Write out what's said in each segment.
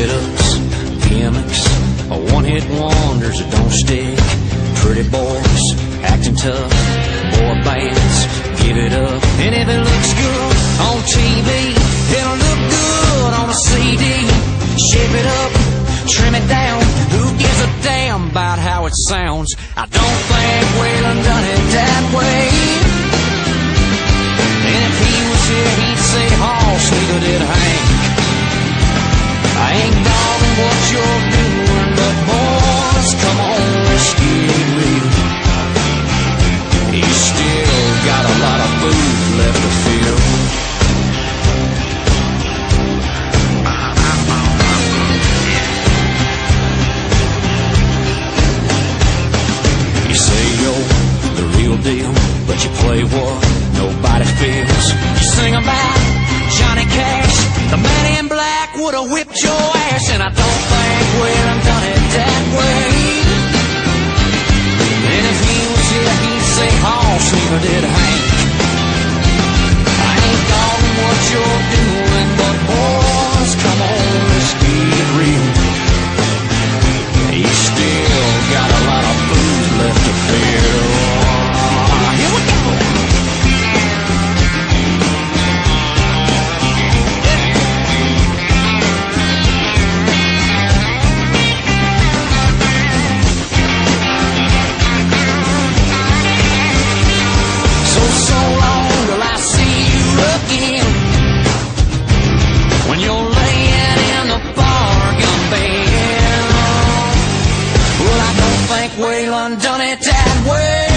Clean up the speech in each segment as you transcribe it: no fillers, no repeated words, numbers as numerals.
hit-ups, gimmicks, one-hit wonders that don't stick. Pretty boys, acting tough, boy bands, give it up. And if it looks good on TV, it'll look good on a CD. Shape it up, trim it down, who gives a damn about how it sounds? I don't think Waylon done it that way. And if he was here, he'd say, Hoss, neither did Hank. I ain't dogging what you're doing, but boys, come on, let's get real. He's still got a lot of food left to fill. You say you're the real deal, but you play what nobody feels. You sing about Johnny Cash, the man in black would have whipped your ass, and I don't think Waylon done it that way. And if he was here, he'd say, Hoss, neither did Hank. I ain't dogging what you're doing, but boys, come on, let's get real. He's still got a lot of food left to fill. Here we go. So long till I see you again. When you're laying in the bargain bin. Well, I don't think Waylon done it that way.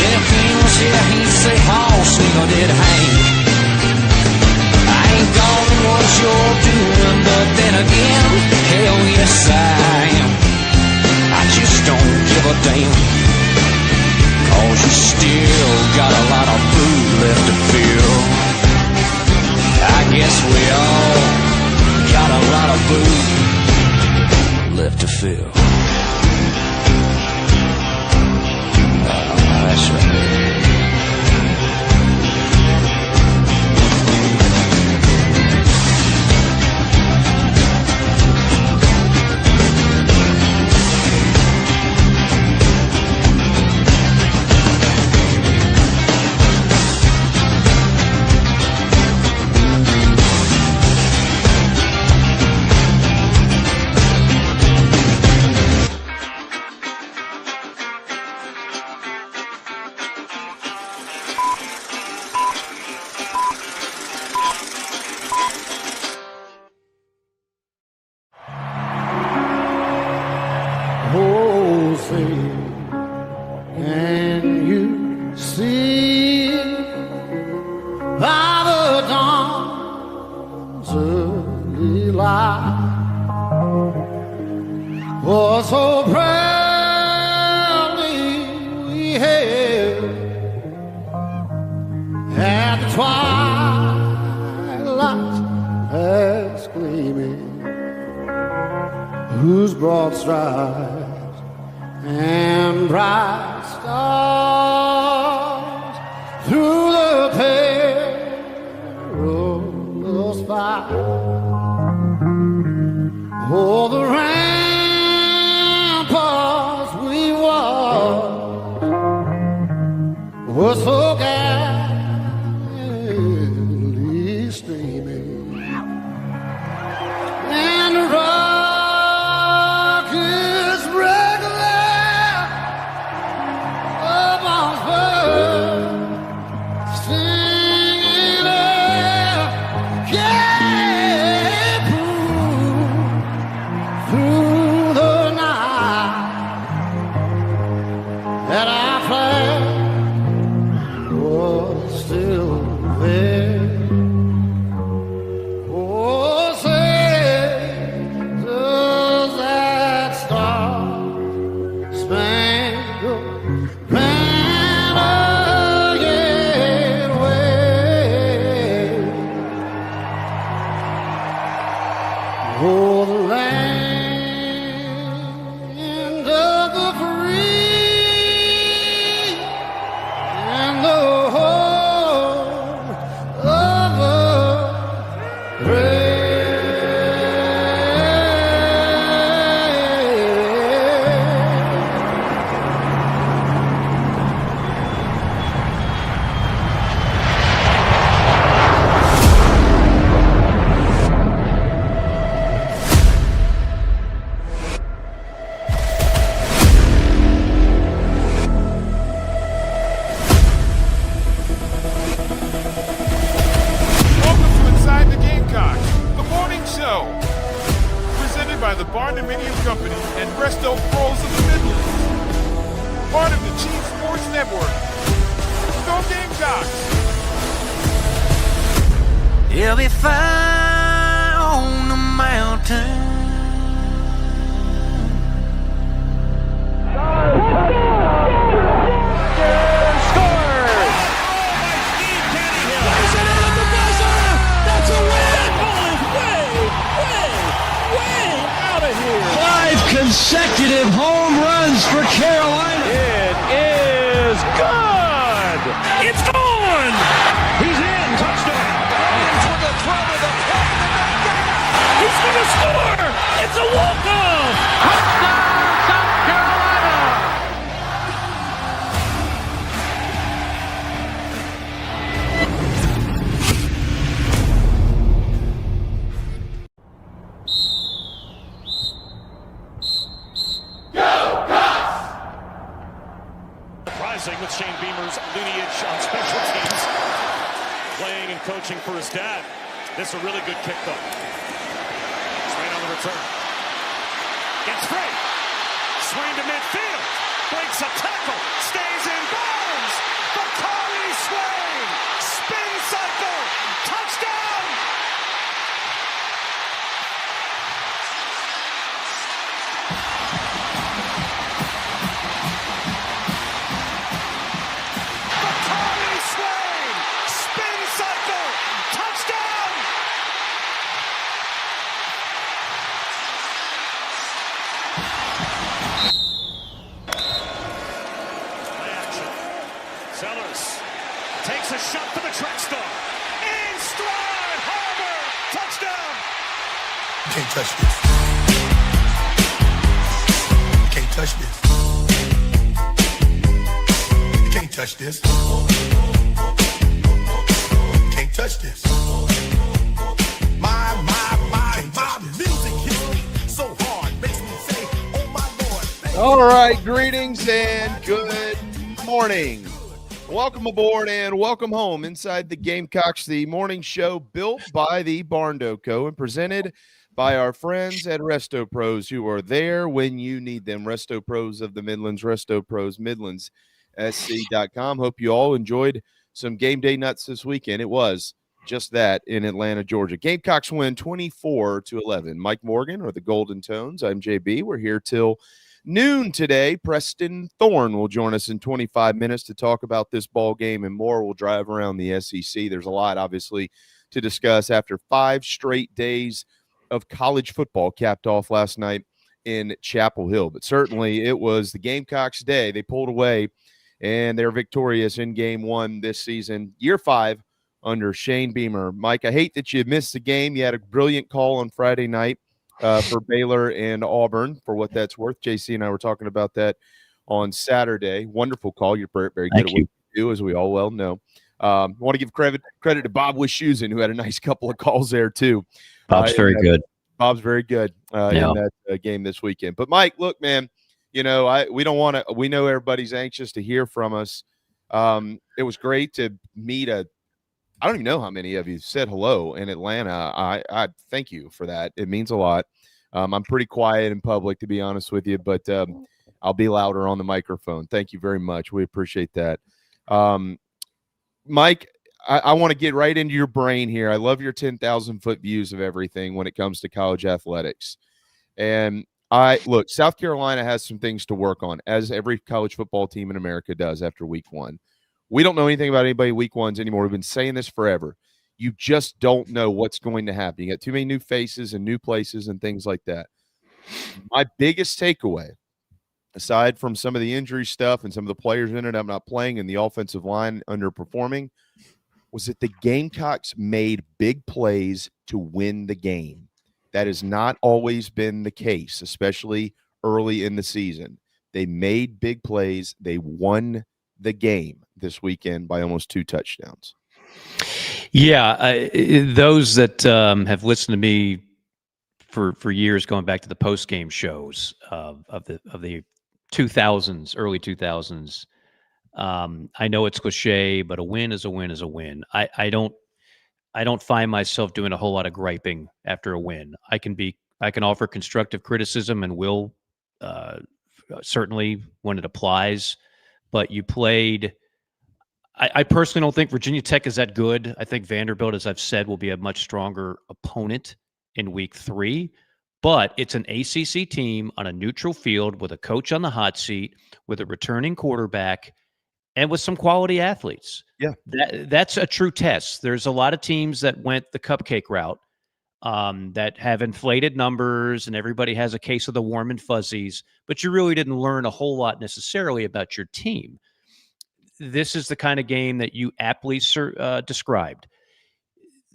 And if he was here, he'd say, Hoss, neither did Hank. I ain't dogging what you're doing, but then again, hell yes I am. I just don't give a damn. Cause you still got a lot of food left to fill. I guess we all got a lot of food left to fill. That's right. by the Barndominium Company and Resto Pros of the Midlands. Part of the Chief Sports Network. Go Gamecocks! He'll be fire on the mountain. Consecutive home runs for Carolina. It is good. It's gone. He's in. Touchdown. Williams with a throw to the plate. He's going to score. It's a walk-off. Touchdown, South Carolina. With Shane Beamer's lineage on special teams, playing and coaching for his dad. This is a really good kick, though. Straight on the return. Gets free. Swing to midfield. Breaks a tackle. Stays in bounds. Bakari Swain. Spin cycle. Touchdown. Sellers takes a shot for the track star. In stride, Harbor, touchdown. You can't touch this. You can't touch this. You can't touch this. You can't touch this. My music hits me so hard, makes me say, oh my Lord. All right, greetings and good morning. Welcome aboard and welcome home inside the Gamecocks, the morning show built by the Barndo Co. and presented by our friends at Resto Pros, who are there when you need them. Resto Pros of the Midlands, Resto Pros, MidlandsSC.com. Hope you all enjoyed some game day nuts this weekend. It was just that in Atlanta, Georgia. Gamecocks win 24-11. Mike Morgan or the Golden Tones. I'm JB. We're here till noon today. Preston Thorne will join us in 25 minutes to talk about this ball game and more. We'll drive around the SEC. There's a lot, obviously, to discuss after 5 straight days of college football capped off last night in Chapel Hill. But certainly it was the Gamecocks' day. They pulled away, and they're victorious in Game 1 this season, Year 5 under Shane Beamer. Mike, I hate that you missed the game. You had a brilliant call on Friday night for Baylor and Auburn, for what that's worth. JC and I were talking about that on Saturday. Wonderful call. You're very, very good at what you do, as we all well know. I want to give credit to Bob Wischusen, who had a nice couple of calls there, too. Bob's very good. Bob's very good in that game this weekend. But, Mike, look, man, you know, we don't want to – we know everybody's anxious to hear from us. It was great to meet I don't even know how many of you said hello in Atlanta. I thank you for that. It means a lot. I'm pretty quiet in public, to be honest with you, but I'll be louder on the microphone. Thank you very much. We appreciate that. Mike, I want to get right into your brain here. I love your 10,000-foot views of everything when it comes to college athletics. And look, South Carolina has some things to work on, as every college football team in America does after week 1. We don't know anything about anybody week 1s anymore. We've been saying this forever. You just don't know what's going to happen. You got too many new faces and new places and things like that. My biggest takeaway, aside from some of the injury stuff and some of the players ended up not playing and the offensive line underperforming, was that the Gamecocks made big plays to win the game. That has not always been the case, especially early in the season. They made big plays. They won the game this weekend by almost 2 touchdowns. Yeah, those that have listened to me for years, going back to the post-game shows of the 2000s, early 2000s, I know it's cliche, but a win is a win is a win. I don't find myself doing a whole lot of griping after a win. I can be I can offer constructive criticism and will certainly when it applies. But you played. I personally don't think Virginia Tech is that good. I think Vanderbilt, as I've said, will be a much stronger opponent in week 3. But it's an ACC team on a neutral field with a coach on the hot seat, with a returning quarterback, and with some quality athletes. Yeah. That's a true test. There's a lot of teams that went the cupcake route that have inflated numbers, and everybody has a case of the warm and fuzzies, but you really didn't learn a whole lot necessarily about your team. This is the kind of game that you aptly described.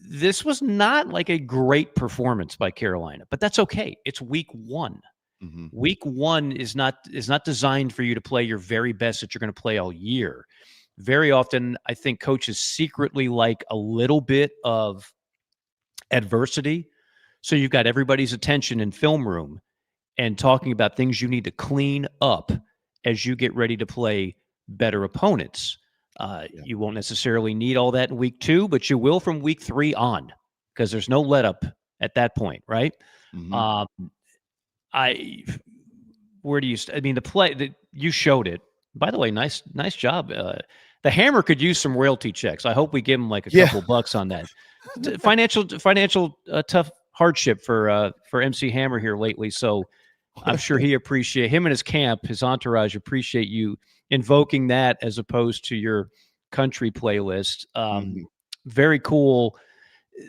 This was not like a great performance by Carolina, but that's okay. It's week 1. Mm-hmm. Week 1 is not designed for you to play your very best that you're going to play all year. Very often, I think coaches secretly like a little bit of adversity. So you've got everybody's attention in film room and talking about things you need to clean up as you get ready to play better opponents. You won't necessarily need all that in week 2, but you will from week 3 on, because there's no let up at that point, right? Mm-hmm. Where do you? I mean, the play that you showed it. By the way, nice job. The Hammer could use some royalty checks. I hope we give him like a couple bucks on that. Financial tough hardship for MC Hammer here lately. So I'm sure him and his camp, his entourage appreciate you invoking that as opposed to your country playlist. Very cool.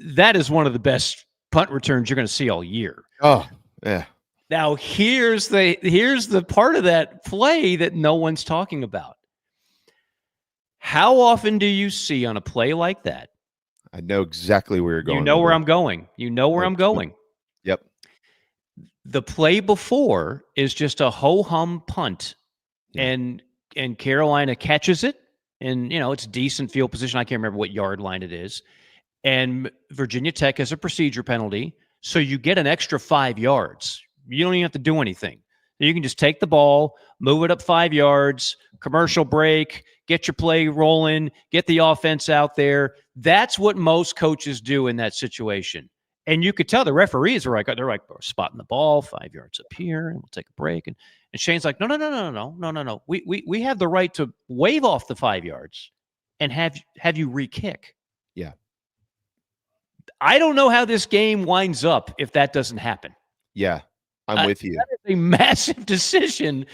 That is one of the best punt returns you're going to see all year. Oh, yeah. Now here's the part of that play that no one's talking about. How often do you see on a play like that? I know exactly where you're going. You know where I'm going. You know where I'm going. Yep. The play before is just a ho-hum punt, and Carolina catches it, and it's decent field position. I can't remember what yard line it is, and Virginia Tech has a procedure penalty, so you get an extra 5 yards. You don't even have to do anything. You can just take the ball, move it up 5 yards, commercial break, get your play rolling, get the offense out there. That's what most coaches do in that situation. And you could tell the referees are like, we're spotting the ball 5 yards up here, and we'll take a break. And Shane's like, no. We have the right to wave off the 5 yards and have you re-kick. Yeah. I don't know how this game winds up if that doesn't happen. Yeah, I'm with you. That is a massive decision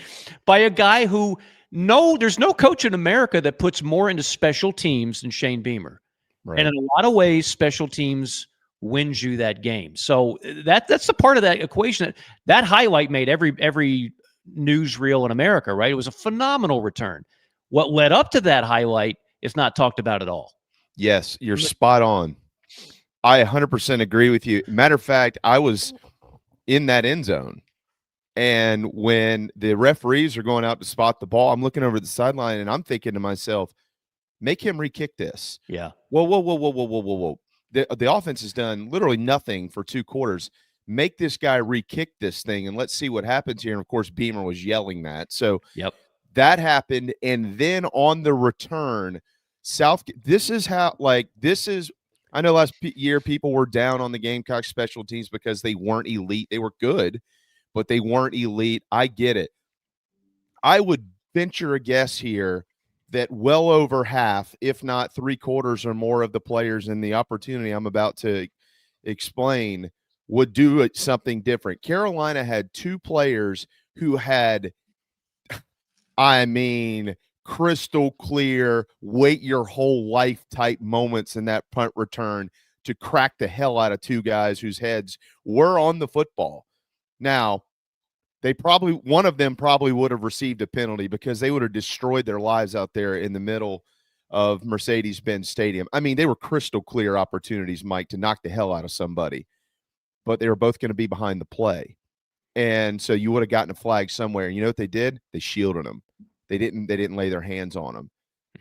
by a guy who there's no coach in America that puts more into special teams than Shane Beamer. Right. And in a lot of ways, special teams wins you that game. So that's the part of that equation that highlight made every newsreel in America, right? It was a phenomenal return. What led up to that highlight is not talked about at all. Yes, you're spot on. I 100% agree with you. Matter of fact, I was in that end zone, and when the referees are going out to spot the ball, I'm looking over the sideline and I'm thinking to myself, make him re-kick this. Yeah. Whoa. The offense has done literally nothing for 2 quarters. Make this guy re-kick this thing, and let's see what happens here. And, of course, Beamer was yelling that. So that happened. And then on the return, I know last year people were down on the Gamecocks special teams because they weren't elite. They were good, but they weren't elite. I get it. I would venture a guess here that well over half, if not 3/4 or more of the players in the opportunity I'm about to explain would do something different. Carolina had 2 players who had, crystal clear, wait your whole life type moments in that punt return to crack the hell out of 2 guys whose heads were on the football. Now, one of them probably would have received a penalty because they would have destroyed their lives out there in the middle of Mercedes-Benz Stadium. I mean, they were crystal clear opportunities, Mike, to knock the hell out of somebody, but they were both going to be behind the play. And so you would have gotten a flag somewhere. And you know what they did? They shielded them. They didn't lay their hands on them.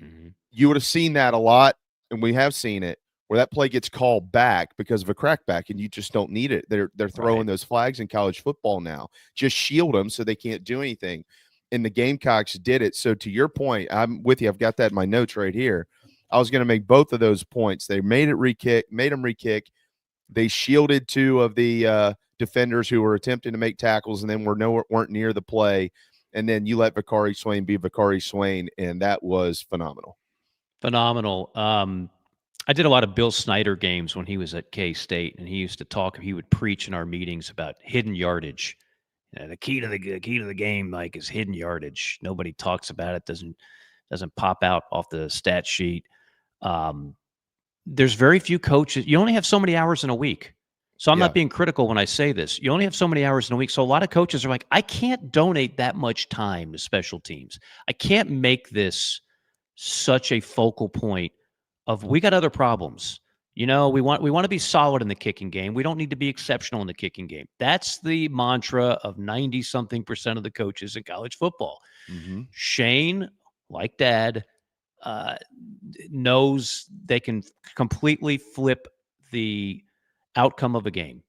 Mm-hmm. You would have seen that a lot, and we have seen it, where that play gets called back because of a crackback, and you just don't need it. They're throwing those flags in college football now. Just shield them so they can't do anything. And the Gamecocks did it. So to your point, I'm with you. I've got that in my notes right here. I was going to make both of those points. They made them re-kick. they shielded two of the defenders who were attempting to make tackles and then weren't near the play. And then you let Vakari Swain be Vakari Swain, and that was phenomenal. Phenomenal. I did a lot of Bill Snyder games when he was at K-State, and he used to talk. He would preach in our meetings about hidden yardage. The key to the game, Mike, is hidden yardage. Nobody talks about it. Doesn't pop out off the stat sheet. There's very few coaches. You only have so many hours in a week. So I'm not being critical when I say this. You only have so many hours in a week. So a lot of coaches are like, I can't donate that much time to special teams. I can't make this such a focal point of we got other problems. We want to be solid in the kicking game. We don't need to be exceptional in the kicking game. That's the mantra of 90-something% of the coaches in college football. Mm-hmm. Shane, like Dad, knows they can completely flip the outcome of a game.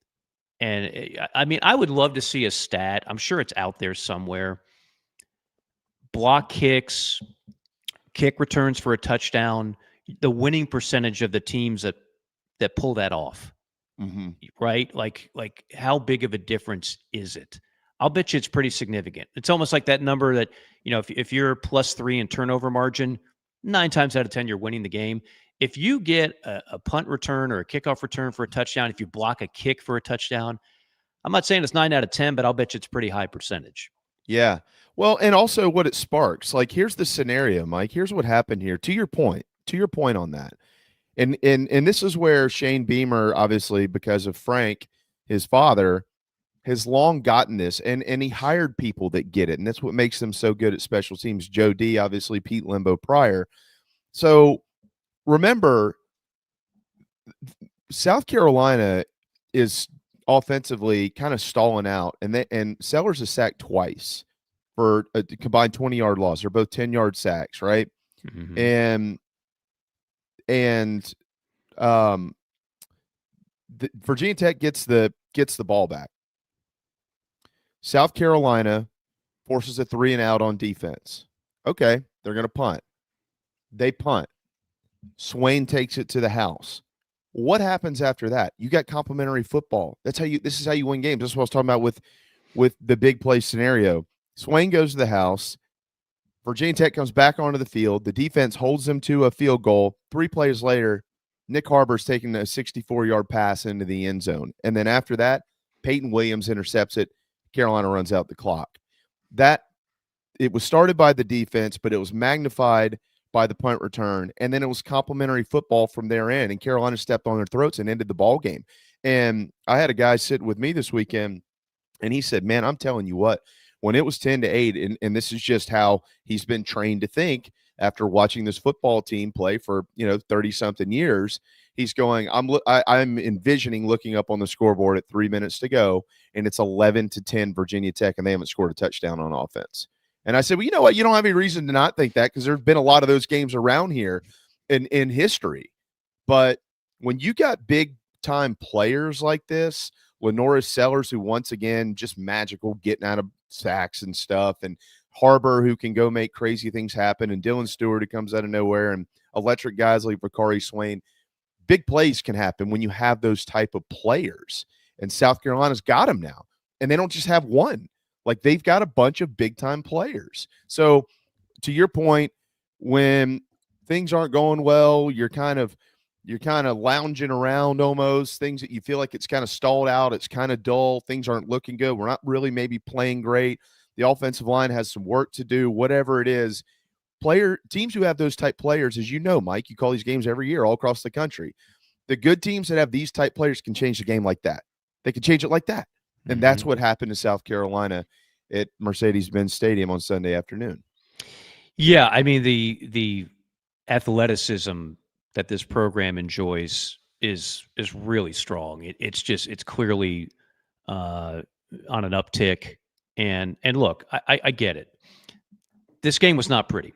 And I mean, I would love to see a stat. I'm sure it's out there somewhere. Block kicks, kick returns for a touchdown, the winning percentage of the teams that pull that off. Mm-hmm. Right? Like how big of a difference is it? I'll bet you it's pretty significant. It's almost like that number that, if you're +3 in turnover margin, 9 times out of 10, you're winning the game. If you get a punt return or a kickoff return for a touchdown, if you block a kick for a touchdown, I'm not saying it's 9 out of 10, but I'll bet you it's a pretty high percentage. Yeah. Well, and also what it sparks. Like, here's the scenario, Mike. Here's what happened here. To your point on that. And this is where Shane Beamer, obviously, because of Frank, his father, has long gotten this, and he hired people that get it. And that's what makes them so good at special teams. Joe D, obviously, Pete Limbo prior. So remember, South Carolina is offensively kind of stalling out, and Sellers is sacked twice for a combined 20-yard loss. They're both 10-yard sacks, right? Mm-hmm. And Virginia Tech gets the ball back. South Carolina forces a 3-and-out on defense. Okay, they're going to punt. They punt. Swain takes it to the house. What happens after that? You got complimentary football. This is how you win games. That's what I was talking about with the big play scenario. Swain goes to the house. Virginia Tech comes back onto the field. The defense holds them to a field goal. 3 plays later, Nick Harbor's taking a 64-yard pass into the end zone. And then after that, Peyton Williams intercepts it. Carolina runs out the clock. It was started by the defense, but it was magnified by the punt return, and then it was complimentary football from their end, and Carolina stepped on their throats and ended the ball game. And I had a guy sitting with me this weekend, and he said, man, I'm telling you what, when it was 10-8, and this is just how he's been trained to think after watching this football team play for 30-something years, he's going, I'm envisioning looking up on the scoreboard at 3 minutes to go, and it's 11-10 Virginia Tech, and they haven't scored a touchdown on offense. And I said, well, you know what? You don't have any reason to not think that, because there's been a lot of those games around here in history. But when you got big-time players like this, Lenor Sellers, who once again just magical, getting out of sacks and stuff, and Harbor, who can go make crazy things happen, and Dylan Stewart, who comes out of nowhere, and electric guys like Vakari Swain, big plays can happen when you have those type of players. And South Carolina's got them now. And they don't just have one. Like, they've got a bunch of big-time players. So, to your point, when things aren't going well, you're kind of lounging around almost, things that you feel like it's kind of stalled out, it's kind of dull, things aren't looking good, we're not really maybe playing great, the offensive line has some work to do, whatever it is. Teams who have those type players, as you know, Mike, you call these games every year all across the country. The good teams that have these type players can change the game like that. They can change it like that. And that's what happened to South Carolina at Mercedes-Benz Stadium on Sunday afternoon. Yeah, I mean, the athleticism that this program enjoys is really strong. It's clearly on an uptick. And look, I get it. This game was not pretty,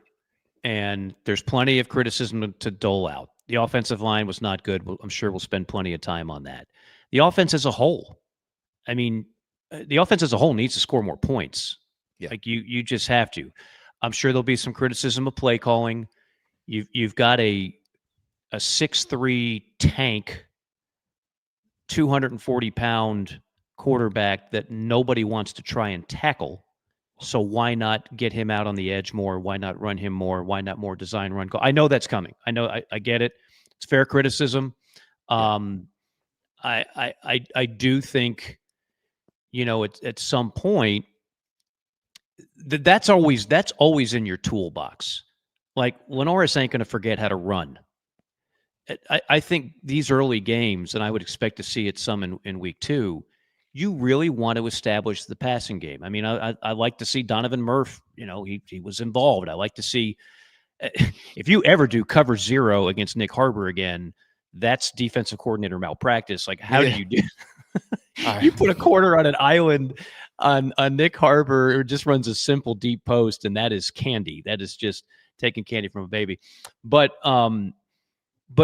and there's plenty of criticism to dole out. The offensive line was not good. I'm sure we'll spend plenty of time on that. The offense as a whole, I mean, the offense as a whole needs to score more points. Yeah. Like you just have to. I'm sure there'll be some criticism of play calling. You've got a 6'3" tank 240-pound quarterback that nobody wants to try and tackle. So why not get him out on the edge more? Why not run him more? Why not more design run? I know that's coming. I know I get it. It's fair criticism. I do think, at some point that's always in your toolbox. Like Lenor ain't going to forget how to run. I think these early games, and I would expect to see it some in week 2, you really want to establish the passing game. I mean, I like to see Donovan Murph, he was involved. I like to see, if you ever do cover 0 against Nick Harbor again, that's defensive coordinator malpractice. Like, how do you do? You put a corner on an island on Nick Harbor, who just runs a simple deep post, and that is candy. That is just taking candy from a baby. But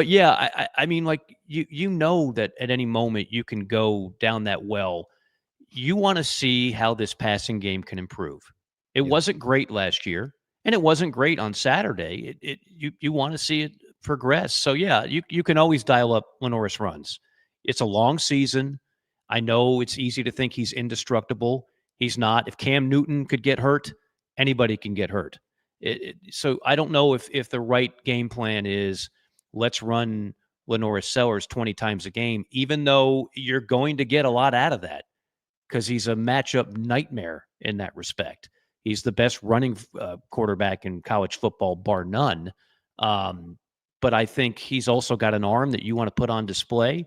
yeah, I mean, like, you know that at any moment you can go down that well. You want to see how this passing game can improve. It wasn't great last year, and it wasn't great on Saturday. You want to see it progress. So yeah, you can always dial up Lenoris runs. It's a long season. I know it's easy to think he's indestructible. He's not. If Cam Newton could get hurt, anybody can get hurt. So I don't know if the right game plan is, let's run Lenor Sellers 20 times a game, even though you're going to get a lot out of that because he's a matchup nightmare in that respect. He's the best running quarterback in college football, bar none. But I think he's also got an arm that you want to put on display.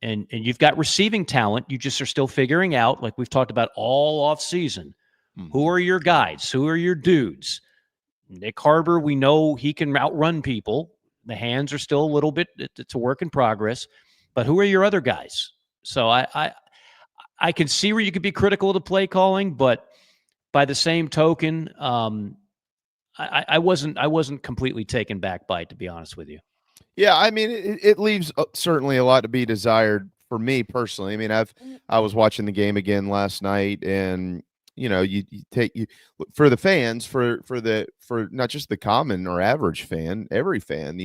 And you've got receiving talent. You just are still figuring out, like we've talked about all off season, who are your guys? Who are your dudes? Nick Harbor, we know he can outrun people. The hands are still a little bit, it's a work in progress. But who are your other guys? So I can see where you could be critical of the play calling, but by the same token, I wasn't completely taken back by it, to be honest with you. Yeah, I mean, it leaves certainly a lot to be desired for me personally. I mean, I was watching the game again last night, and you take for the fans, for not just the common or average fan, every fan,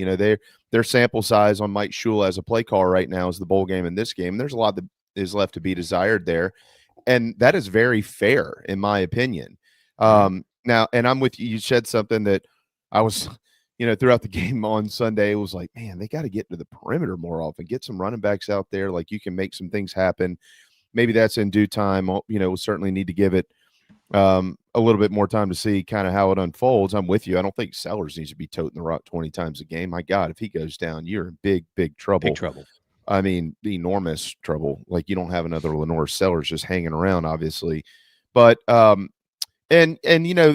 their sample size on Mike Shula as a play caller right now is the bowl game and this game. There's a lot that is left to be desired there, and that is very fair in my opinion. Now, and I'm with you. You said something that I was. Throughout the game on Sunday, it was like, man, they got to get to the perimeter more often, get some running backs out there. Like, you can make some things happen. Maybe that's in due time. We'll certainly need to give it a little bit more time to see kind of how it unfolds. I'm with you. I don't think Sellers needs to be toting the rock 20 times a game. My God, if he goes down, you're in big, big trouble. Big trouble. I mean, enormous trouble. Like, you don't have another Lenor Sellers just hanging around, obviously. But, and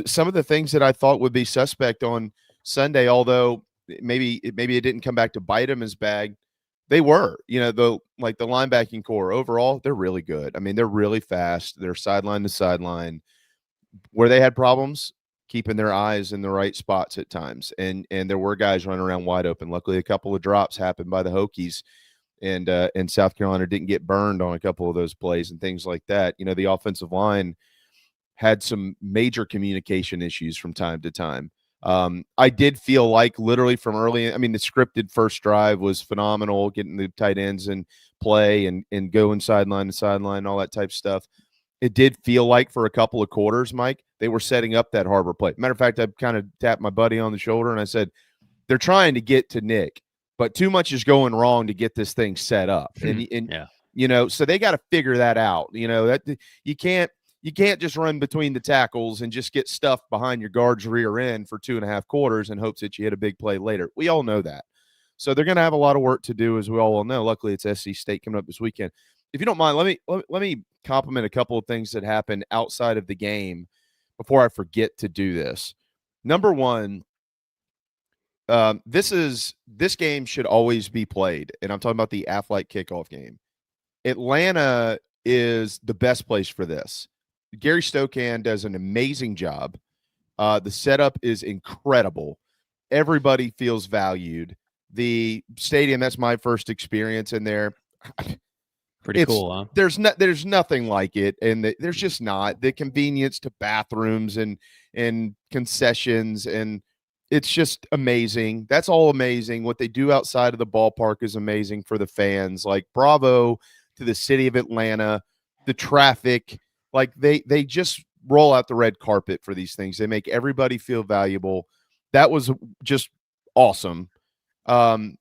some of the things that I thought would be suspect on Sunday, although maybe it didn't come back to bite him as bad, they were, the linebacking core overall, they're really good. I mean, they're really fast. They're sideline to sideline. Where they had problems, keeping their eyes in the right spots at times. And there were guys running around wide open. Luckily, a couple of drops happened by the Hokies, and South Carolina didn't get burned on a couple of those plays and things like that. The offensive line had some major communication issues from time to time. I did feel like literally from early, I mean, the scripted first drive was phenomenal, getting the tight ends in play and going sideline to sideline, all that type of stuff. It did feel like for a couple of quarters, Mike, they were setting up that Harbor play. Matter of fact, I kind of tapped my buddy on the shoulder and I said, they're trying to get to Nick, but too much is going wrong to get this thing set up. So they got to figure that out. That you can't just run between the tackles and just get stuffed behind your guard's rear end for 2.5 quarters in hopes that you hit a big play later. We all know that. So they're going to have a lot of work to do, as we all will know. Luckily, it's SC State coming up this weekend. If you don't mind, let me compliment a couple of things that happened outside of the game before I forget to do this. Number one, this game should always be played, and I'm talking about the Athlete kickoff game. Atlanta is the best place for this. Gary Stokan does an amazing job. The setup is incredible. Everybody feels valued. The stadium, that's my first experience in there. Pretty cool, huh? There's nothing like it, and there's just not the convenience to bathrooms and concessions, and it's just amazing. That's all amazing. What they do outside of the ballpark is amazing for the fans. Like, bravo to the city of Atlanta, the traffic. Like they just roll out the red carpet for these things. They make everybody feel valuable. That was just awesome. The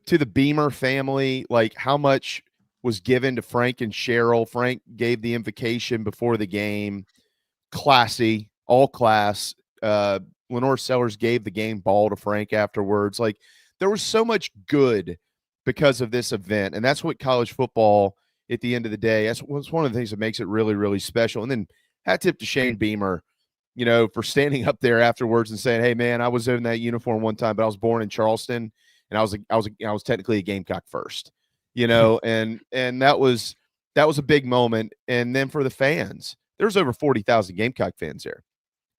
to the Beamer family, like how much was given to Frank and Cheryl. Frank gave the invocation before the game. Classy, all class. Lenor Sellers gave the game ball to Frank afterwards. Like there was so much good because of this event. And that's what college football at the end of the day, that's one of the things that makes it really, really special. And then hat tip to Shane Beamer, for standing up there afterwards and saying, "Hey man, I was in that uniform one time, but I was born in Charleston and I was technically a Gamecock first," and that was a big moment. And then for the fans, there's over 40,000 Gamecock fans there.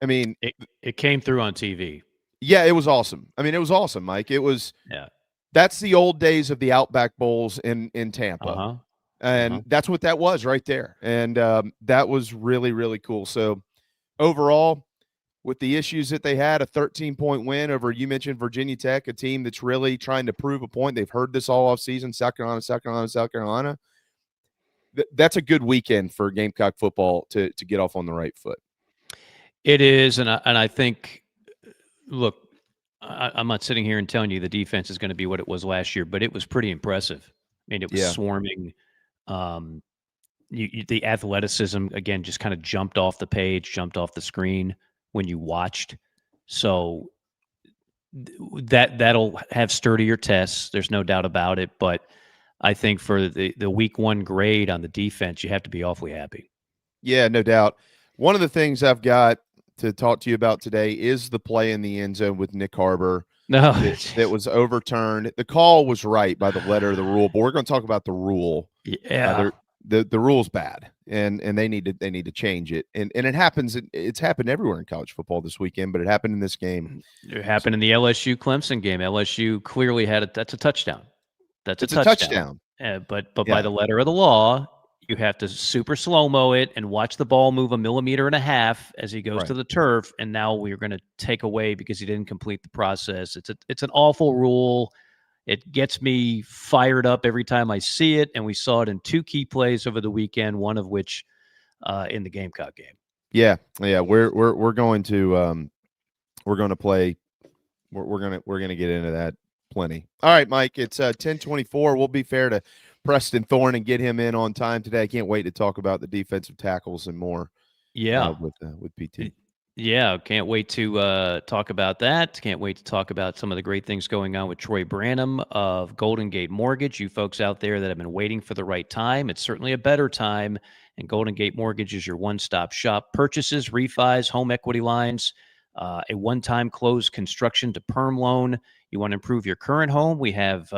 I mean, it came through on TV. Yeah, it was awesome. I mean, it was awesome, Mike. It was, yeah. That's the old days of the Outback Bowls in Tampa. Uh-huh. And that's what that was right there. And that was really, really cool. So overall, with the issues that they had, a 13-point win over, you mentioned Virginia Tech, a team that's really trying to prove a point. They've heard this all offseason, South Carolina. That's a good weekend for Gamecock football to get off on the right foot. It is, and I think, look, I'm not sitting here and telling you the defense is going to be what it was last year, but it was pretty impressive. I mean, it was swarming. The athleticism, again, just kind of jumped off the page, jumped off the screen when you watched. So that'll have sturdier tests. There's no doubt about it. But I think for the week one grade on the defense, you have to be awfully happy. Yeah, no doubt. One of the things I've got to talk to you about today is the play in the end zone with Nick Harbor. No, that was overturned. The call was right by the letter of the rule, but we're going to talk about the rule. Yeah, the rule's bad, and they need to change it. And it happens. It's happened everywhere in college football this weekend, but it happened in this game. It happened in the LSU Clemson game. LSU clearly had that's a touchdown. It's a touchdown. But by the letter of the law, you have to super slow-mo it and watch the ball move 1.5 millimeters as he goes to the turf. And now we're going to take away because he didn't complete the process. It's an awful rule. It gets me fired up every time I see it. And we saw it in 2 key plays over the weekend, one of which in the Gamecock game. Yeah. We're going to play. We're going to get into that plenty. All right, Mike. It's 10:24. We'll be fair to Preston Thorne and get him in on time today. I can't wait to talk about the defensive tackles and more. Yeah, with PT. Yeah, can't wait to talk about that. Can't wait to talk about some of the great things going on with Troy Branham of Golden Gate Mortgage. You folks out there that have been waiting for the right time, it's certainly a better time. And Golden Gate Mortgage is your one-stop shop. Purchases, refis, home equity lines, a one-time closed construction to perm loan. You want to improve your current home? We have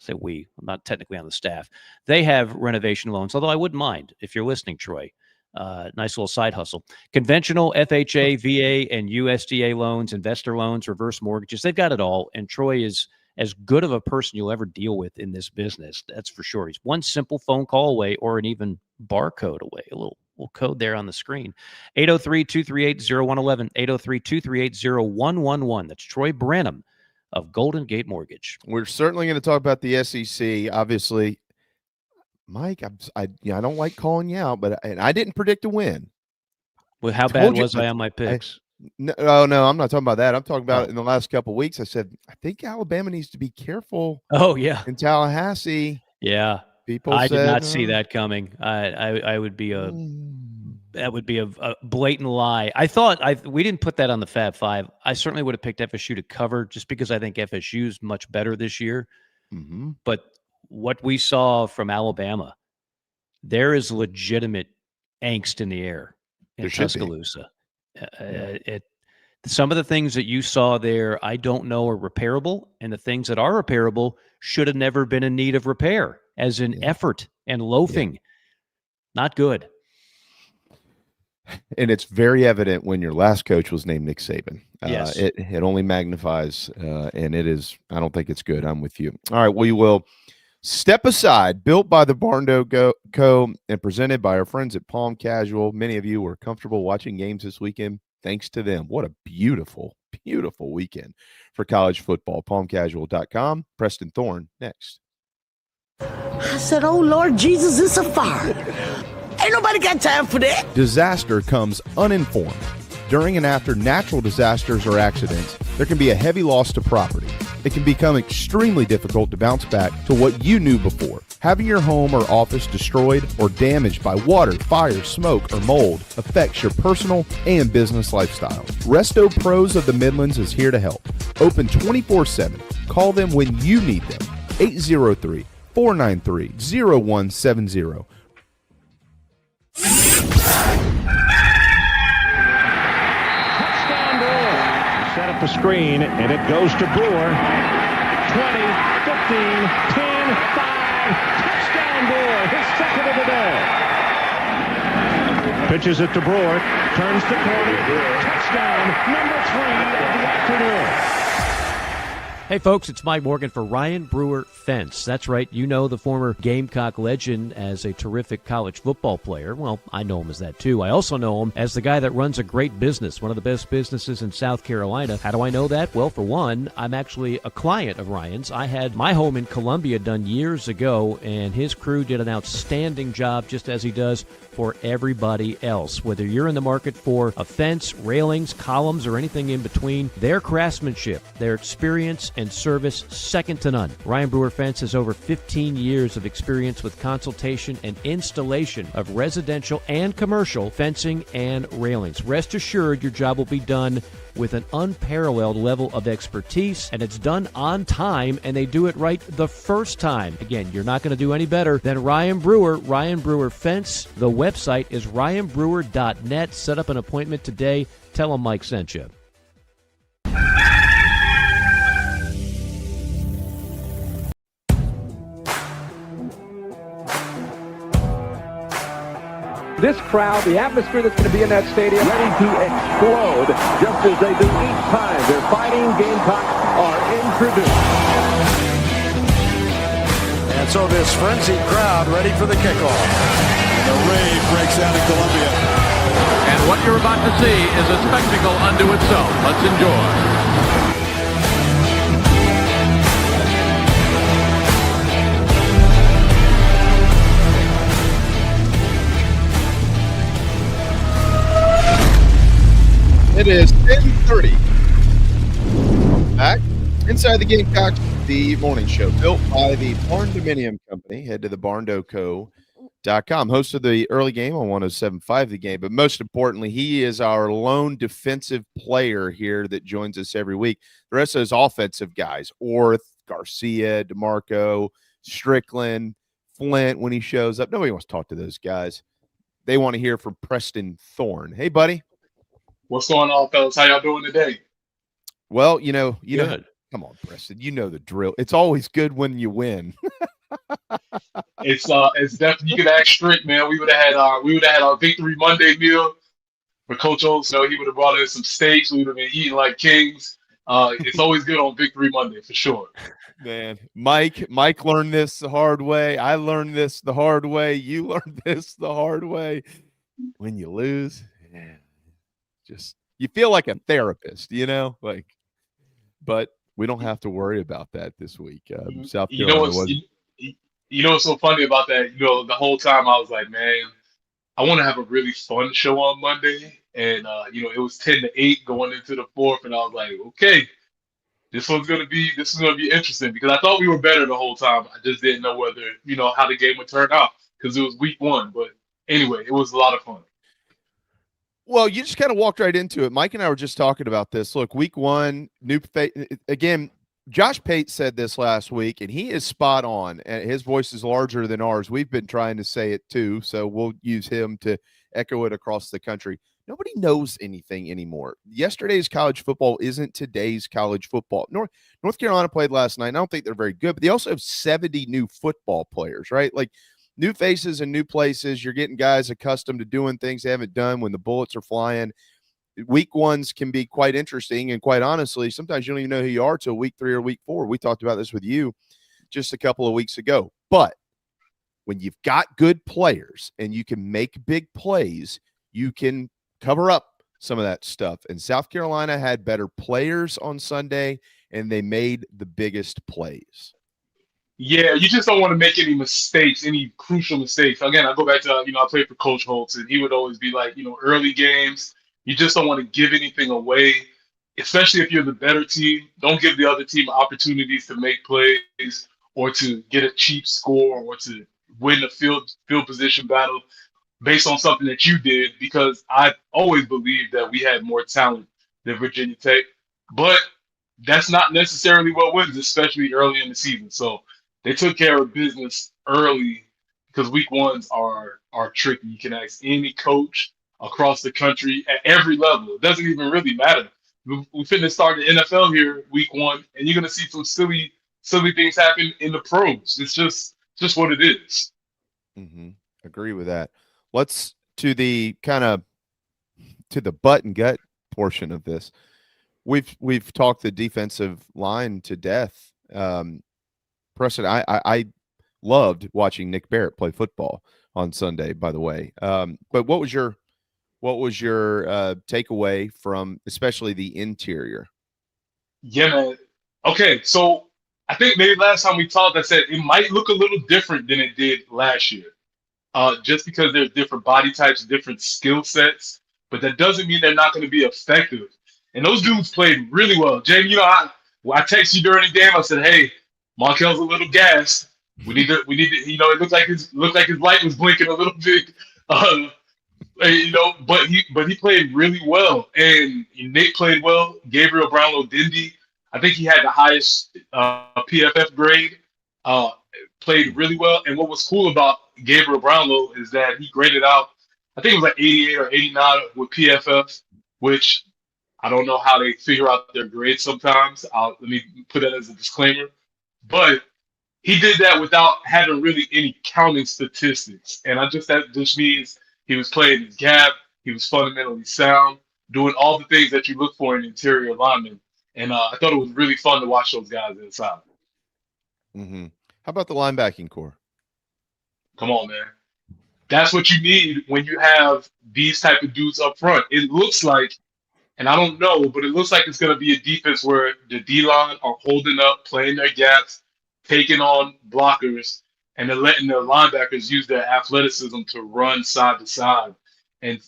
I'm not technically on the staff. They have renovation loans, although I wouldn't mind if you're listening, Troy. Nice little side hustle. Conventional FHA, VA, and USDA loans, investor loans, reverse mortgages. They've got it all. And Troy is as good of a person you'll ever deal with in this business. That's for sure. He's one simple phone call away or an even barcode away. A little code there on the screen. 803-238-0111. 803-238-0111. That's Troy Branham of Golden Gate Mortgage. We're certainly going to talk about the SEC. Obviously, Mike, I don't like calling you out, but I didn't predict a win. Well, how bad was I on my picks? No, I'm not talking about that. I'm talking about in the last couple of weeks. I said I think Alabama needs to be careful. Oh yeah, in Tallahassee. Yeah, I did not see that coming. I would be that would be a blatant lie. I thought we didn't put that on the Fab Five. I certainly would have picked FSU to cover just because I think FSU is much better this year. Mm-hmm. But what we saw from Alabama, there is legitimate angst in the air in Tuscaloosa. Some of the things that you saw there, I don't know are repairable, and the things that are repairable should have never been in need of repair, as in effort and loafing. Not good. And it's very evident when your last coach was named Nick Saban. Yes. It only magnifies, and it is. I don't think it's good. I'm with you. All right, we will step aside. Built by the Barndo Co. and presented by our friends at Palm Casual. Many of you were comfortable watching games this weekend thanks to them. What a beautiful, beautiful weekend for college football. PalmCasual.com. Preston Thorne next. I said, oh, Lord Jesus, it's a fire. Ain't nobody got time for that. Disaster comes uninformed. During and after natural disasters or accidents, there can be a heavy loss to property. It can become extremely difficult to bounce back to what you knew before. Having your home or office destroyed or damaged by water, fire, smoke, or mold affects your personal and business lifestyle. Resto Pros of the Midlands is here to help. Open 24/7. Call them when you need them. 803-493-0170. Set up the screen, and it goes to Brewer. 20, 15, 10, 5. Touchdown Brewer, his second of the day. Pitches it to Brewer, turns the corner. Touchdown, number 3 of the afternoon. Hey, folks, it's Mike Morgan for Ryan Brewer Fence. That's right. You know the former Gamecock legend as a terrific college football player. Well, I know him as that, too. I also know him as the guy that runs a great business, one of the best businesses in South Carolina. How do I know that? Well, for one, I'm actually a client of Ryan's. I had my home in Columbia done years ago, and his crew did an outstanding job, just as he does for everybody else. Whether you're in the market for a fence, railings, columns, or anything in between, their craftsmanship, their experience, and service second to none. Ryan Brewer Fence has over 15 years of experience with consultation and installation of residential and commercial fencing and railings. Rest assured your job will be done with an unparalleled level of expertise, and it's done on time, and they do it right the first time. Again, you're not going to do any better than Ryan Brewer. Ryan Brewer Fence. The website is ryanbrewer.net. Set up an appointment today. Tell him Mike sent you. This crowd, the atmosphere that's going to be in that stadium, ready to explode just as they do each time their fighting Gamecocks are introduced. And so this frenzied crowd ready for the kickoff. The rave breaks out in Columbia. And what you're about to see is a spectacle unto itself. Let's enjoy. It is 10:30. Back inside the Gamecocks, the morning show built by the Barndominium Company. Head to the barndoco.com. Host of the early game on 107.5 The Game. But most importantly, he is our lone defensive player here that joins us every week. The rest of those offensive guys, Orth, Garcia, DeMarco, Strickland, Flint, when he shows up. Nobody wants to talk to those guys. They want to hear from Preston Thorne. Hey, buddy. What's going on, fellas? How y'all doing today? Well, you know, come on, Preston. You know the drill. It's always good when you win. It's definitely, you could act strict, man. We would have had our Victory Monday meal for Coach O. So he would have brought in some steaks. We would have been eating like kings. It's always good on Victory Monday for sure. Man, Mike learned this the hard way. I learned this the hard way. You learned this the hard way. When you lose, yeah. Just you feel like a therapist, but we don't have to worry about that this week. South Carolina you know what's so funny about that? The whole time I was like, man, I want to have a really fun show on Monday, and it was 10-8 going into the fourth, and I was like, okay, this is gonna be interesting because I thought we were better the whole time. I just didn't know whether how the game would turn out because it was week one. But anyway, it was a lot of fun. Well, you just kind of walked right into it. Mike and I were just talking about this. Look, week one, again, Josh Pate said this last week, and he is spot on. And his voice is larger than ours. We've been trying to say it too, so we'll use him to echo it across the country. Nobody knows anything anymore. Yesterday's college football isn't today's college football. North Carolina played last night. I don't think they're very good, but they also have 70 new football players, right? Like, new faces and new places. You're getting guys accustomed to doing things they haven't done when the bullets are flying. Week ones can be quite interesting, and quite honestly, sometimes you don't even know who you are till week 3 or week 4. We talked about this with you just a couple of weeks ago. But when you've got good players and you can make big plays, you can cover up some of that stuff. And South Carolina had better players on Sunday, and they made the biggest plays. Yeah, you just don't want to make any mistakes, any crucial mistakes. Again, I go back to, I played for Coach Holtz, and he would always be like, early games, you just don't want to give anything away, especially if you're the better team. Don't give the other team opportunities to make plays or to get a cheap score or to win a field position battle based on something that you did, because I always believed that we had more talent than Virginia Tech. But that's not necessarily what wins, especially early in the season. So they took care of business early, because week ones are tricky. You can ask any coach across the country at every level. It doesn't even really matter. We finna start the NFL here week one, and you're gonna see some silly things happen in the pros. It's just what it is. Mm-hmm. Agree with that. Let's to the butt and gut portion of this. We've talked the defensive line to death. Preston, I loved watching Nick Barrett play football on Sunday, by the way. But what was your takeaway from especially the interior? Yeah, man. Okay, so I think maybe last time we talked, I said it might look a little different than it did last year. Just because there's different body types, different skill sets, but that doesn't mean they're not going to be effective. And those dudes played really well. Jamie, I texted you during the game. I said, "Hey, Markel's a little gassed. We need to. It looked like his light was blinking a little bit. But he played really well, and Nate played well. Gabriel Brownlow-Dindy, I think he had the highest PFF grade. Played really well. And what was cool about Gabriel Brownlow is that he graded out, I think it was like 88 or 89 with PFF, which I don't know how they figure out their grades sometimes. Let me put that as a disclaimer. But he did that without having really any counting statistics. And that just means he was playing his gap. He was fundamentally sound, doing all the things that you look for in interior linemen. And I thought it was really fun to watch those guys inside. Mm-hmm. How about the linebacking core? Come on, man. That's what you need when you have these type of dudes up front. It looks like, and I don't know, but it looks like it's going to be a defense where the D-line are holding up, playing their gaps, taking on blockers, and then letting their linebackers use their athleticism to run side to side. And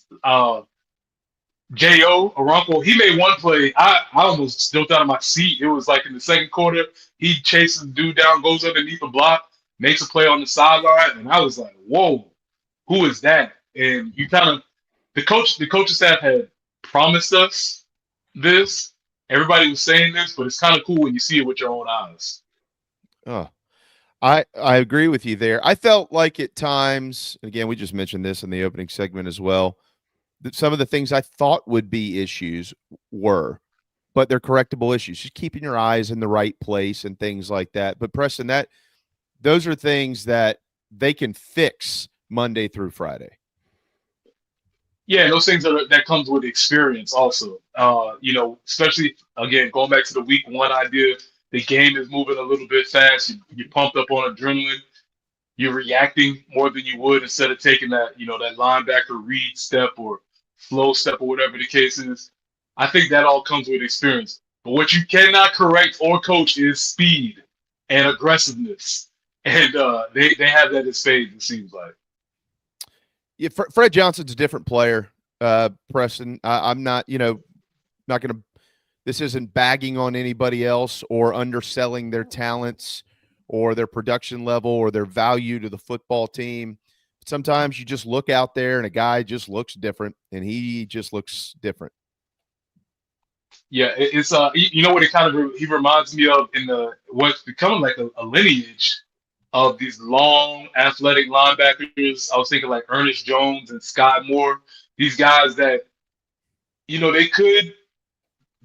J.O. Aronco, he made one play. I almost jumped out of my seat. It was like in the second quarter, he chases the dude down, goes underneath the block, makes a play on the sideline, and I was like, whoa, who is that? And you the coaching staff had promised us this. Everybody was saying this, but it's kind of cool when you see it with your own eyes. Oh, I agree with you there. I felt like at times, again, we just mentioned this in the opening segment as well, that some of the things I thought would be issues were, but they're correctable issues. Just keeping your eyes in the right place and things like that. But Preston, those are things that they can fix Monday through Friday. Yeah, those things that comes with experience also. Especially, again, going back to the week one idea, the game is moving a little bit fast. You're pumped up on adrenaline. You're reacting more than you would instead of taking that linebacker read step or flow step or whatever the case is. I think that all comes with experience. But what you cannot correct or coach is speed and aggressiveness. And they have that in spades, it seems like. Yeah, Fred Johnson's a different player, Preston. I'm not going to – this isn't bagging on anybody else or underselling their talents or their production level or their value to the football team. Sometimes you just look out there and a guy just looks different, and he just looks different. Yeah, it's what it he reminds me of in what's becoming like a lineage of these long athletic linebackers. I was thinking like Ernest Jones and Sky Moore, these guys that, they could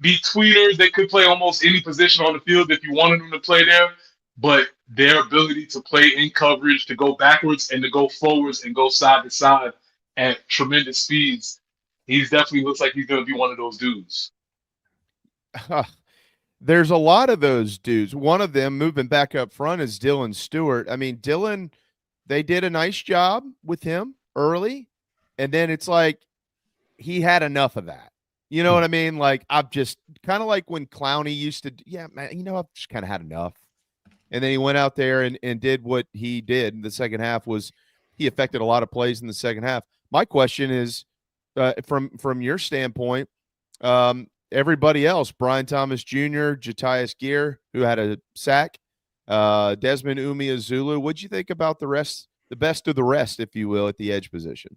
be tweeters. They could play almost any position on the field if you wanted them to play there, but their ability to play in coverage, to go backwards and to go forwards and go side to side at tremendous speeds, he definitely looks like he's going to be one of those dudes. There's a lot of those dudes. One of them moving back up front is Dylan Stewart. I mean, Dylan, they did a nice job with him early, and then it's like he had enough of that. You know what I mean? Like, I've just kind of like when Clowney used to, yeah, man, I've just kind of had enough. And then he went out there and did what he did in the second half. Was he affected a lot of plays in the second half. My question is, from your standpoint, everybody else, Brian Thomas Jr., Jatius Gear, who had a sack, Desmond Umeozulu. What'd you think about the best of the rest, if you will, at the edge position?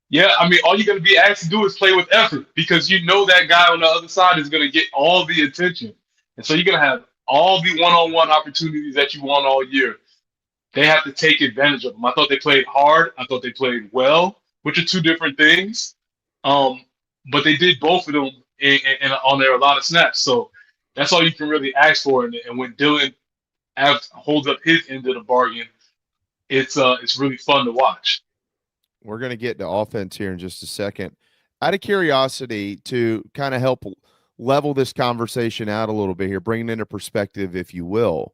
Yeah, I mean, all you're going to be asked to do is play with effort because you know that guy on the other side is going to get all the attention. And so you're going to have all the one-on-one opportunities that you want all year. They have to take advantage of them. I thought they played hard. I thought they played well, which are two different things. But they did both of them on there a lot of snaps. So that's all you can really ask for. And when Dylan holds up his end of the bargain, it's really fun to watch. We're going to get to offense here in just a second. Out of curiosity, to kind of help level this conversation out a little bit here, bring it into perspective, if you will.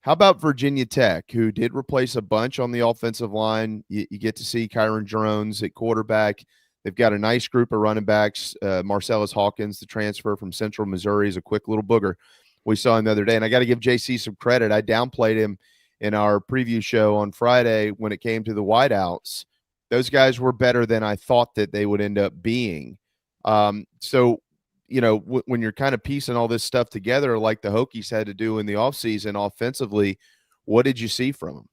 How about Virginia Tech, who did replace a bunch on the offensive line? You get to see Kyron Jones at quarterback. They've got a nice group of running backs. Marcellus Hawkins, the transfer from Central Missouri, is a quick little booger. We saw him the other day, and I got to give JC some credit. I downplayed him in our preview show on Friday when it came to the wideouts. Those guys were better than I thought that they would end up being. So, you know, when you're kind of piecing all this stuff together, like the Hokies had to do in the offseason offensively, what did you see from them?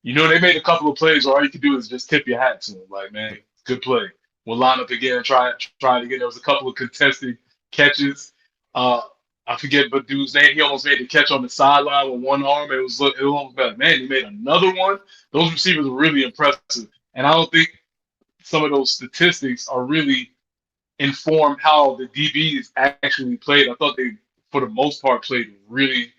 You know, they made a couple of plays where all you could do is just tip your hat to them. Like, man, good play. We'll line up again and try it again. There was a couple of contested catches. I forget but dude's name. He almost made the catch on the sideline with one arm. It was almost like, man, he made another one. Those receivers were really impressive. And I don't think some of those statistics are really informed how the DBs actually played. I thought they, for the most part, played really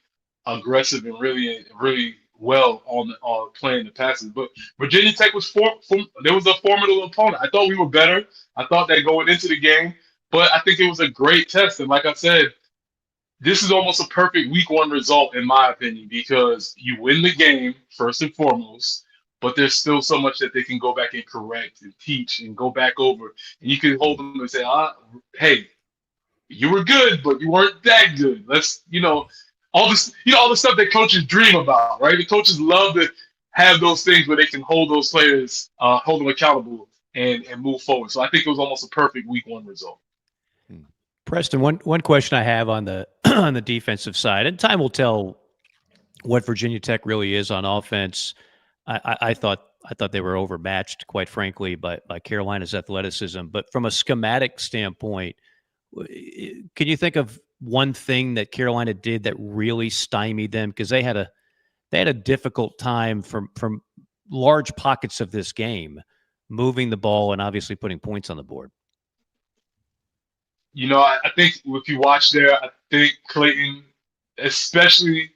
aggressive and really well on playing the passes. But Virginia Tech was there was a formidable opponent. I thought we were better. I thought that going into the game, but I think it was a great test. And like I said, this is almost a perfect week one result, in my opinion, because you win the game first and foremost, but there's still so much that they can go back and correct and teach and go back over. And you can hold them and say, hey, you were good, but you weren't that good. Let's, all the stuff that coaches dream about, right? The coaches love to have those things where they can hold those players, hold them accountable and move forward. So I think it was almost a perfect week one result. Preston, one question I have on the on the defensive side, and time will tell what Virginia Tech really is on offense. I thought they were overmatched, quite frankly, by Carolina's athleticism. But from a schematic standpoint, can you think of one thing that Carolina did that really stymied them? Because they had a difficult time from large pockets of this game, moving the ball and obviously putting points on the board. I think if you watch there, I think Clayton, especially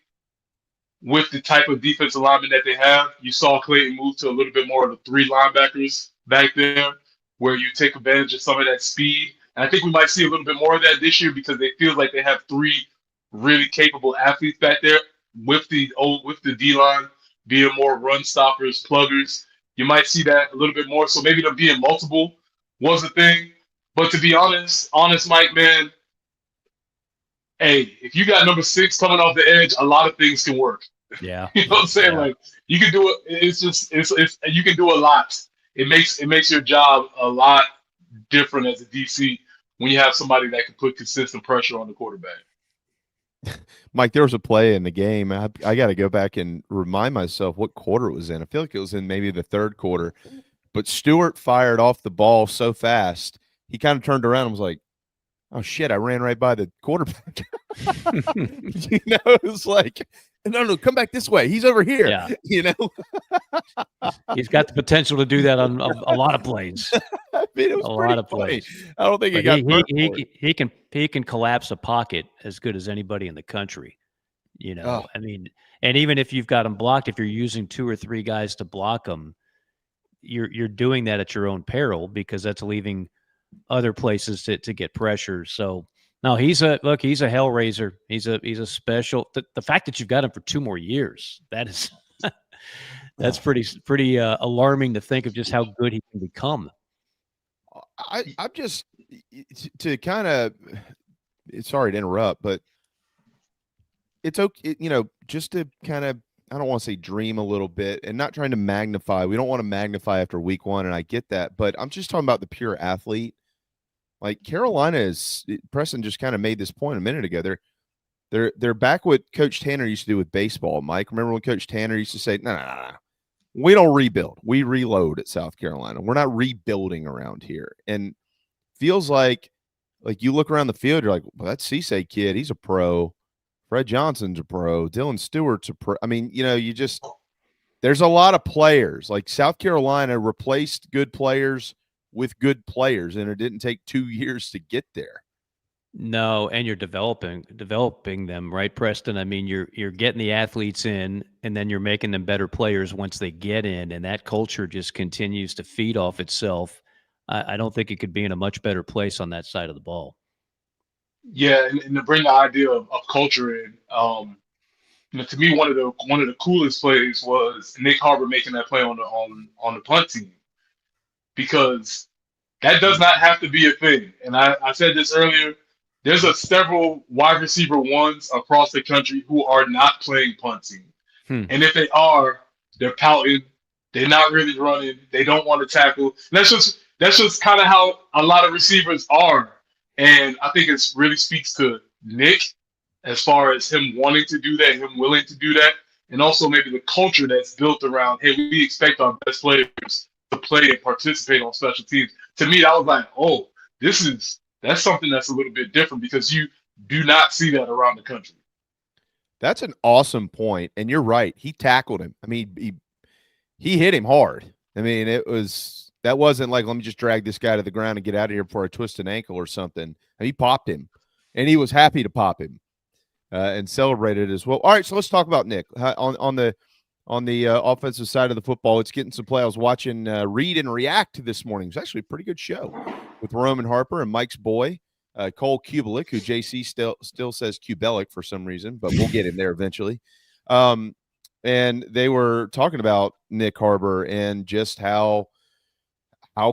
with the type of defensive lineman that they have, you saw Clayton move to a little bit more of the three linebackers back there, where you take advantage of some of that speed. And I think we might see a little bit more of that this year because they feel like they have three really capable athletes back there with the D-line being more run stoppers, pluggers. You might see that a little bit more. So maybe them being multiple was a thing. But to be honest, Mike, man, hey, if you got number 6 coming off the edge, a lot of things can work. Yeah. You know what I'm saying? Yeah. Like, you can do it. It's you can do a lot. It makes your job a lot different as a DC when you have somebody that can put consistent pressure on the quarterback. Mike, there was a play in the game. I got to go back and remind myself what quarter it was in. I feel like it was in maybe the third quarter. But Stewart fired off the ball so fast, he kind of turned around and was like, oh, shit, I ran right by the quarterback. It was like, no, come back this way. He's over here. Yeah. He's got the potential to do that on a lot of plays. I mean, it was a lot of plays. I don't think he can collapse a pocket as good as anybody in the country. I mean, and even if you've got him blocked, if you're using 2 or 3 guys to block him, you're doing that at your own peril because that's leaving other places to get pressure. So no, he's a hellraiser. He's a special. The fact that you've got him for 2 more years, that's pretty alarming to think of just how good he can become. I'm just to kind of, sorry to interrupt, but it's okay, just to kind of, I don't want to say dream a little bit and not trying to magnify. We don't want to magnify after week 1, and I get that, but I'm just talking about the pure athlete. Like Carolina Preston just kind of made this point a minute ago. They're back what Coach Tanner used to do with baseball, Mike. Remember when Coach Tanner used to say, no. We don't rebuild. We reload at South Carolina. We're not rebuilding around here. And feels like you look around the field, you're like, well, that Cisse kid, he's a pro. Fred Johnson's a pro. Dylan Stewart's a pro. I mean, there's a lot of players. Like South Carolina replaced good players with good players, and it didn't take 2 years to get there. No, and you're developing them, right, Preston? I mean, you're getting the athletes in, and then you're making them better players once they get in, and that culture just continues to feed off itself. I don't think it could be in a much better place on that side of the ball. Yeah, and to bring the idea of culture in, to me, one of the coolest plays was Nick Harbor making that play on the punt team, because that does not have to be a thing. And I said this earlier. There's several wide receiver ones across the country who are not playing punting. And if they are, they're pouting. They're not really running. They don't want to tackle. And that's just kind of how a lot of receivers are. And I think it really speaks to Nick as far as him wanting to do that, him willing to do that, and also maybe the culture that's built around, hey, we expect our best players to play and participate on special teams. To me, I was like, oh, that's something that's a little bit different, because you do not see that around the country. That's an awesome point, and you're right. He tackled him. I mean, he hit him hard. I mean, that wasn't like, let me just drag this guy to the ground and get out of here before I twist an ankle or something. He popped him, and he was happy to pop him and celebrated as well. All right, so let's talk about Nick on the offensive side of the football. It's getting some play. I was watching Read and React this morning. It was actually a pretty good show with Roman Harper and Mike's boy, Cole Kubelik, who JC still says Kubelik for some reason, but we'll get him there eventually. And they were talking about Nick Harbor and just how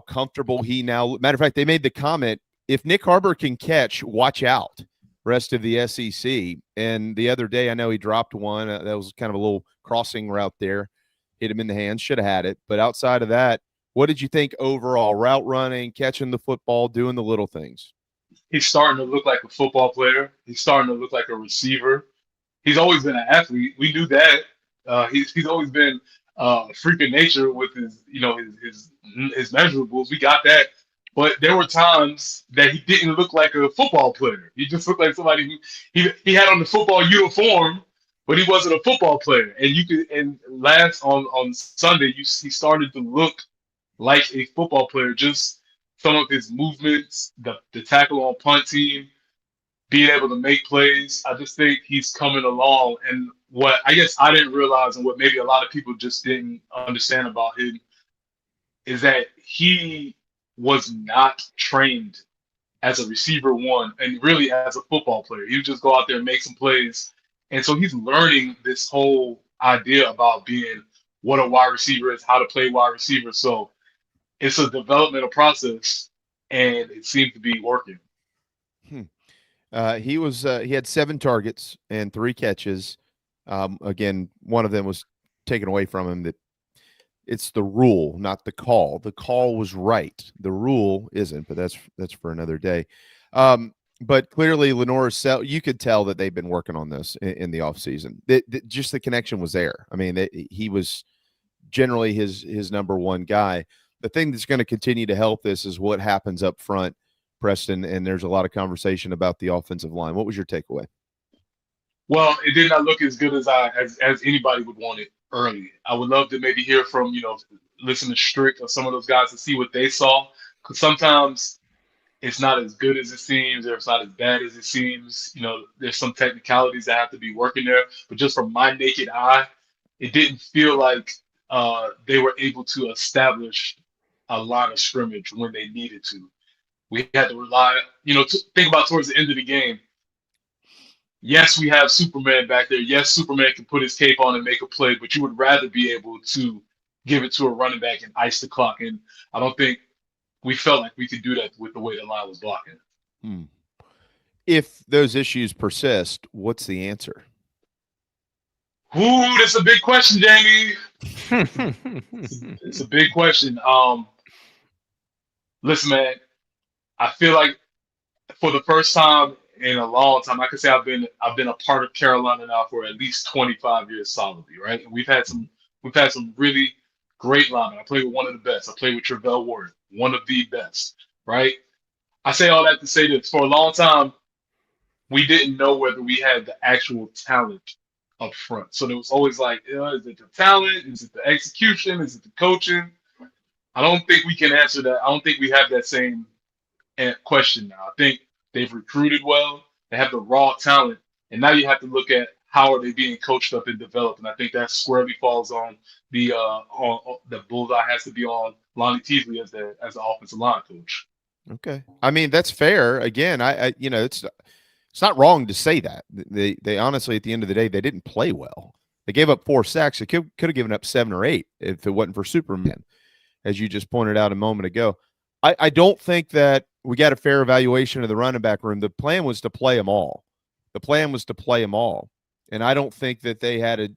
comfortable he now. Matter of fact, they made the comment, if Nick Harbor can catch, watch out, rest of the SEC. And the other day, I know he dropped one. That was kind of a little crossing route there. Hit him in the hands, should have had it. But outside of that, what did you think overall? Route running, catching the football, doing the little things. He's starting to look like a football player. He's starting to look like a receiver. He's always been an athlete. We knew that. He's always been a freak of nature with his measurables. We got that. But there were times that he didn't look like a football player. He just looked like somebody who he had on the football uniform, but he wasn't a football player. And last on Sunday, he started to look like a football player. Just some of his movements, the tackle on punt team, being able to make plays. I just think he's coming along. And what I guess I didn't realize, and what maybe a lot of people just didn't understand about him, is that he was not trained as a receiver one and really as a football player. He would just go out there and make some plays. And so he's learning this whole idea about being what a wide receiver is, how to play wide receiver. So it's a developmental process, and it seems to be working. He had 7 targets and 3 catches. Again, one of them was taken away from him. That it's the rule, not the call. The call was right. The rule isn't, but that's for another day. But clearly, Lenor Sellers, you could tell that they've been working on this in the offseason. Just the connection was there. I mean, he was generally his number one guy. The thing that's going to continue to help this is what happens up front, Preston, and there's a lot of conversation about the offensive line. What was your takeaway? Well, it did not look as good as anybody would want it early. I would love to maybe hear from, listen to Strick or some of those guys to see what they saw, because sometimes it's not as good as it seems, or it's not as bad as it seems. There's some technicalities that have to be working there, but just from my naked eye, it didn't feel like they were able to establish a line of scrimmage when they needed to. We had to rely, think about towards the end of the game. Yes, we have Superman back there. Yes, Superman can put his cape on and make a play, but you would rather be able to give it to a running back and ice the clock. And I don't think we felt like we could do that with the way the line was blocking. If those issues persist, what's the answer? Ooh, that's a big question, Jamie. It's a big question. Listen, man, I feel like for the first time in a long time, I could say I've been a part of Carolina now for at least 25 years solidly, right? And we've had some really great linemen. I played with one of the best. I played with Travell Ward, one of the best, right? I say all that to say this: for a long time, we didn't know whether we had the actual talent up front. So there was always like, is it the talent? Is it the execution? Is it the coaching? I don't think we can answer that. I don't think we have that same question now. I think they've recruited well. They have the raw talent. And now you have to look at how are they being coached up and developed. And I think that squarely falls on the bullseye has to be on Lonnie Teasley as the offensive line coach. Okay. I mean, that's fair. Again, I it's not wrong to say that. They honestly, at the end of the day, they didn't play well. They gave up 4 sacks. They could have given up 7 or 8 if it wasn't for Superman, as you just pointed out a moment ago. I don't think that we got a fair evaluation of the running back room. The plan was to play them all. And I don't think that they had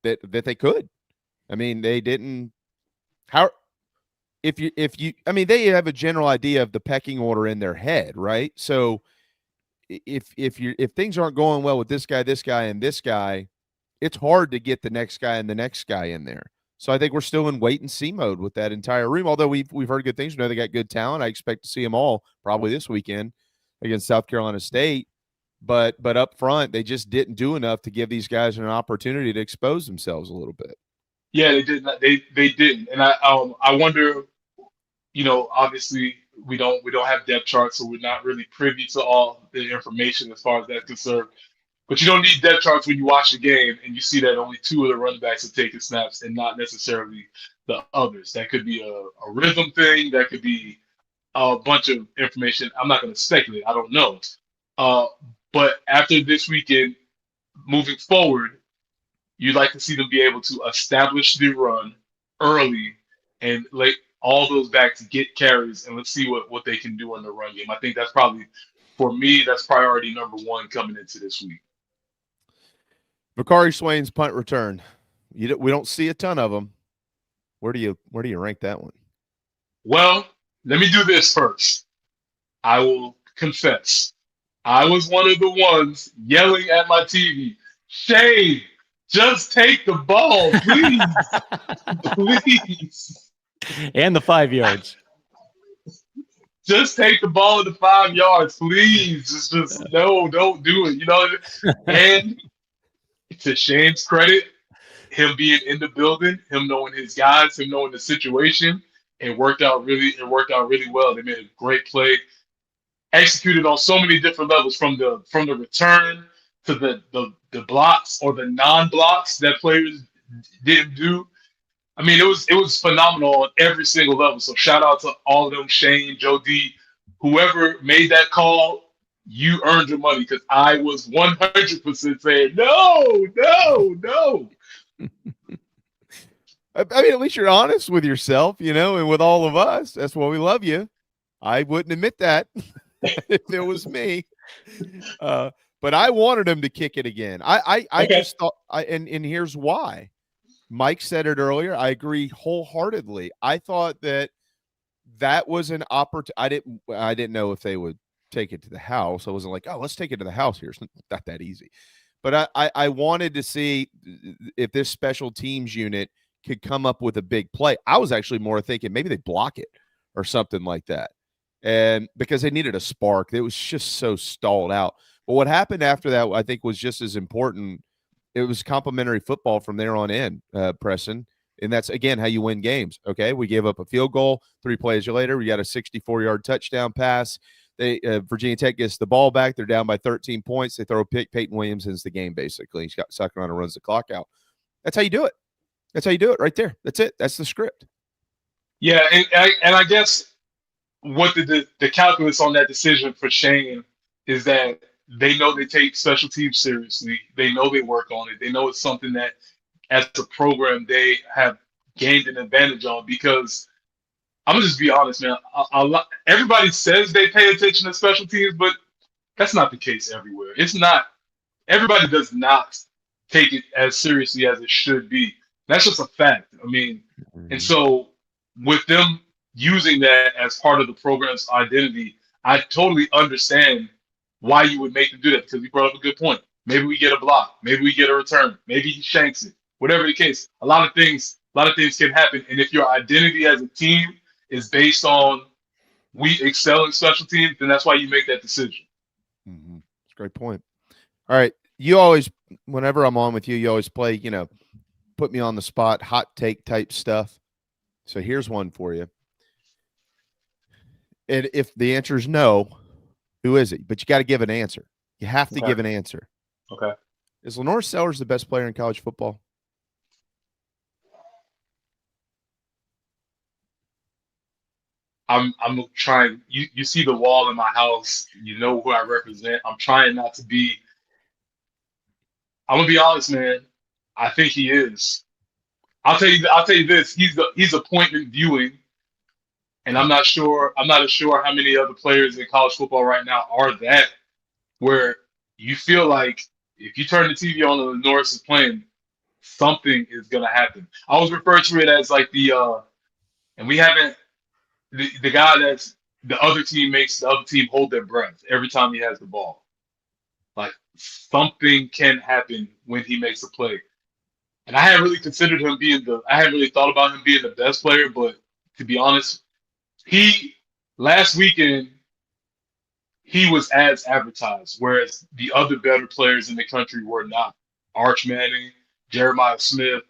that they could. I mean, they didn't. They have a general idea of the pecking order in their head, right? So if things aren't going well with this guy, and this guy, it's hard to get the next guy and the next guy in there. So I think we're still in wait and see mode with that entire room. Although we've heard good things. We know they got good talent. I expect to see them all probably this weekend against South Carolina State. But up front, they just didn't do enough to give these guys an opportunity to expose themselves a little bit. Yeah, they did not. They didn't. And I wonder. Obviously we don't have depth charts, so we're not really privy to all the information as far as that's concerned. But you don't need depth charts when you watch the game and you see that only 2 of the running backs are taking snaps and not necessarily the others. That could be a rhythm thing. That could be a bunch of information. I'm not going to speculate. I don't know. But after this weekend, moving forward, you'd like to see them be able to establish the run early and let all those backs get carries, and let's see what they can do in the run game. I think that's probably, for me, that's priority number 1 coming into this week. Bakari Swain's punt return. We don't see a ton of them. Where do you rank that one? Well, let me do this first. I will confess. I was one of the ones yelling at my TV, Shane, just take the ball, please. Please. And the 5 yards. Just take the ball at the 5 yards, please. Just no, don't do it. And to Shane's credit, him being in the building, him knowing his guys, him knowing the situation, it worked out really well. They made a great play, executed on so many different levels, from the return to the blocks or the non-blocks that players didn't do. I mean, it was phenomenal on every single level. So shout out to all of them, Shane, Joe D, whoever made that call. You earned your money, because I was 100% saying no. I mean, at least you're honest with yourself, and with all of us. That's why we love you. I wouldn't admit that if it was me. But I wanted him to kick it again. I just thought, and here's why. Mike said it earlier. I agree wholeheartedly. I thought that was an opportunity. I didn't know if they would take it to the house. I wasn't like, oh, let's take it to the house here. It's not that easy. But I wanted to see if this special teams unit could come up with a big play. I was actually more thinking maybe they block it or something like that. And because they needed a spark, it was just so stalled out. But what happened after that, I think, was just as important. It was complimentary football from there on in, Preston. And that's, again, how you win games. Okay, we gave up a field goal. 3 plays later, we got a 64-yard touchdown pass. Virginia Tech gets the ball back. They're down by 13 points. They throw a pick. Peyton Williams ends the game, basically. He's got South Carolina runs the clock out. That's how you do it. That's how you do it right there. That's it. That's the script. Yeah, and I guess what the calculus on that decision for Shane is that they know they take special teams seriously. They know they work on it. They know it's something that, as a program, they have gained an advantage on, because I'm going to just be honest, man. Everybody says they pay attention to special teams, but that's not the case everywhere. It's not everybody does not take it as seriously as it should be. That's just a fact. I mean, and so with them using that as part of the program's identity, I totally understand why you would make them do that, because you brought up a good point. Maybe we get a block, maybe we get a return, maybe he shanks it. Whatever the case, a lot of things can happen. And if your identity as a team is based on we excel in special teams, then that's why you make that decision. Mm-hmm. That's a great point. All right. You always, whenever I'm on with you, you always play, put me on the spot, hot take type stuff. So here's one for you. And if the answer is no, who is it? But you got to give an answer. You have to give an answer. Okay. Is Lenor Sellers the best player in college football? I'm trying. You see the wall in my house. You know who I represent. I'm trying not to be. I'm gonna be honest, man. I think he is. I'll tell you this. He's appointment viewing, and I'm not sure how many other players in college football right now are that, where you feel like if you turn the TV on and Norris is playing, something is gonna happen. I always refer to it as like and we haven't. The guy that's the other team makes the other team hold their breath every time he has the ball. Like something can happen when he makes a play. And I haven't really considered him I haven't really thought about him being the best player, but to be honest, last weekend, he was as advertised, whereas the other better players in the country were not. Arch Manning, Jeremiah Smith,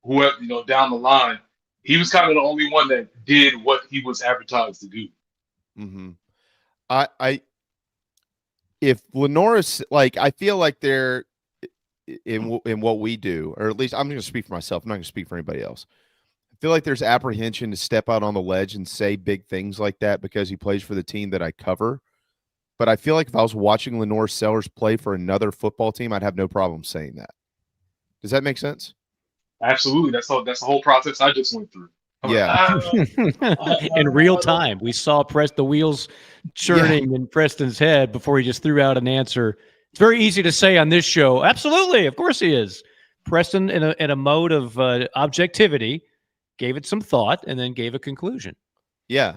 whoever, down the line. He was kind of the only one that did what he was advertised to do. Mm-hmm. If Lenor is I feel like they're in what we do, or at least I'm going to speak for myself. I'm not going to speak for anybody else. I feel like there's apprehension to step out on the ledge and say big things like that because he plays for the team that I cover. But I feel like if I was watching Lenor Sellers play for another football team, I'd have no problem saying that. Does that make sense? Absolutely. That's the whole process I just went through. Yeah. In real time. We saw the wheels churning in Preston's head before he just threw out an answer. It's very easy to say on this show, absolutely, of course he is. Preston, in a mode of objectivity, gave it some thought and then gave a conclusion. Yeah.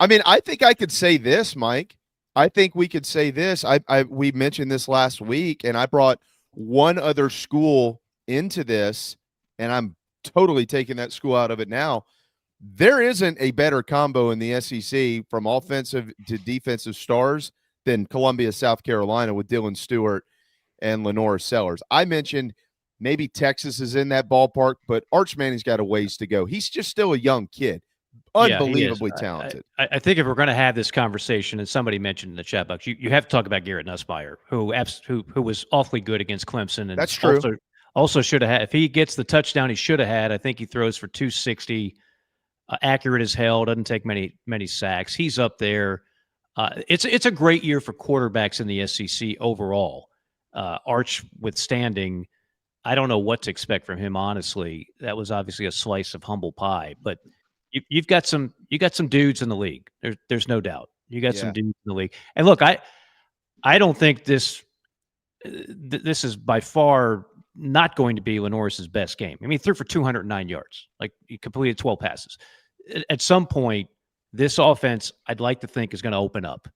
I mean, I think I could say this, Mike. I think we could say this. We mentioned this last week, and I brought one other school into this, and I'm totally taking that school out of it now. There isn't a better combo in the SEC from offensive to defensive stars than Columbia, South Carolina with Dylan Stewart and Lenor Sellers. I mentioned maybe Texas is in that ballpark, but Arch Manning's got a ways to go. He's just still a young kid. Unbelievably talented. I think if we're going to have this conversation, and somebody mentioned in the chat box, you have to talk about Garrett Nussmeier, who was awfully good against Clemson. And that's true. Also should have had, if he gets the touchdown he should have had, I think he throws for 260, accurate as hell, doesn't take many sacks. He's up there. It's a great year for quarterbacks in the SEC overall. Arch withstanding, I don't know what to expect from him, honestly. That was obviously a slice of humble pie, but you've got some dudes in the league. There's no doubt. You got some dudes in the league. And look, I don't think this is by far not going to be Lenoris's best game. I mean, he threw for 209 yards. Like, he completed 12 passes. At some point, this offense, I'd like to think, is going to open up.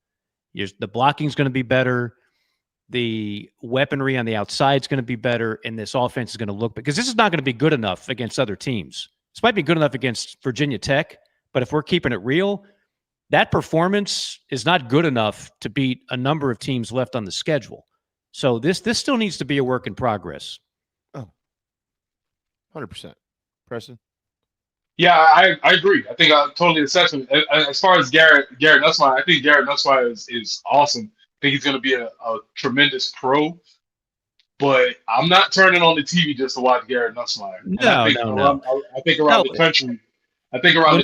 The blocking is going to be better. The weaponry on the outside is going to be better, and this offense is going to look, because this is not going to be good enough against other teams. This might be good enough against Virginia Tech, but if we're keeping it real, that performance is not good enough to beat a number of teams left on the schedule. So this still needs to be a work in progress. Oh, 100%. Preston? Yeah, I agree. I think I totally assessment. As far as Garrett Nussmeier, I think Garrett Nussmeier is awesome. I think he's going to be a tremendous pro. But I'm not turning on the TV just to watch Garrett Nussmeier. No. I think around the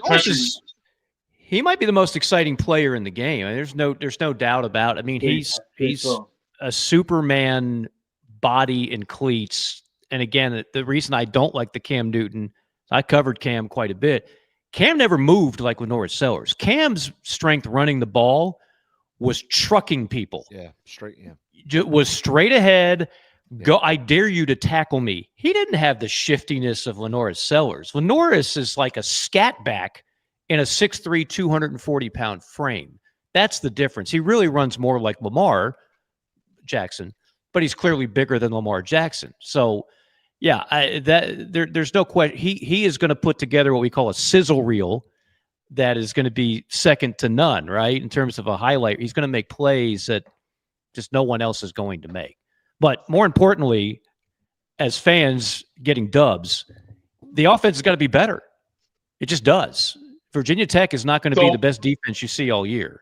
country. He might be the most exciting player in the game. I mean, there's no doubt about it. I mean, he's a Superman body and cleats. And again, the reason I don't like the Cam Newton, I covered Cam quite a bit. Cam never moved like Lenor Sellers. Cam's strength running the ball was trucking people. Yeah, straight. Yeah. was straight ahead. Go! I dare you to tackle me. He didn't have the shiftiness of Lenor Sellers. Lenor is like a scat back in a 6'3", 240-pound frame. That's the difference. He really runs more like Lamar Jackson, but he's clearly bigger than Lamar Jackson. So, yeah, there's no question. He is going to put together what we call a sizzle reel that is going to be second to none, right? In terms of a highlight, he's going to make plays that just no one else is going to make. But more importantly, as fans getting dubs, the offense has got to be better. It just does. Virginia Tech is not going to be the best defense you see all year.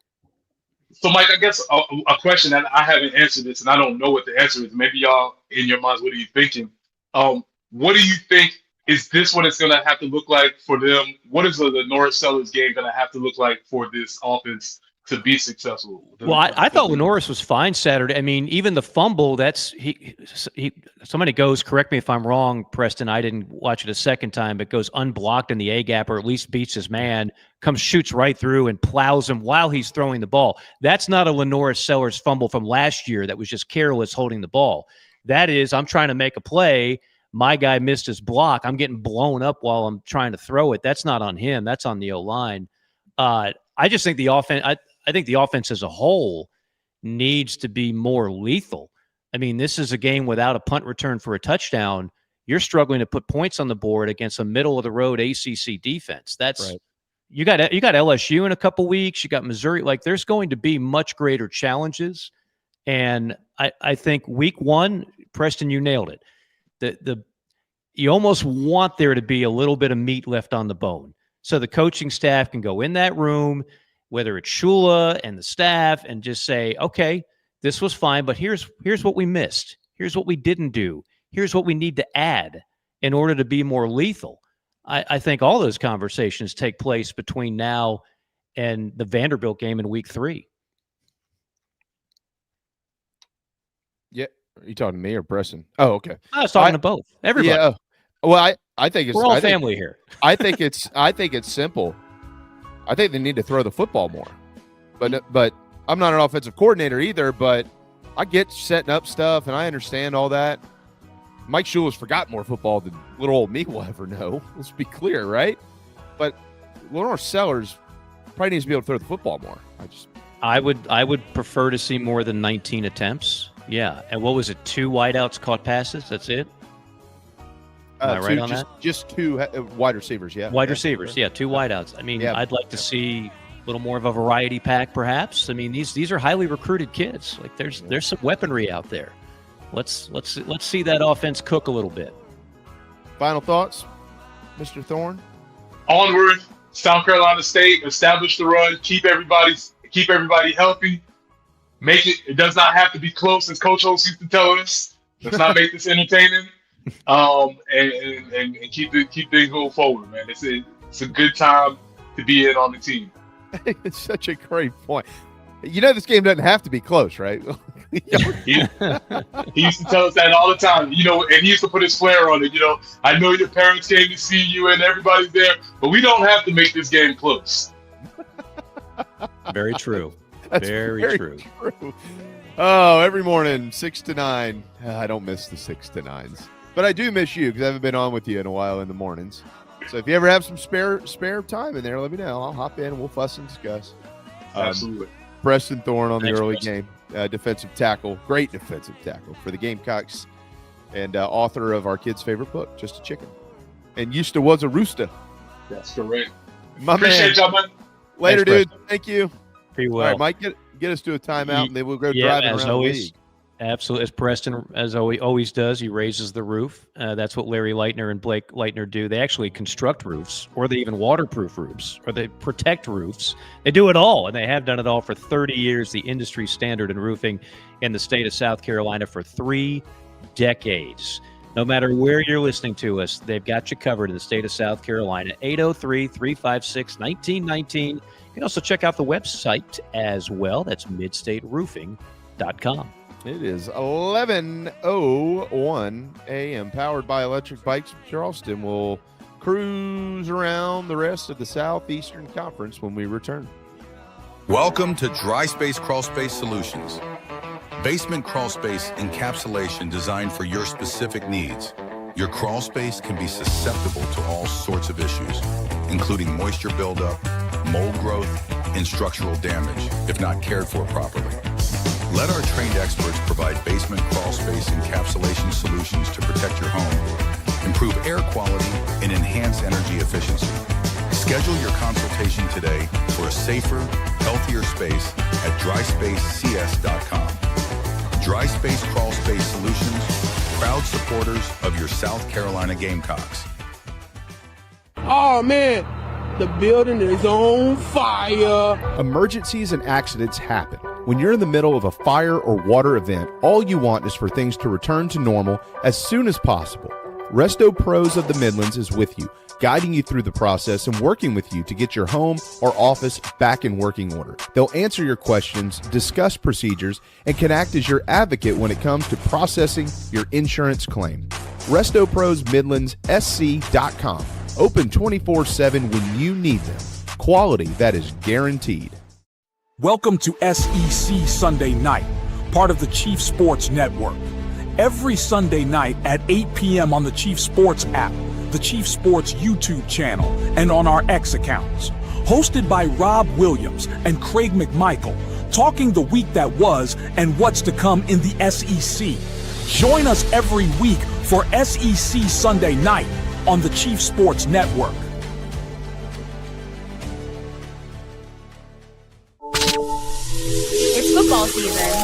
So, Mike, I guess a question that I haven't answered this, and I don't know what the answer is. Maybe y'all, in your minds, what are you thinking? What do you think? Is this what it's going to have to look like for them? What is the Lenor Sellers game going to have to look like for this offense to be successful? Well, I thought Lenor was fine Saturday. I mean, even the fumble, somebody goes, correct me if I'm wrong, Preston, I didn't watch it a second time, but goes unblocked in the A-gap or at least beats his man, shoots right through and plows him while he's throwing the ball. That's not a Lenor Sellers fumble from last year that was just careless holding the ball. That is, I'm trying to make a play. My guy missed his block. I'm getting blown up while I'm trying to throw it. That's not on him. That's on the O-line. I just think the offense I think the offense as a whole needs to be more lethal. I mean, this is a game without a punt return for a touchdown. You're struggling to put points on the board against a middle-of-the-road ACC defense. That's right. You got LSU in a couple weeks. You got Missouri. Like, there's going to be much greater challenges. And I think week one, Preston, you nailed it. You almost want there to be a little bit of meat left on the bone. So the coaching staff can go in that room, whether it's Shula and the staff, and just say, okay, this was fine, but here's what we missed. Here's what we didn't do. Here's what we need to add in order to be more lethal. I think all those conversations take place between now and the Vanderbilt game in week 3. Yeah. Are you talking to me or Preston? Oh, okay. I was talking to both. Everybody. Yeah. Well, I think it's we're all family here. I think it's simple. I think they need to throw the football more. But I'm not an offensive coordinator either, but I get setting up stuff and I understand all that. Mike Shula's forgot more football than little old me will ever know. Let's be clear, right? But Lenor Sellers probably needs to be able to throw the football more. I would prefer to see more than 19 attempts. Yeah. And what was it? 2 wideouts caught passes? That's it? Am I right on that? Just 2 wide receivers, yeah. Wide receivers, yeah, 2 wideouts. I mean, I'd like to see a little more of a variety pack, perhaps. I mean, these are highly recruited kids. Like, there's some weaponry out there. Let's see that offense cook a little bit. Final thoughts, Mr. Thorne? Onward, South Carolina State, establish the run, keep everybody healthy. Make it. It does not have to be close, as Coach Host used to tell us. Let's not make this entertaining. And keep things moving forward, man. It's a good time to be in on the team. It's such a great point. You know, this game doesn't have to be close, right? He used to tell us that all the time, you know, and he used to put his flair on it. You know, I know your parents came to see you and everybody's there, but we don't have to make this game close. Very true. That's very true. Oh, every morning, 6 to 9. I don't miss the 6 to 9s. But I do miss you because I haven't been on with you in a while in the mornings. So if you ever have some spare time in there, let me know. I'll hop in and we'll fuss and discuss. Absolutely. Preston Thorne on the early game, defensive tackle, great defensive tackle for the Gamecocks, and author of our kids' favorite book, Just a Chicken. And used to was a rooster. That's correct. Appreciate y'all, man. Later, dude. Thank you. Pretty well. All right, Mike, get us to a timeout, and then we'll go driving around the league. Absolutely. As Preston, as always does, he raises the roof. That's what Larry Leitner and Blake Leitner do. They actually construct roofs, or they even waterproof roofs, or they protect roofs. They do it all, and they have done it all for 30 years, the industry standard in roofing in the state of South Carolina for 3 decades. No matter where you're listening to us, they've got you covered in the state of South Carolina. 803-356-1919. You can also check out the website as well. That's midstateroofing.com. It is 11:01 a.m. Powered by Electric Bikes of Charleston. We'll cruise around the rest of the Southeastern Conference when we return. Welcome to Dry Space Crawl Space Solutions. Basement crawl space encapsulation designed for your specific needs. Your crawl space can be susceptible to all sorts of issues, including moisture buildup, mold growth, and structural damage if not cared for properly. Let our trained experts provide basement crawl space encapsulation solutions to protect your home, improve air quality, and enhance energy efficiency. Schedule your consultation today for a safer, healthier space at dryspacecs.com. Dry Space Crawl Space Solutions, proud supporters of your South Carolina Gamecocks. Oh man, the building is on fire. Emergencies and accidents happen. When you're in the middle of a fire or water event, all you want is for things to return to normal as soon as possible. Resto Pros of the Midlands is with you, guiding you through the process and working with you to get your home or office back in working order. They'll answer your questions, discuss procedures, and can act as your advocate when it comes to processing your insurance claim. Resto Pros Midlands SC.com. Open 24/7 when you need them. Quality that is guaranteed. Welcome to SEC Sunday Night, part of the Chief Sports Network. Every Sunday night at 8 p.m. on the Chief Sports app, the Chief Sports YouTube channel, and on our X accounts. Hosted by Rob Williams and Craig McMichael, talking the week that was and what's to come in the SEC. Join us every week for SEC Sunday Night on the Chief Sports Network. It's football season.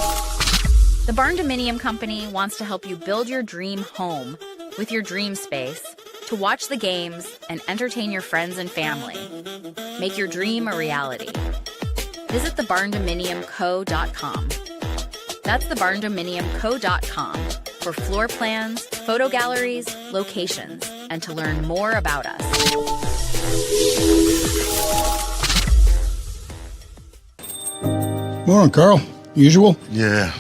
The Barn Dominium Company wants to help you build your dream home with your dream space to watch the games and entertain your friends and family. Make your dream a reality. Visit thebarndominiumco.com. That's thebarndominiumco.com for floor plans, photo galleries, locations, and to learn more about us. Morning, Carl. Usual? Yeah.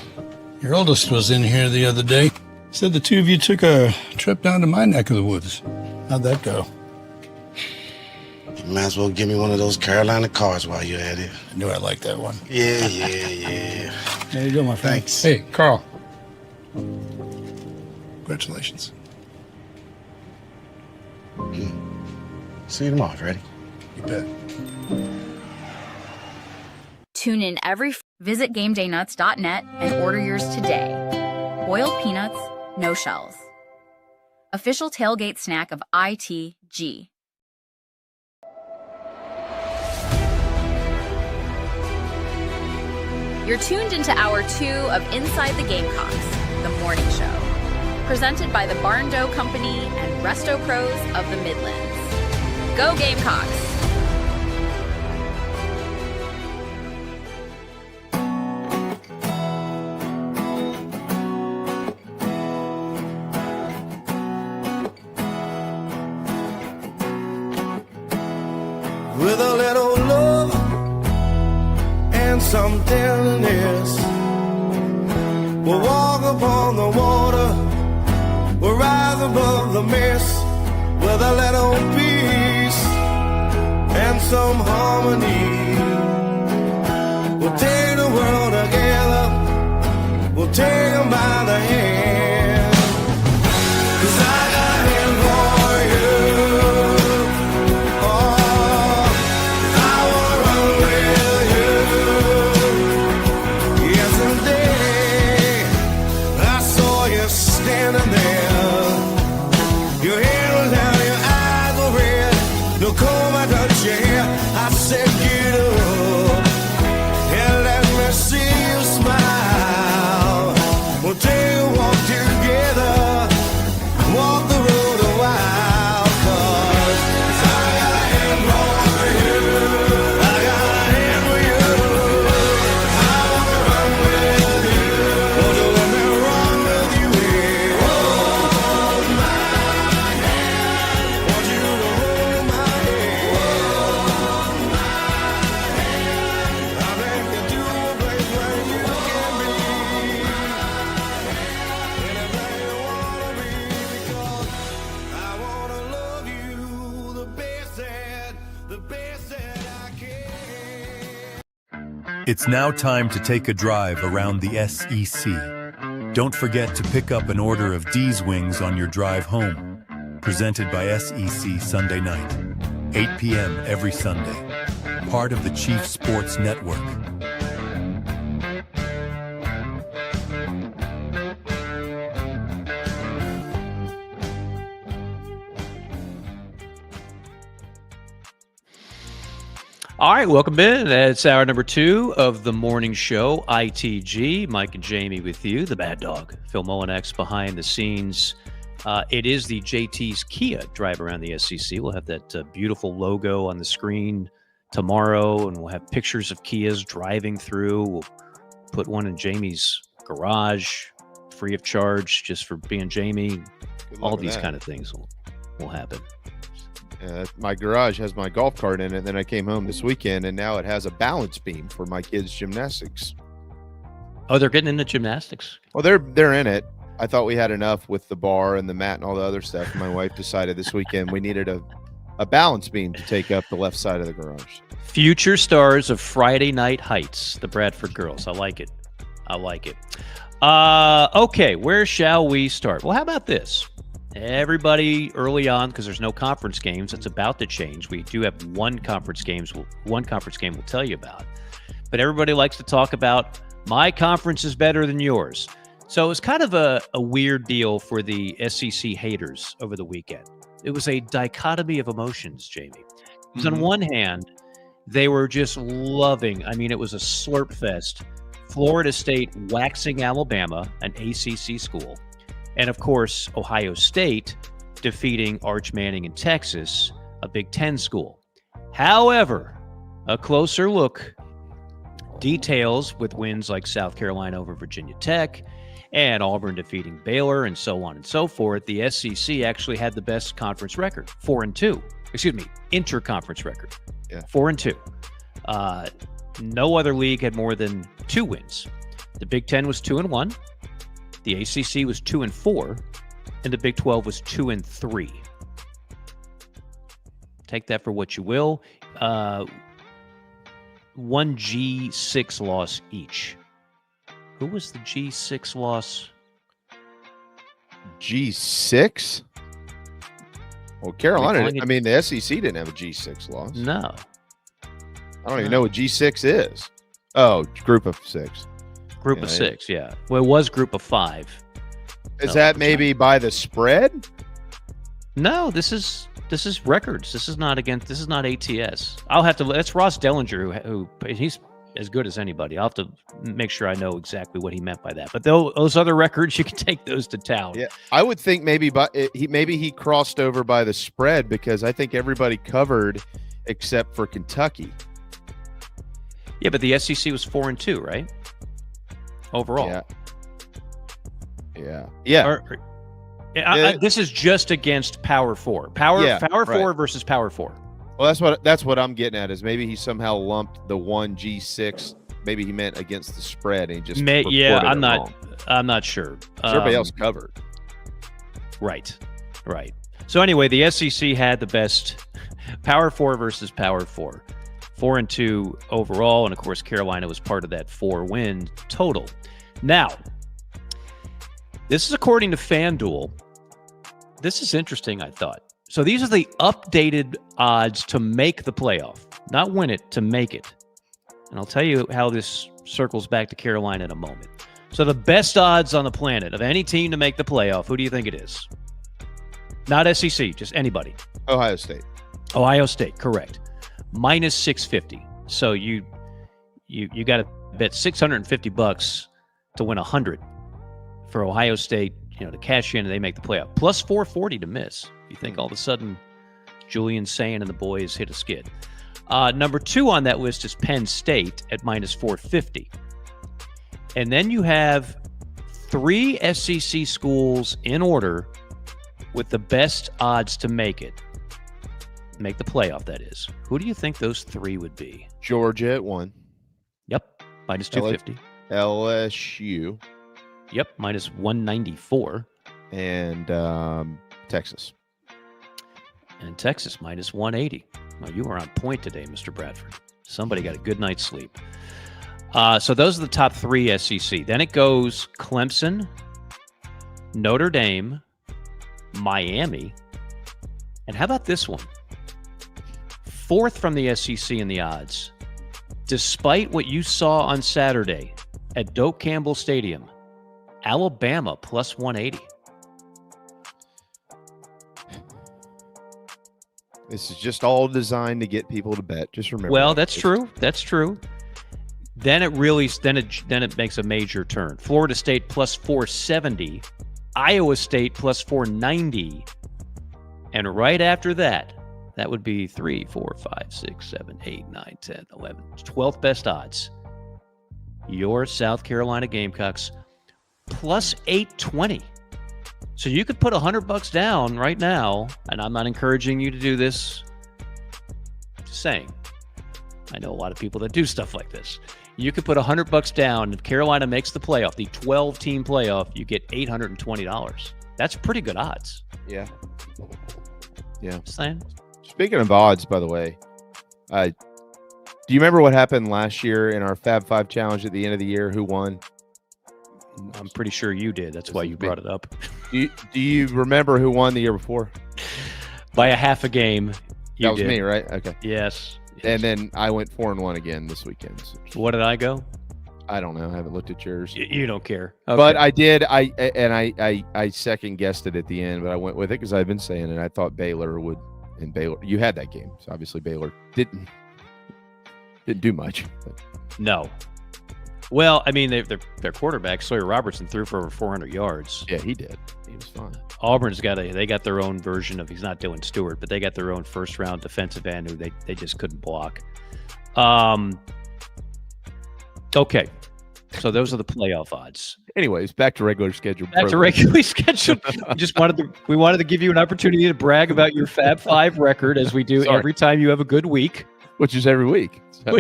Your oldest was in here the other day. Said the two of you took a trip down to my neck of the woods. How'd that go? You might as well give me one of those Carolina cars while you're at it. I knew I liked that one. Yeah. There you go, my friend. Thanks. Hey, Carl. Congratulations. See you tomorrow, ready? You bet. Tune in visit GameDayNuts.net and order yours today. Boiled peanuts, no shells. Official tailgate snack of ITG. You're tuned into Hour 2 of Inside the Gamecocks, the morning show. Presented by the Barn Dough Company and Resto Pros of the Midlands. Go Gamecocks! With a little love and some tenderness, we'll walk upon the water, we'll rise above the mist. With a little peace and some harmony, we'll take the world together, we'll take them by the hand. 'Cause I got him for you. It's now time to take a drive around the SEC. Don't forget to pick up an order of D's Wings on your drive home. Presented by SEC Sunday Night, 8 p.m. every Sunday. Part of the Chief Sports Network. All right, welcome in. It's hour number 2 of the morning show, ITG. Mike and Jamie with you, the bad dog. Phil Molinex behind the scenes. It is the JT's Kia drive around the SEC. We'll have that beautiful logo on the screen tomorrow, and we'll have pictures of Kias driving through. We'll put one in Jamie's garage, free of charge, just for being Jamie. All these kind of things will happen. My garage has my golf cart in it. And then I came home this weekend, and now it has a balance beam for my kids' gymnastics. Oh, they're getting into gymnastics? Well, they're in it. I thought we had enough with the bar and the mat and all the other stuff. My wife decided this weekend we needed a balance beam to take up the left side of the garage. Future stars of Friday Night Heights, the Bradford girls. I like it. Okay, where shall we start? Well, how about this? Everybody early on, because there's no conference games, it's about to change. We do have one conference game we'll tell you about. But everybody likes to talk about my conference is better than yours. So it was kind of a weird deal for the SEC haters over the weekend. It was a dichotomy of emotions, Jamie. Because on one hand, they were just loving, it was a slurp fest. Florida State waxing Alabama, an ACC school. And, of course, Ohio State defeating Arch Manning in Texas, a Big Ten school. However, a closer look details with wins like South Carolina over Virginia Tech and Auburn defeating Baylor and so on and so forth. The SEC actually had the best conference record, 4-2. Interconference record, 4-2. No other league had more than 2 wins. The Big Ten was 2-1. The ACC was 2-4, and the Big 12 was 2-3. Take that for what you will. One G6 loss each. Who was the G6 loss? G6? Well, Carolina, the SEC didn't have a G6 loss. No. I don't even know what G6 is. Oh, group of 6. Group of 6, yeah. Well, it was group of 5. Is that maybe by the spread? No, this is records. This is not ATS. I'll have to. That's Ross Dellinger, who he's as good as anybody. I'll have to make sure I know exactly what he meant by that. But those other records, you can take those to town. Yeah, I would think maybe he crossed over by the spread, because I think everybody covered except for Kentucky. Yeah, but the SEC was 4-2, right? Overall. Yeah. This is just against Power 4. Power 4 versus Power 4. Well, that's what I'm getting at, is maybe he somehow lumped the 1 G6. Maybe he meant against the spread, and he just I'm not sure. Everybody else covered. Right. So anyway, the SEC had the best Power 4 versus Power 4. 4-2 overall, and of course Carolina was part of that 4-win total. Now, this is according to FanDuel. This is interesting, I thought. So these are the updated odds to make the playoff, not win it, to make it. And I'll tell you how this circles back to Carolina in a moment. So the best odds on the planet of any team to make the playoff, who do you think it is? Not SEC, just anybody. Ohio State. Ohio State, correct. Minus 650. So you got to bet $650 to win 100 for Ohio State, to cash in and they make the playoff. Plus 440 to miss. You think all of a sudden Julian Sayin and the boys hit a skid. Number 2 on that list is Penn State at minus 450. And then you have 3 SEC schools in order with the best odds to make it. Make the playoff, that is. Who do you think those 3 would be? Georgia at 1. Yep, minus 250. LSU. Yep, minus 194. And Texas. And Texas, minus 180. Well, you are on point today, Mr. Bradford. Somebody got a good night's sleep. So those are the top 3 SEC. Then it goes Clemson, Notre Dame, Miami. And how about this one? 4th from the SEC in the odds. Despite what you saw on Saturday at Doak Campbell Stadium, Alabama plus 180. This is just all designed to get people to bet. Just remember. Well, that's true. That's true. Then it makes a major turn. Florida State plus 470, Iowa State plus 490, and right after that would be 3, 4, 5, 6, 7, 8, 9, 10, 11, 12th best odds. Your South Carolina Gamecocks plus 820. So you could put $100 down right now, and I'm not encouraging you to do this. Just saying. I know a lot of people that do stuff like this. You could put $100 down. If Carolina makes the playoff, the 12-team playoff, you get $820. That's pretty good odds. Yeah. Yeah. Just saying. Speaking of odds, by the way, do you remember what happened last year in our Fab 5 challenge at the end of the year? Who won? I'm pretty sure you did. That's why you brought it up. Do you remember who won the year before? By a half a game. That was me, right? Okay. Yes. And then I went 4-1 again this weekend. So. What did I go? I don't know. I haven't looked at yours. You don't care. Okay. But I did. I second guessed it at the end, but I went with it because I've been saying it. I thought Baylor would, and Baylor. You had that game, so obviously Baylor didn't do much. But. No. Well, I mean, their quarterback Sawyer Robertson threw for over 400 yards. Yeah, he did. He was fine. Auburn's they got their own version of, he's not Dylan Stewart, but they got their own first round defensive end who they just couldn't block. Okay. So those are the playoff odds. Anyways, back to regular schedule. Back to regularly scheduled. We wanted to give you an opportunity to brag about your Fab 5 record, as we do every time you have a good week. Which is every week. So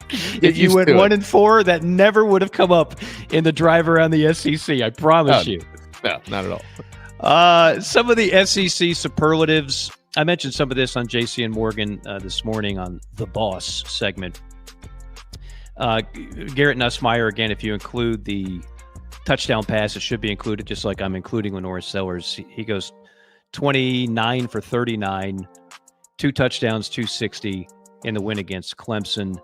if you went 1-4, that never would have come up in the drive around the SEC. I promise you. No, not at all. Some of the SEC superlatives. I mentioned some of this on JC and Morgan this morning on the Boss segment. Garrett Nussmeier, again, if you include the touchdown pass, it should be included, just like I'm including Lenor Sellers. He goes 29 for 39, 2 touchdowns, 260 in the win against Clemson.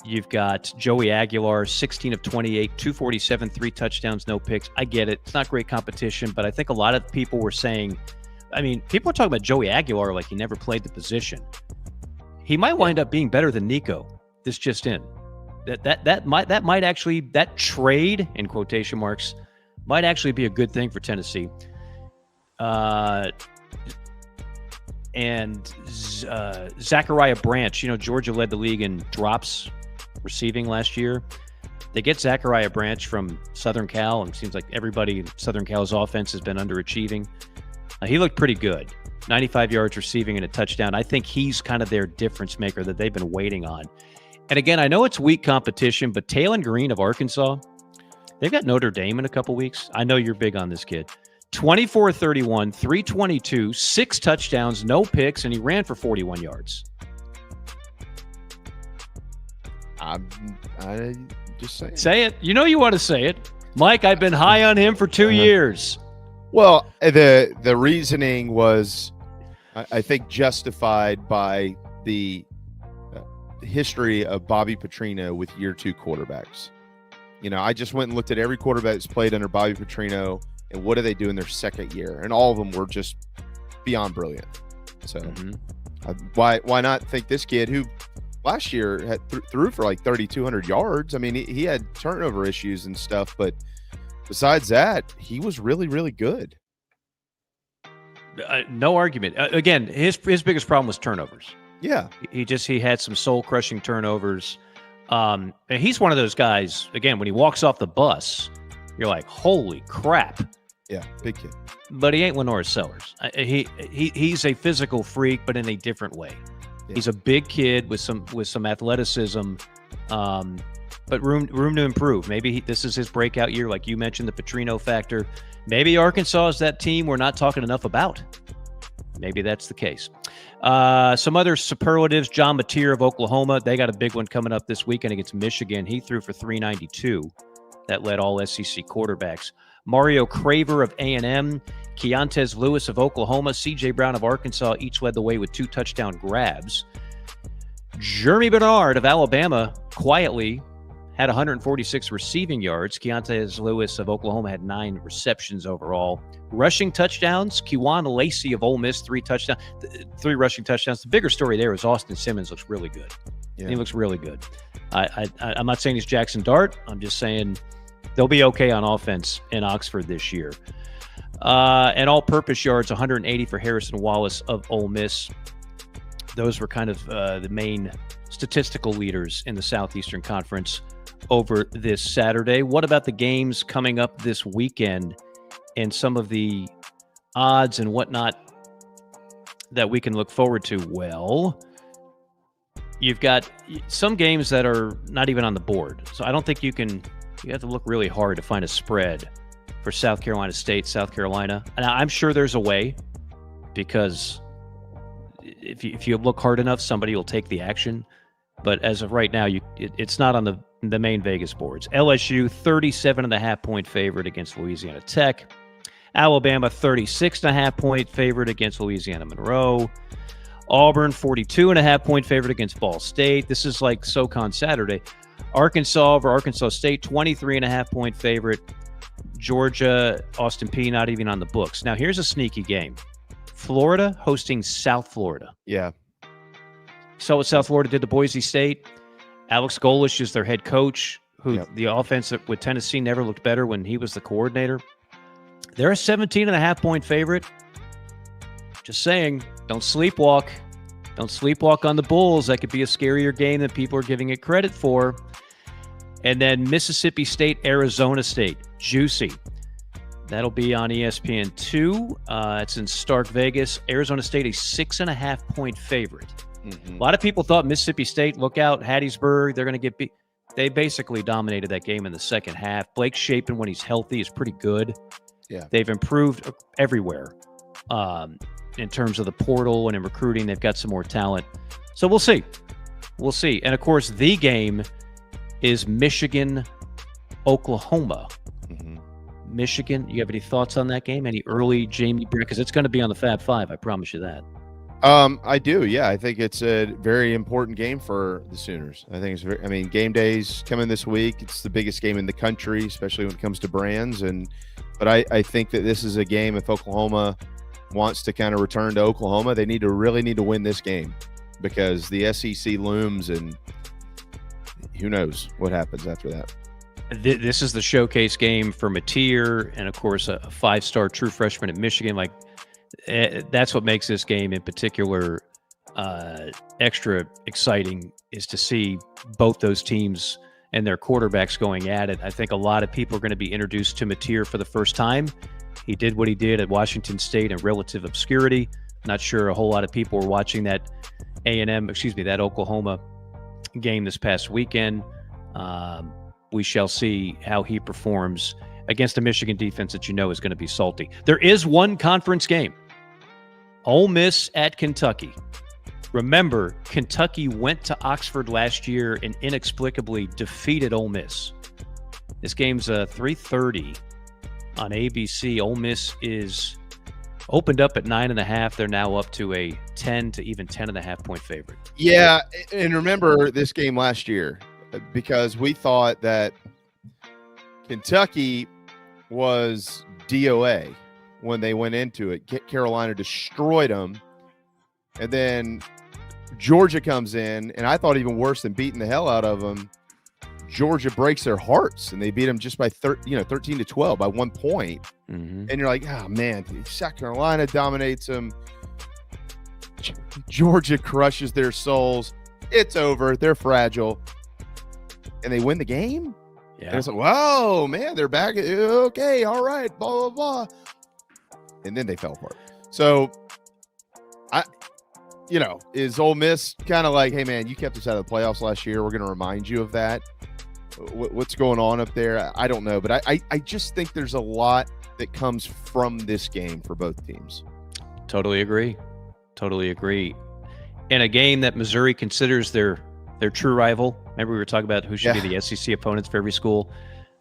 You've got Joey Aguilar, 16 of 28, 247, 3 touchdowns, no picks. I get it. It's not great competition, but I think a lot of people were saying, I mean, people are talking about Joey Aguilar like he never played the position. He might wind up being better than Nico. This just in. That might actually, that trade, in quotation marks, might actually be a good thing for Tennessee. And Zachariah Branch, Georgia led the league in drops receiving last year. They get Zachariah Branch from Southern Cal, and it seems like everybody in Southern Cal's offense has been underachieving. He looked pretty good. 95 yards receiving and a touchdown. I think he's kind of their difference maker that they've been waiting on. And again, I know it's weak competition, but Taylon Green of Arkansas, they've got Notre Dame in a couple weeks. I know you're big on this kid. 24-31, 322, 6 touchdowns, no picks, and he ran for 41 yards. I just saying. Say it. You know you want to say it. Mike, I've been high on him for 2 years. Well, the reasoning was, I think, justified by the history of Bobby Petrino with year 2 quarterbacks. I just went and looked at every quarterback that's played under Bobby Petrino and what do they do in their second year, and all of them were just beyond brilliant. So why not think this kid who last year had threw for like 3,200 yards? I mean, he had turnover issues and stuff, but besides that, he was really, really good. No argument. Again, his biggest problem was turnovers. Yeah. He had some soul-crushing turnovers. And he's one of those guys, again, when he walks off the bus, you're like, holy crap. Yeah, big kid. But he ain't Lenor Sellers. He's a physical freak, but in a different way. Yeah. He's a big kid with some athleticism, but room to improve. Maybe this is his breakout year, like you mentioned, the Petrino factor. Maybe Arkansas is that team we're not talking enough about. Maybe that's the case. Some other superlatives. John Mateer of Oklahoma. They got a big one coming up this weekend against Michigan. He threw for 392. That led all SEC quarterbacks. Mario Craver of A&M. Keontae Lewis of Oklahoma. C.J. Brown of Arkansas each led the way with 2 touchdown grabs. Jeremy Bernard of Alabama quietly had 146 receiving yards. Keontae Lewis of Oklahoma had 9 receptions overall. Rushing touchdowns, Kewan Lacey of Ole Miss, 3 rushing touchdowns. The bigger story there is Austin Simmons looks really good. Yeah. He looks really good. I'm not saying he's Jackson Dart. I'm just saying they'll be okay on offense in Oxford this year. And all-purpose yards, 180 for Harrison Wallace of Ole Miss. Those were kind of the main statistical leaders in the Southeastern Conference over this Saturday. What about the games coming up this weekend and some of the odds and whatnot that we can look forward to? Well, you've got some games that are not even on the board. So I don't think you have to look really hard to find a spread for South Carolina State, South Carolina. And I'm sure there's a way, because if you look hard enough, somebody will take the action. But as of right now, it's not on the main Vegas boards. LSU, 37.5-point favorite against Louisiana Tech. Alabama, 36.5-point favorite against Louisiana Monroe. Auburn, 42.5-point favorite against Ball State. This is like SoCon Saturday. Arkansas over Arkansas State, 23.5-point favorite. Georgia, Austin Peay, not even on the books. Now, here's a sneaky game. Florida hosting South Florida. Yeah. So what South Florida did to Boise State. Alex Golesh is their head coach, who the offense with Tennessee never looked better when he was the coordinator. They're a 17.5-point favorite. Just saying, don't sleepwalk. Don't sleepwalk on the Bulls. That could be a scarier game than people are giving it credit for. And then Mississippi State, Arizona State. Juicy. That'll be on ESPN2. It's in Stark Vegas. Arizona State, a 6.5-point favorite. Mm-hmm. A lot of people thought Mississippi State, look out, Hattiesburg, they're going to get beat. They basically dominated that game in the second half. Blake Shapen, when he's healthy, is pretty good. Yeah, they've improved everywhere in terms of the portal and in recruiting. They've got some more talent. So we'll see. We'll see. And, of course, the game is Michigan, Oklahoma. Mm-hmm. Michigan, you have any thoughts on that game? Any early Jamie Britt? Because it's going to be on the Fab Five, I promise you that. I do. Yeah, I think it's a very important game for the Sooners. I think it's game day's coming this week. It's the biggest game in the country, especially when it comes to brands. But I think that this is a game, if Oklahoma wants to kind of return to Oklahoma, they really need to win this game, because the SEC looms, and who knows what happens after that. This is the showcase game for Mateer, and of course a 5-star true freshman at Michigan. That's what makes this game in particular extra exciting, is to see both those teams and their quarterbacks going at it. I think a lot of people are going to be introduced to Mateer for the first time. He did what he did at Washington State in relative obscurity. Not sure a whole lot of people were watching that that Oklahoma game this past weekend. We shall see how he performs against a Michigan defense that is going to be salty. There is one conference game. Ole Miss at Kentucky. Remember, Kentucky went to Oxford last year and inexplicably defeated Ole Miss. This game's 3:30 on ABC. Ole Miss is opened up at 9.5. They're now up to a 10 to even 10.5-point favorite. Yeah, and remember this game last year, because we thought that Kentucky was DOA when they went into it. Carolina destroyed them. And then Georgia comes in, and I thought even worse than beating the hell out of them, Georgia breaks their hearts, and they beat them just by 13-12 by 1 point. Mm-hmm. And you're like, oh, man, South Carolina dominates them. Georgia crushes their souls. It's over. They're fragile. And they win the game? Yeah. And it's like, whoa, man, they're back. Okay, all right, blah, blah, blah. And then they fell apart. So, is Ole Miss kind of like, hey, man, you kept us out of the playoffs last year. We're going to remind you of that. What's going on up there? I don't know. But I just think there's a lot that comes from this game for both teams. Totally agree. Totally agree. In a game that Missouri considers their true rival, remember we were talking about who should be the SEC opponents for every school?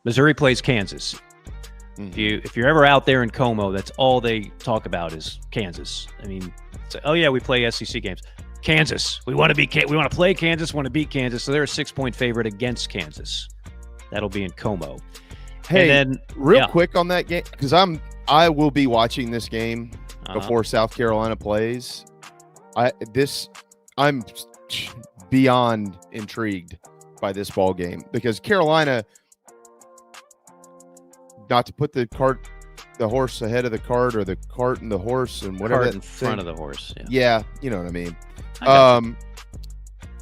Missouri plays Kansas. If you're ever out there in Como, that's all they talk about is Kansas. I mean, oh yeah, we play SEC games. Kansas. We want to play Kansas, want to beat Kansas. So they're a 6-point favorite against Kansas. That'll be in Como. Hey, and then real quick on that game, because I will be watching this game before South Carolina plays. I'm beyond intrigued by this ball game because Carolina, not to put the horse ahead of the cart or the cart and the horse and whatever. Cart in front of the horse. Yeah, you know what I mean.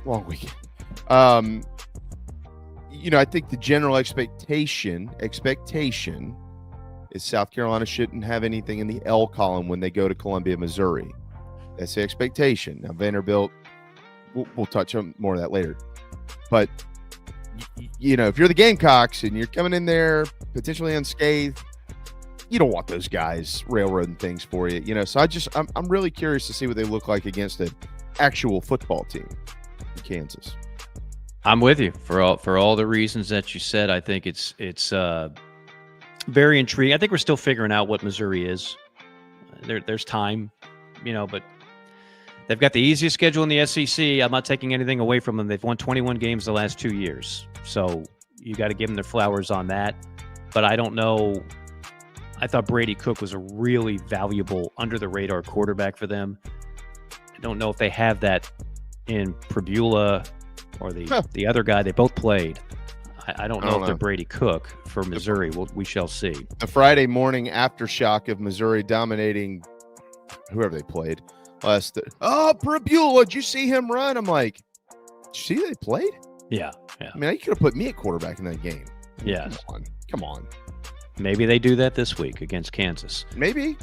Long weekend. I think the general expectation is South Carolina shouldn't have anything in the L column when they go to Columbia, Missouri. That's the expectation. Now Vanderbilt, we'll touch on more of that later. But if you're the Gamecocks and you're coming in there potentially unscathed, you don't want those guys railroading things for you. So I'm really curious to see what they look like against an actual football team in Kansas. I'm with you for all the reasons that you said. I think it's very intriguing. I think we're still figuring out what Missouri is. There's time, but they've got the easiest schedule in the SEC. I'm not taking anything away from them. They've won 21 games the last 2 years. So you got to give them their flowers on that. But I don't know. I thought Brady Cook was a really valuable under-the-radar quarterback for them. I don't know if they have that in Prabula or the other guy. They both played. I don't know if they're Brady Cook for Missouri. We shall see. The Friday morning aftershock of Missouri dominating whoever they played. Prabula, did you see him run? I'm like, did you see they played? Yeah. I mean, you could have put me at quarterback in that game. Yeah. Come on. Maybe they do that this week against Kansas. Maybe.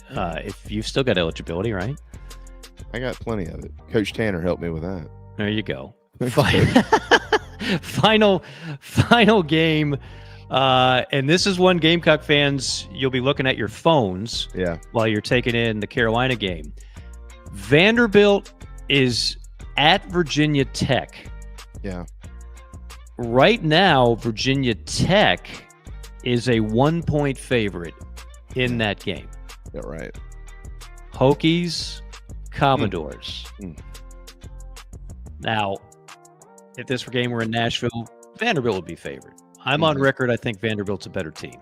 If you've still got eligibility, I got plenty of it. Coach Tanner helped me with that. There you go. Final game. And this is one Gamecock fans, you'll be looking at your phones while you're taking in the Carolina game. Vanderbilt is at Virginia Tech. Yeah. Right now, Virginia Tech is a 1-point favorite in that game. Yeah, right. Hokies, Commodores. Now, if this game were in Nashville, Vanderbilt would be favored. I'm on record. I think Vanderbilt's a better team.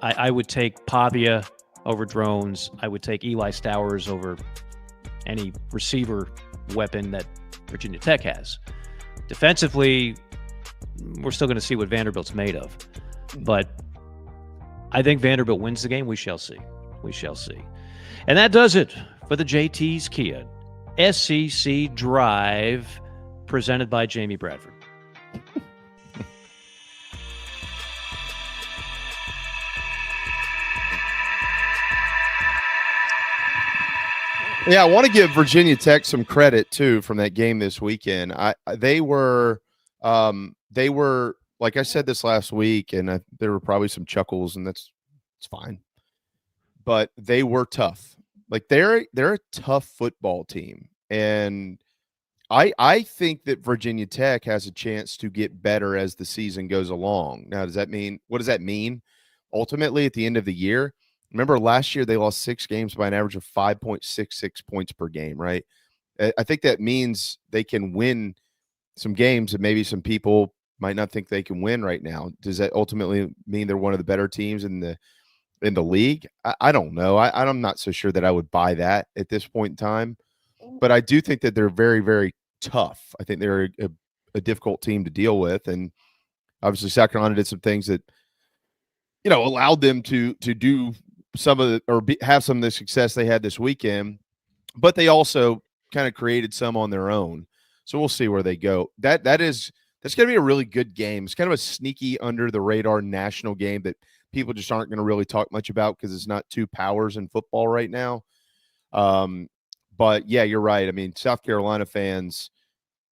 I would take Pavia over Drones. I would take Eli Stowers over any receiver weapon that Virginia Tech has. Defensively, we're still going to see what Vanderbilt's made of. But I think Vanderbilt wins the game. We shall see. And that does it for the JT's Kia SEC Drive presented by Jamie Bradford. Yeah, I want to give Virginia Tech some credit too from that game this weekend. They were like I said this last week, and there were probably some chuckles, and it's fine. But they were tough. Like they're a tough football team, and I think that Virginia Tech has a chance to get better as the season goes along. Now, what does that mean? Ultimately, at the end of the year, remember last year they lost 6 games by an average of 5.66 points per game, right? I think that means they can win some games that maybe some people might not think they can win right now. Does that ultimately mean they're one of the better teams in the league? I don't know. I'm not so sure that I would buy that at this point in time. But I do think that they're very, very tough. I think they're a difficult team to deal with. And obviously South Carolina did some things that, allowed them to do have some of the success they had this weekend. But they also kind of created some on their own. So we'll see where they go. That's going to be a really good game. It's kind of a sneaky under the radar national game that people just aren't going to really talk much about because it's not 2 powers in football right now. But yeah, you're right. I mean, South Carolina fans,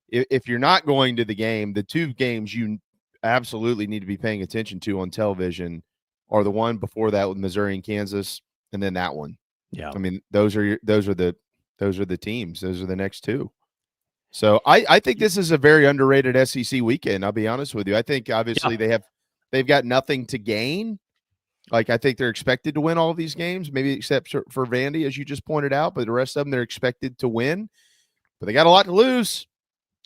if you're not going to the game, the 2 games you absolutely need to be paying attention to on television are the one before that with Missouri and Kansas, and then that one. Yeah. I mean, those are the Those are the teams. Those are the next two. So I think this is a very underrated SEC weekend. I'll be honest with you. I think obviously they've got nothing to gain. Like, I think they're expected to win all of these games, maybe except for Vandy, as you just pointed out. But the rest of them, they're expected to win. But they got a lot to lose.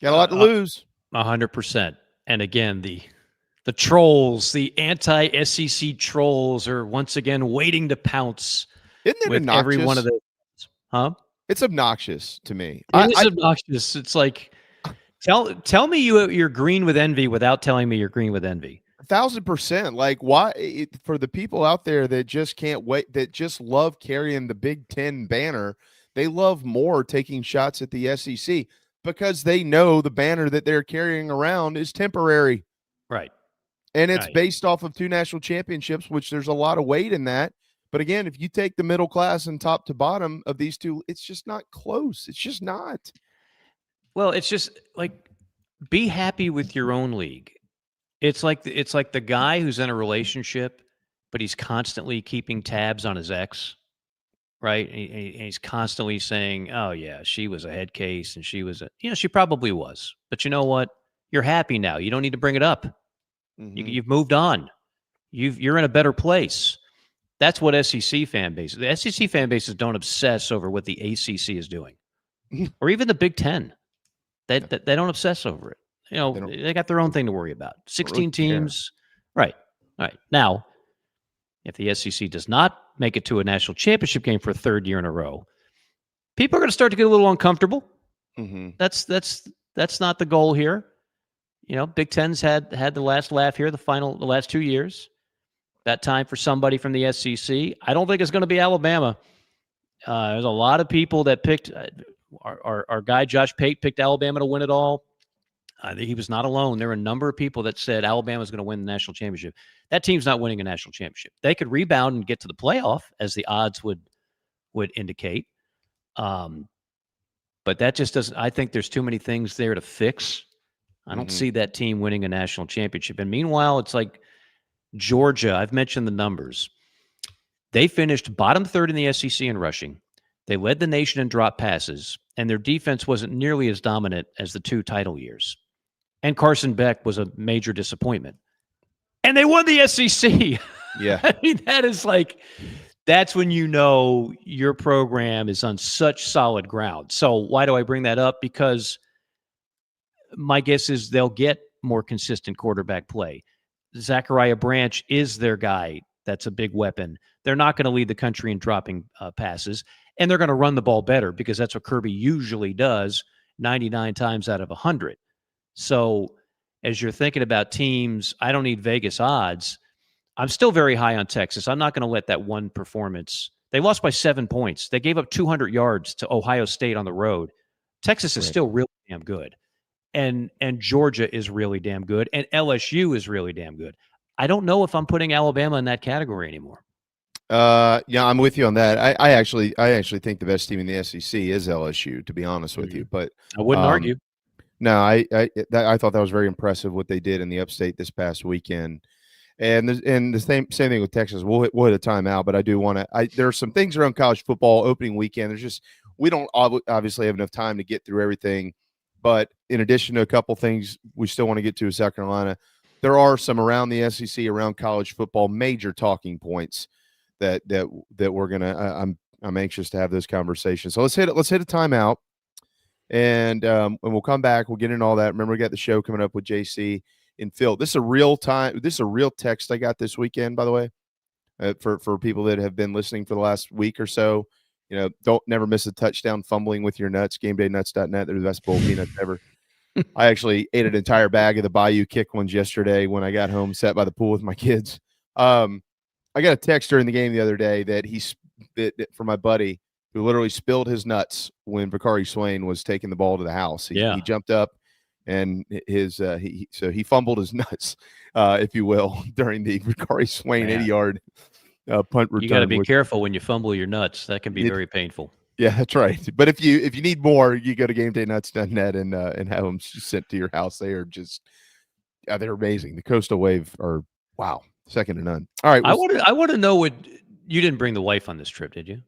100%. And again, the trolls, the anti-SEC trolls are once again waiting to pounce. Isn't it with obnoxious? Every one of those. Huh? It's obnoxious to me. It is obnoxious. It's like, tell me you're green with envy without telling me you're green with envy. 1,000%. Like, why for the people out there that just can't wait, that just love carrying the Big Ten banner, they love more taking shots at the SEC because they know the banner that they're carrying around is temporary. Right. And it's based off of 2 national championships, which there's a lot of weight in that. But again, if you take the middle class and top to bottom of these two, it's just not close. It's just not. Well, it's just like, be happy with your own league. It's like the guy who's in a relationship, but he's constantly keeping tabs on his ex, right? And he's constantly saying, "Oh yeah, she was a head case, and she was she probably was." But you know what? You're happy now. You don't need to bring it up. Mm-hmm. You've moved on. You're in a better place. That's what SEC fan bases. The SEC fan bases don't obsess over what the ACC is doing, or even the Big Ten. They don't obsess over it. They got their own thing to worry about. 16 teams, right? All right. Now, if the SEC does not make it to a national championship game for a 3rd year in a row, people are going to start to get a little uncomfortable. Mm-hmm. That's not the goal here. Big Ten's had the last laugh here, the last 2 years. That time for somebody from the SEC. I don't think it's going to be Alabama. There's a lot of people that picked our guy Josh Pate picked Alabama to win it all. He was not alone. There were a number of people that said Alabama was going to win the national championship. That team's not winning a national championship. They could rebound and get to the playoff, as the odds would indicate. But that just doesn't. I think there's too many things there to fix. I don't see that team winning a national championship. And meanwhile, it's like Georgia. I've mentioned the numbers. They finished bottom 3rd in the SEC in rushing. They led the nation in drop passes, and their defense wasn't nearly as dominant as the 2 title years. And Carson Beck was a major disappointment. And they won the SEC. Yeah. I mean, that's when you know your program is on such solid ground. So why do I bring that up? Because my guess is they'll get more consistent quarterback play. Zachariah Branch is their guy. That's a big weapon. They're not going to lead the country in dropping passes, and they're going to run the ball better because that's what Kirby usually does 99 times out of 100. So as you're thinking about teams, I don't need Vegas odds. I'm still very high on Texas. I'm not going to let that one performance. They lost by 7 points. They gave up 200 yards to Ohio State on the road. Texas is still really damn good. And Georgia is really damn good. And LSU is really damn good. I don't know if I'm putting Alabama in that category anymore. Yeah, I'm with you on that. I actually think the best team in the SEC is LSU, to be honest with you. But I wouldn't argue. No, I thought that was very impressive what they did in the Upstate this past weekend. And the same thing with Texas. We'll hit a timeout, but I do want to. There are some things around college football opening weekend. There's just we don't obviously have enough time to get through everything. But in addition to a couple things we still want to get to in South Carolina, there are some around the SEC, around college football, major talking points that we're gonna. I'm anxious to have those conversations. So let's hit a timeout, and we'll come back. We'll get into all that. Remember, we got the show coming up with JC and Phil. This is a real text I got this weekend, by the way, for people that have been listening for the last week or so. Don't never miss a touchdown fumbling with your nuts. GameDayNuts.net. They're the best bowl peanuts ever. I actually ate an entire bag of the Bayou Kick ones yesterday when I got home, sat by the pool with my kids. I got a text during the game the other day that from my buddy who literally spilled his nuts when Bakari Swain was taking the ball to the house. He jumped up and he fumbled his nuts, if you will, during the Bakari Swain 80-yard punt return. You got to be careful when you fumble your nuts. That can be very painful. Yeah, that's right. But if you need more, you go to GameDayNuts.net and have them sent to your house. They are just they're amazing. The Coastal Wave are wow, second to none. All right, I want to know what you didn't bring the wife on this trip, did you?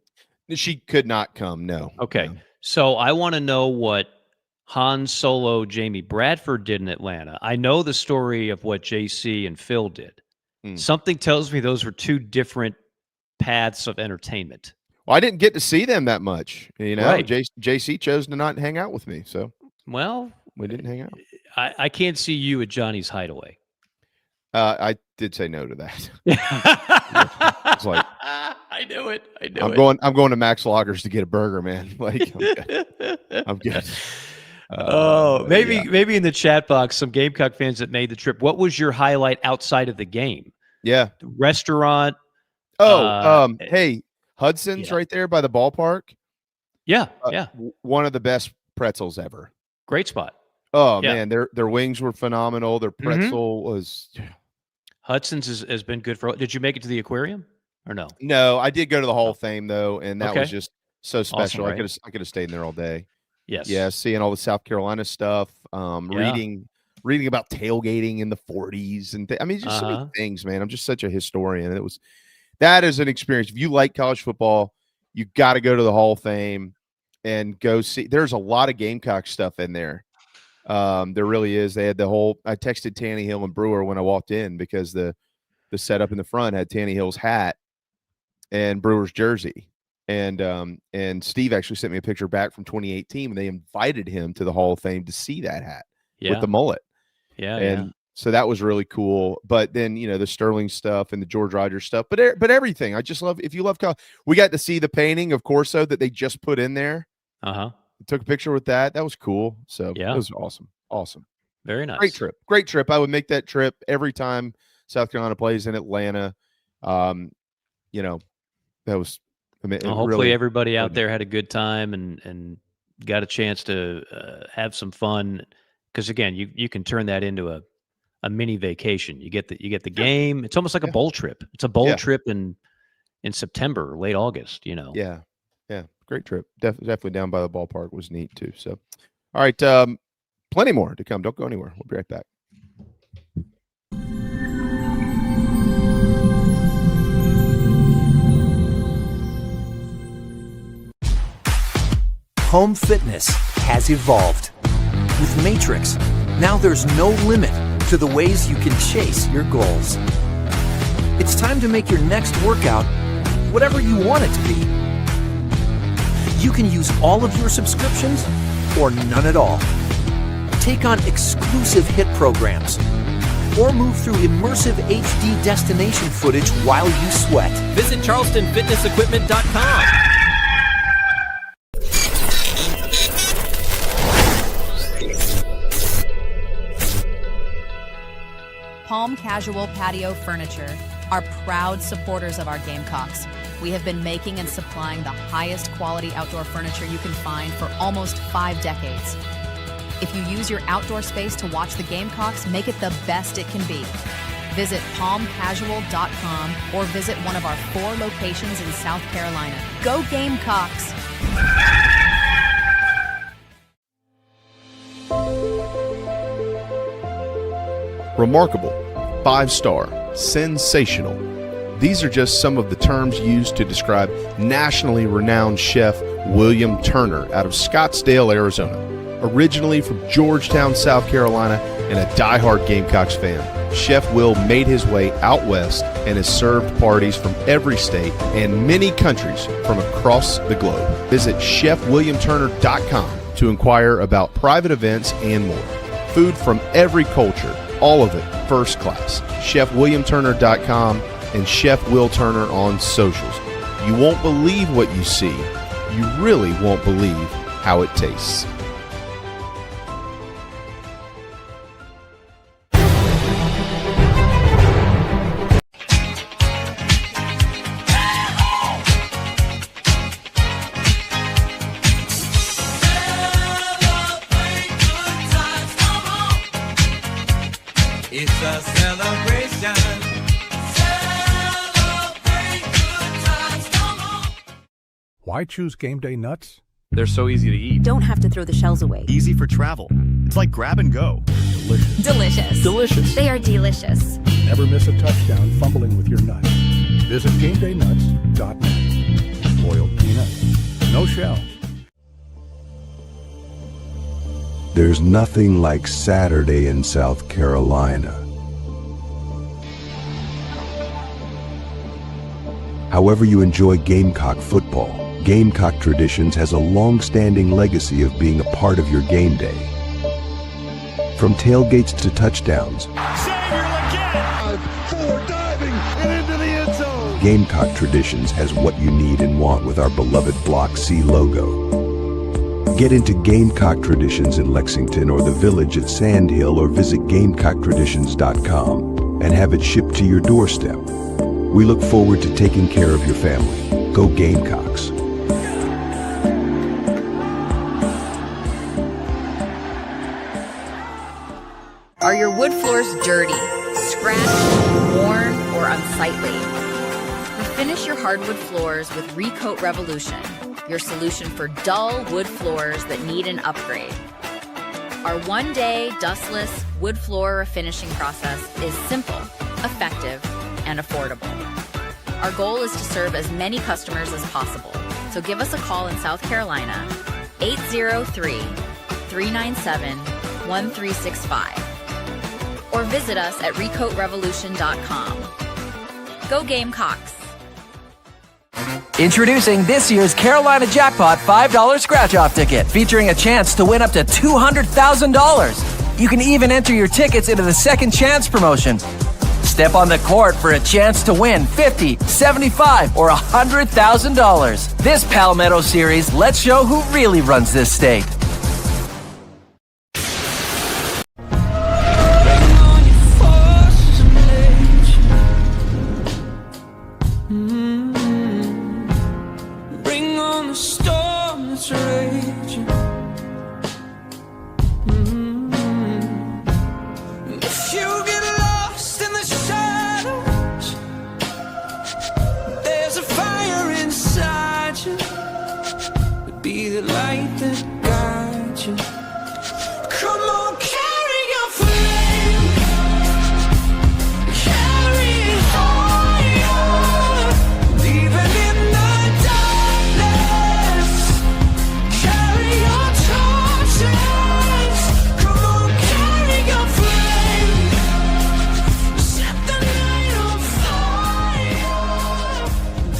She could not come. No. Okay, no. So I want to know what Han Solo, Jamie Bradford did in Atlanta. I know the story of what JC and Phil did. Something tells me those were two different paths of entertainment. Well, I didn't get to see them that much. You know, Right. JC chose to not hang out with me, so Well, we didn't hang out. I can't see you at Johnny's Hideaway. I did say no to that. It's like I knew it. I'm going to Max Loggers to get a burger, man. Like I'm good. Maybe in the chat box, some Gamecock fans that made the trip. What was your highlight outside of the game? Yeah, the restaurant. Hey, Hudson's right there by the ballpark. Yeah, one of the best pretzels ever. Great spot. Oh man, their wings were phenomenal. Their pretzel was. Hudson's has been good for. Did you make it to the aquarium or no? No, I did go to the Hall of Fame though, and that was just so special. Awesome, right? I could have stayed in there all day. Yes. Yeah, seeing all the South Carolina stuff, reading about tailgating in the 40s, and I mean, just so many things, man. I'm just such a historian, and that is an experience. If you like college football, you got to go to the Hall of Fame and go see. There's a lot of Gamecock stuff in there. There really is. They had the whole. I texted Tannehill and Brewer when I walked in because the setup in the front had Tannehill's hat and Brewer's jersey. And Steve actually sent me a picture back from 2018 when they invited him to the Hall of Fame to see that hat with the mullet. So that was really cool. But then, you know, the Sterling stuff and the George Rogers stuff, but everything. I just love, if you love college, we got to see the painting of Corso that they just put in there. Took a picture with that. That was cool. So it was awesome. Very nice. Great trip. I would make that trip every time South Carolina plays in Atlanta. You know, that was, hopefully really, everybody out there had a good time and got a chance to have some fun. Because again, you can turn that into a mini vacation. You get the game. It's almost like a bowl trip. It's a bowl trip in September or late August. You know. Yeah. Great trip. Definitely down by the ballpark was neat too. So, all right, plenty more to come. Don't go anywhere. We'll be right back. Home fitness has evolved. With Matrix, now there's no limit to the ways you can chase your goals. It's time to make your next workout whatever you want it to be. You can use all of your subscriptions or none at all. Take on exclusive hit programs or move through immersive HD destination footage while you sweat. Visit charlestonfitnessequipment.com. Palm Casual Patio Furniture are proud supporters of our Gamecocks. We have been making and supplying the highest quality outdoor furniture you can find for almost 5 decades. If you use your outdoor space to watch the Gamecocks, make it the best it can be. Visit palmcasual.com or visit one of our 4 locations in South Carolina. Go Gamecocks! Remarkable, 5-star, sensational. These are just some of the terms used to describe nationally renowned chef William Turner out of Scottsdale, Arizona. Originally from Georgetown, South Carolina, and a diehard Gamecocks fan, Chef Will made his way out west and has served parties from every state and many countries from across the globe. Visit chefwilliamturner.com to inquire about private events and more. Food from every culture, all of it first class. chefwilliamturner.com and Chef Will Turner on socials. You won't believe what you see. You really won't believe how it tastes. It's a celebration. Why choose Game Day nuts? They're so easy to eat. Don't have to throw the shells away. Easy for travel. It's like grab and go. Delicious. Delicious. They are delicious. Never miss a touchdown fumbling with your nuts. Visit GameDayNuts.net. Boiled peanuts. No shell. There's nothing like Saturday in South Carolina. However you enjoy Gamecock football, Gamecock Traditions has a long-standing legacy of being a part of your game day. From tailgates to touchdowns, Gamecock Traditions has what you need and want with our beloved Block C logo. Get into Gamecock Traditions in Lexington or the Village at Sand Hill, or visit GamecockTraditions.com and have it shipped to your doorstep. We look forward to taking care of your family. Go Gamecocks. Are your wood floors dirty, scratched, worn, or unsightly? Refinish your hardwood floors with Recoat Revolution, your solution for dull wood floors that need an upgrade. Our one-day, dustless wood floor refinishing process is simple, effective, and affordable. Our goal is to serve as many customers as possible, so give us a call in South Carolina, 803-397-1365, or visit us at recoatrevolution.com. Go Gamecocks! Introducing this year's Carolina Jackpot $5 scratch-off ticket, featuring a chance to win up to $200,000. You can even enter your tickets into the Second Chance promotion. Step on the court for a chance to win $50,000, $75,000, or $100,000. This Palmetto Series lets show who really runs this state. Bring on the storm that's raging. If you get lost in the shadows, there's a fire inside you. Be the light that guides you. Come on, carry your flame. Carry it higher. Even in the darkness, carry your torches. Come on, carry your flame. Set the night on fire.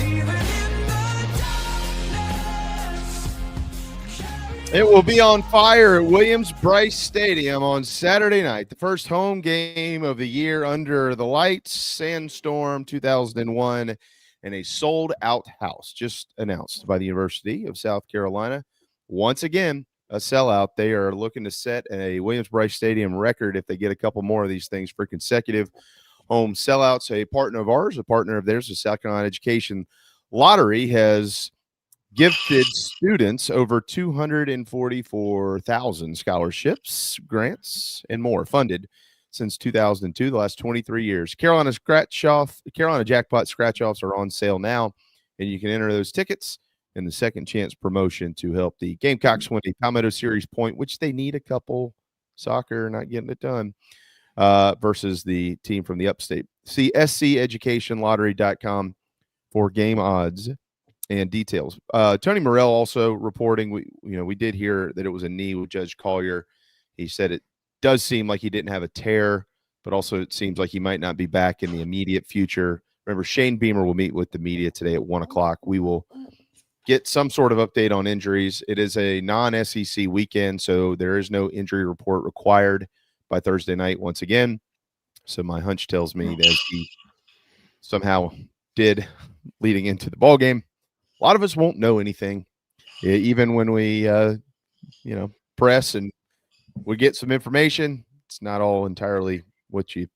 Even in the darkness. It will be on fire at Williams-Brice Stadium on Saturday night, the first home game of the year under the lights, Sandstorm 2001, and a sold-out house just announced by the University of South Carolina. Once again, a sellout. They are looking to set a Williams-Brice Stadium record if they get a couple more of these things for consecutive home sellouts. A partner of ours, a partner of theirs, the South Carolina Education Lottery, has gifted students over 244,000 scholarships, grants, and more funded since 2002, the last 23 years. Carolina Jackpot scratch-offs are on sale now, and you can enter those tickets in the Second Chance promotion to help the Gamecocks win a Palmetto Series point, which they need a couple. Soccer not getting it done, versus the team from the upstate. See sceducationlottery.com for game odds and details. Tony Morrell also reporting, we did hear that it was a knee with Judge Collier. He said it does seem like he didn't have a tear, but also it seems like he might not be back in the immediate future. Remember, Shane Beamer will meet with the media today at 1 o'clock. We will get some sort of update on injuries. It is a non-SEC weekend, so there is no injury report required by Thursday night once again. So my hunch tells me that he somehow did leading into the ball game. A lot of us won't know anything, even when we, press and we get some information. It's not all entirely what you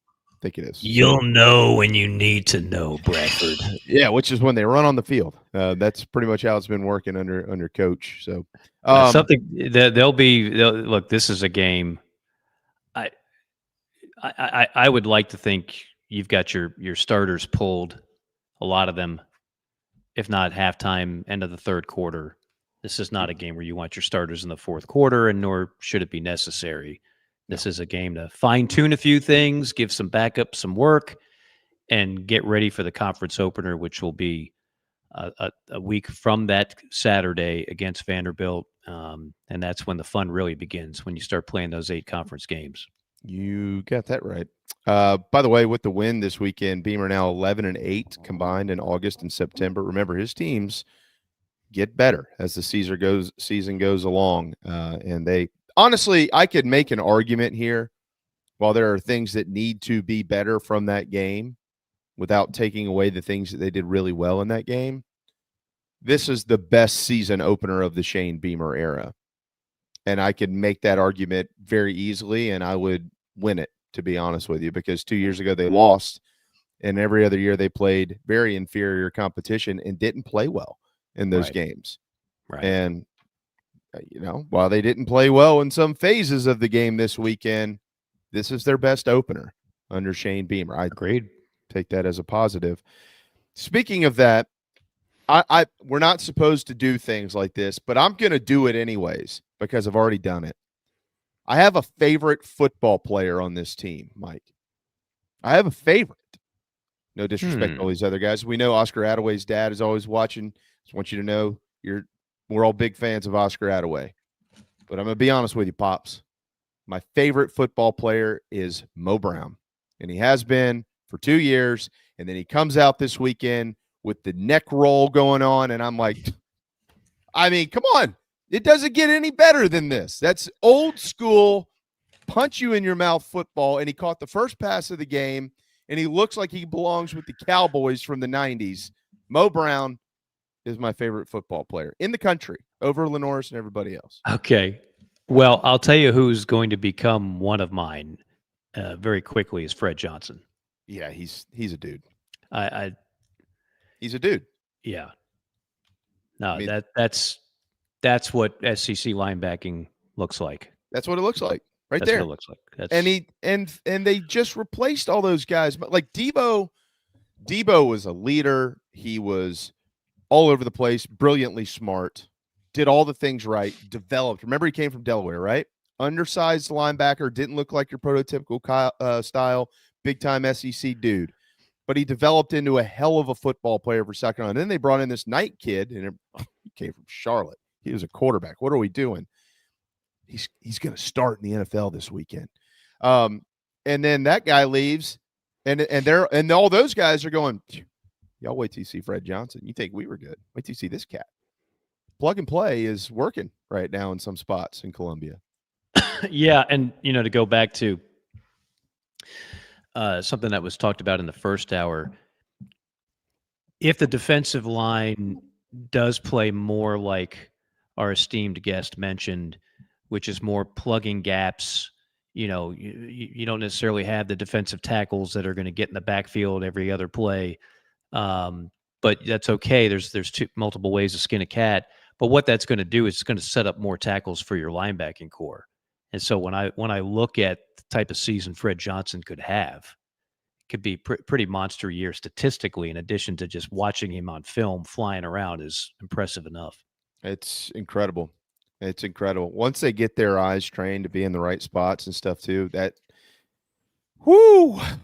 think it is. You'll know when you need to know, Bradford. Yeah, which is when they run on the field. That's pretty much how it's been working under coach. So something that look. This is a game. I would like to think you've got your starters pulled, a lot of them, if not halftime, end of the third quarter. This is not a game where you want your starters in the fourth quarter, and nor should it be necessary. This is a game to fine-tune a few things, give some backup some work, and get ready for the conference opener, which will be a week from that Saturday against Vanderbilt. And that's when the fun really begins, when you start playing those 8 conference games. You got that right. By the way, with the win this weekend, Beamer now 11-8 combined in August and September. Remember, his teams get better as the season goes along. And they honestly, I could make an argument here, while there are things that need to be better from that game without taking away the things that they did really well in that game. This is the best season opener of the Shane Beamer era. And I could make that argument very easily, and I would win it, to be honest with you, because 2 years ago they lost, and every other year they played very inferior competition and didn't play well in those games. Right. And, while they didn't play well in some phases of the game this weekend, this is their best opener under Shane Beamer. I agreed. Take that as a positive. Speaking of that, we're not supposed to do things like this, but I'm going to do it anyways because I've already done it. I have a favorite football player on this team, Mike. I have a favorite. No disrespect to all these other guys. We know Oscar Attaway's dad is always watching. Just want you to know we're all big fans of Oscar Attaway. But I'm going to be honest with you, Pops. My favorite football player is Mo Brown, and he has been for 2 years. And then he comes out this weekend with the neck roll going on, and I'm like, I mean, come on. It doesn't get any better than this. That's old school, punch you in your mouth football, and he caught the first pass of the game, and he looks like he belongs with the Cowboys from the 90s. Mo Brown is my favorite football player in the country over Lenor and everybody else. Okay. Well, I'll tell you who's going to become one of mine very quickly is Fred Johnson. Yeah, he's a dude. He's a dude. Yeah. No, I mean, that's what SEC linebacking looks like. That's what it looks like right That's there. What it looks like. And they just replaced all those guys. But like Debo was a leader. He was all over the place, brilliantly smart, did all the things right, developed. Remember, he came from Delaware, right? Undersized linebacker, didn't look like your prototypical style, big-time SEC dude. But he developed into a hell of a football player for South Carolina. And then they brought in this Knight kid, and he came from Charlotte. He was a quarterback. What are we doing? He's going to start in the NFL this weekend. And then that guy leaves, and all those guys are going, y'all wait till you see Fred Johnson. You think we were good. Wait till you see this cat. Plug and play is working right now in some spots in Columbia. Yeah, and, to go back to something that was talked about in the first hour, if the defensive line does play more like our esteemed guest mentioned, which is more plugging gaps, you don't necessarily have the defensive tackles that are going to get in the backfield every other play. But that's okay. There's multiple ways to skin a cat. But what that's going to do is it's going to set up more tackles for your linebacking core. And so when I look at the type of season Fred Johnson could have, it could be pretty monster year statistically, in addition to just watching him on film flying around is impressive enough. It's incredible. It's incredible. Once they get their eyes trained to be in the right spots and stuff too,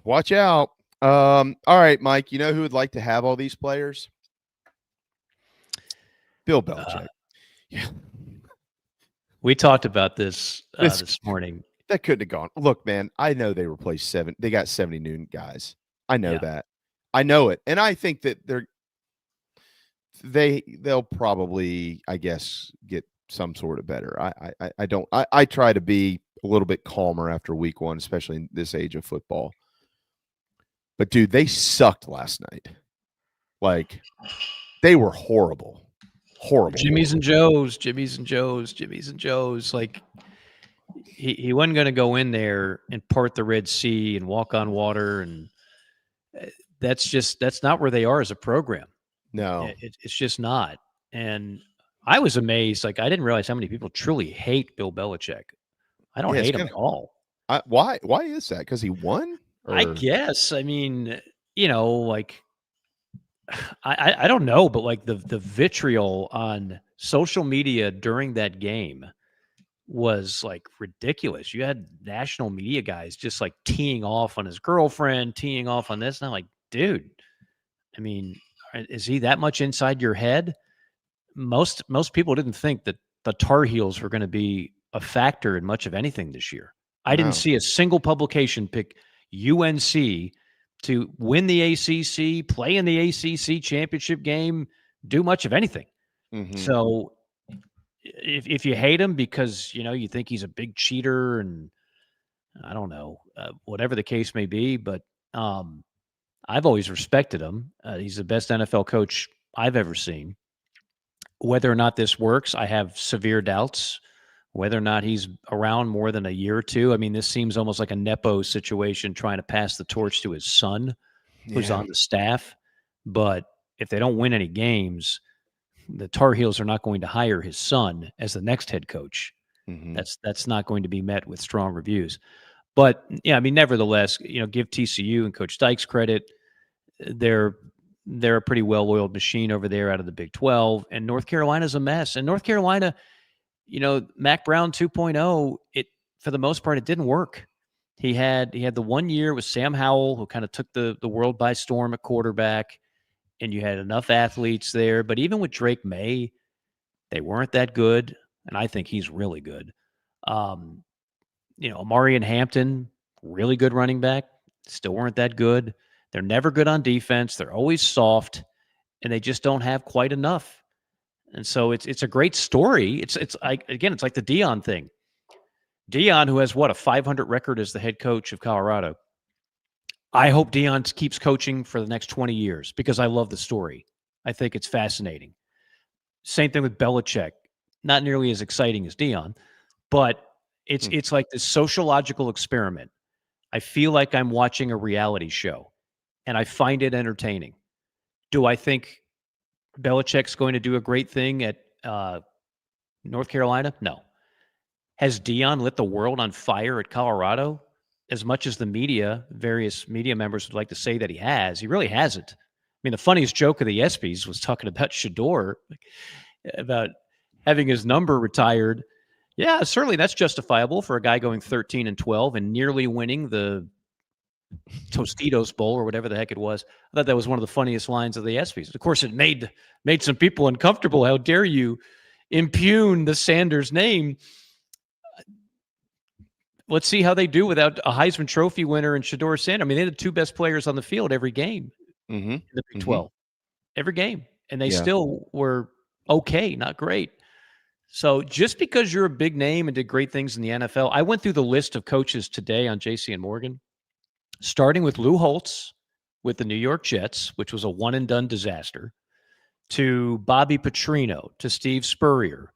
watch out. All right, Mike, you know who would like to have all these players? Bill Belichick. Yeah. We talked about this this morning. That couldn't have gone. Look, man, I know they replaced 7. They got 70 new guys. I know that. I know it. And I think that they'll probably, I guess, get some sort of better. I try to be a little bit calmer after week 1, especially in this age of football. But dude, they sucked last night. Like, they were horrible. Horrible. Jimmy's and Joe's. Like, he wasn't going to go in there and part the Red Sea and walk on water, and that's not where they are as a program. No, it's just not. And I was amazed. Like, I didn't realize how many people truly hate Bill Belichick. I don't hate him at all. Why is that? Because he won? Or? I guess. I mean, like, I don't know, but like the vitriol on social media during that game was like ridiculous. You had national media guys just like teeing off on his girlfriend, teeing off on this. And I'm like, dude, I mean, is he that much inside your head? Most people didn't think that the Tar Heels were going to be a factor in much of anything this year. I didn't see a single publication pick UNC to win the ACC, play in the ACC championship game, do much of anything. So if you hate him because, you think he's a big cheater and I don't know, whatever the case may be, but I've always respected him. He's the best NFL coach I've ever seen. Whether or not this works, I have severe doubts. Whether or not he's around more than a year or two. I mean, this seems almost like a Nepo situation trying to pass the torch to his son, who's on the staff. But if they don't win any games, the Tar Heels are not going to hire his son as the next head coach. That's not going to be met with strong reviews. But, yeah, I mean, nevertheless, give TCU and Coach Dykes credit. They're a pretty well-oiled machine over there out of the Big 12. And North Carolina's a mess. And North Carolina – Mac Brown 2.0, for the most part, it didn't work. He had the 1 year with Sam Howell, who kind of took the world by storm at quarterback, and you had enough athletes there. But even with Drake May, they weren't that good, and I think he's really good. Amari and Hampton, really good running back, still weren't that good. They're never good on defense. They're always soft, and they just don't have quite enough. And so it's a great story. It's like the Deion thing. Deion, who has a 500 record as the head coach of Colorado. I hope Deion keeps coaching for the next 20 years because I love the story. I think it's fascinating. Same thing with Belichick. Not nearly as exciting as Deion, but it's like this sociological experiment. I feel like I'm watching a reality show, and I find it entertaining. Do I think Belichick's going to do a great thing at North Carolina? No. Has Deion lit the world on fire at Colorado? As much as the various media members would like to say that he has, he really hasn't. I mean, the funniest joke of the ESPYs was talking about Shador, about having his number retired. Yeah, certainly that's justifiable for a guy going 13-12 and nearly winning the Tostitos Bowl or whatever the heck it was. I thought that was one of the funniest lines of the ESPYs. Of course, it made some people uncomfortable. How dare you impugn the Sanders name? Let's see how they do without a Heisman Trophy winner and Shador Sanders. I mean, they had the two best players on the field every game in the Big 12. Every game. And they still were okay, not great. So just because you're a big name and did great things in the NFL, I went through the list of coaches today on JC and Morgan. Starting with Lou Holtz with the New York Jets, which was a one-and-done disaster, to Bobby Petrino, to Steve Spurrier.